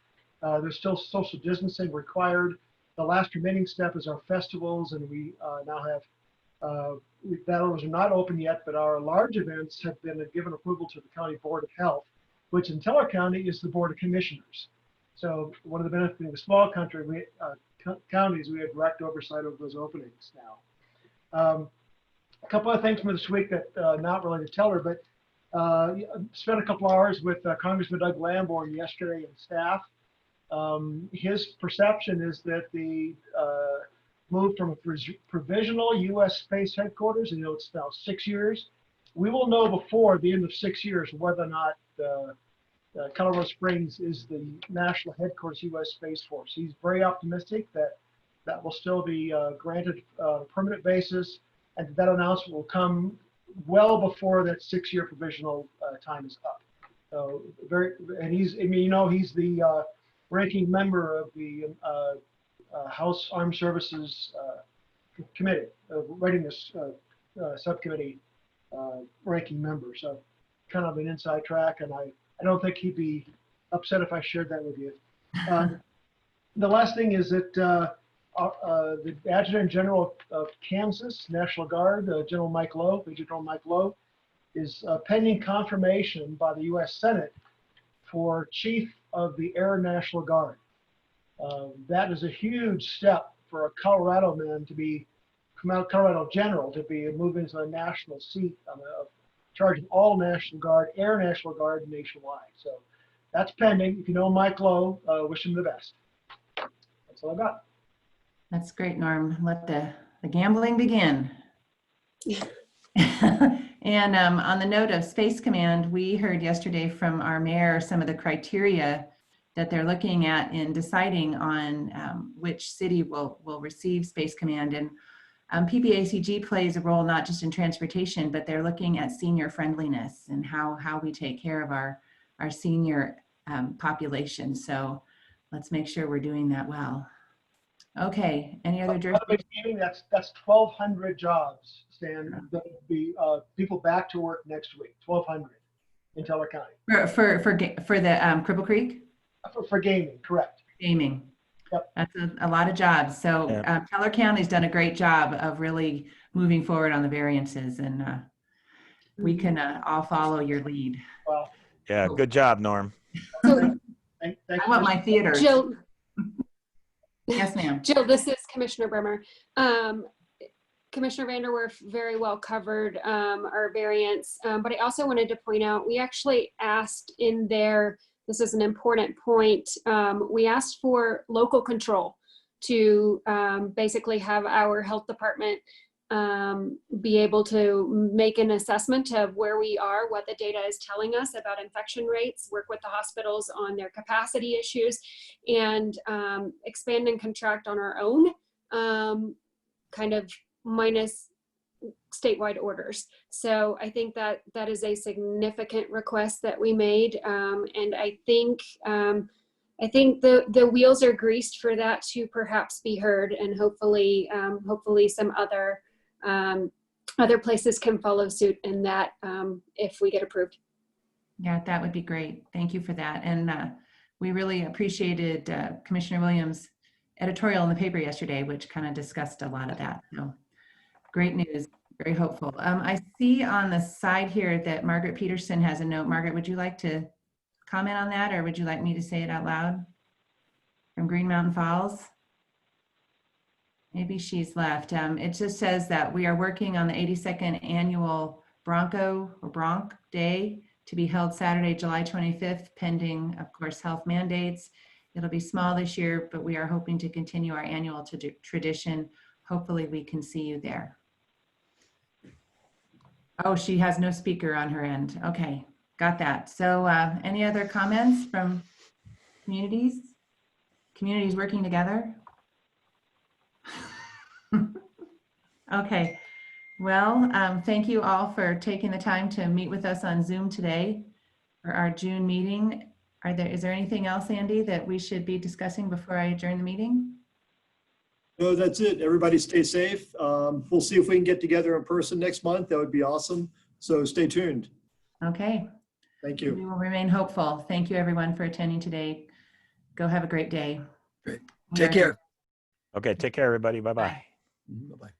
[SPEAKER 4] There's still social distancing required. The last remaining step is our festivals, and we now have, those are not open yet, but our large events have been given approval to the County Board of Health, which in Teller County is the Board of Commissioners. So one of the benefits of a small country, counties, we have direct oversight of those openings now. A couple of things from this week that not related to Teller, but spent a couple hours with Congressman Doug Lamborn yesterday and staff. His perception is that the move from a provisional U.S. space headquarters, and it's now 6 years, we will know before the end of 6 years whether or not Colorado Springs is the national headquarters U.S. Space Force. He's very optimistic that that will still be granted on a permanent basis, and that announcement will come well before that 6-year provisional time is up. So he's the ranking member of the House Armed Services Committee, Readiness Subcommittee ranking member. So kind of an inside track, and I don't think he'd be upset if I shared that with you. The last thing is that the Adjutant General of Kansas National Guard, General Mike Lowe, Major General Mike Lowe, is pending confirmation by the U.S. Senate for Chief of the Air National Guard. That is a huge step for a Colorado man to be, Colorado General, to be moving to a national seat of charging all National Guard, Air National Guard nationwide. So that's pending. If you know Mike Lowe, wish him the best. That's all I got.
[SPEAKER 1] That's great, Norm. Let the gambling begin. And on the note of Space Command, we heard yesterday from our mayor some of the criteria that they're looking at in deciding on which city will receive Space Command. And PPACG plays a role not just in transportation, but they're looking at senior friendliness and how we take care of our senior population. So let's make sure we're doing that well. Okay, any other
[SPEAKER 4] jurisdictions? That's 1,200 jobs, Stan, that will be people back to work next week, 1,200 in Teller County.
[SPEAKER 1] For the Cripple Creek?
[SPEAKER 4] For gaming, correct.
[SPEAKER 1] Gaming.
[SPEAKER 4] Yep.
[SPEAKER 1] That's a lot of jobs. So Teller County's done a great job of really moving forward on the variances, and we can all follow your lead.
[SPEAKER 4] Well,
[SPEAKER 8] yeah, good job, Norm.
[SPEAKER 1] I want my theater.
[SPEAKER 9] Jill.
[SPEAKER 1] Yes, ma'am.
[SPEAKER 9] Jill, this is Commissioner Bremer. Commissioner Vanderwerf very well covered our variance, but I also wanted to point out, we actually asked in there, this is an important point, we asked for local control to basically have our health department be able to make an assessment of where we are, what the data is telling us about infection rates, work with the hospitals on their capacity issues, and expand and contract on our own, kind of minus statewide orders. So I think that that is a significant request that we made, and I think the wheels are greased for that to perhaps be heard, and hopefully some other places can follow suit in that if we get approved.
[SPEAKER 1] Yeah, that would be great. Thank you for that. And we really appreciated Commissioner Williams' editorial in the paper yesterday, which kind of discussed a lot of that. So great news, very hopeful. I see on the side here that Margaret Peterson has a note. Margaret, would you like to comment on that, or would you like me to say it out loud? From Green Mountain Falls? Maybe she's left. It just says that we are working on the 82nd annual Bronc Day to be held Saturday, July 25th, pending, of course, health mandates. It'll be small this year, but we are hoping to continue our annual tradition. Hopefully we can see you there. Oh, she has no speaker on her end. Okay, got that. So any other comments from communities? Communities working together? Okay, Well, thank you all for taking the time to meet with us on Zoom today for our June meeting. Is there anything else, Andy, that we should be discussing before I adjourn the meeting?
[SPEAKER 6] No, that's it. Everybody stay safe. We'll see if we can get together in person next month. That would be awesome. So stay tuned.
[SPEAKER 1] Okay.
[SPEAKER 6] Thank
[SPEAKER 1] We
[SPEAKER 6] you.
[SPEAKER 1] will remain hopeful. Thank you, everyone, for attending today. Go have a great day.
[SPEAKER 10] Great. Take care.
[SPEAKER 8] Okay, take care, everybody. Bye-bye.
[SPEAKER 10] Bye-bye.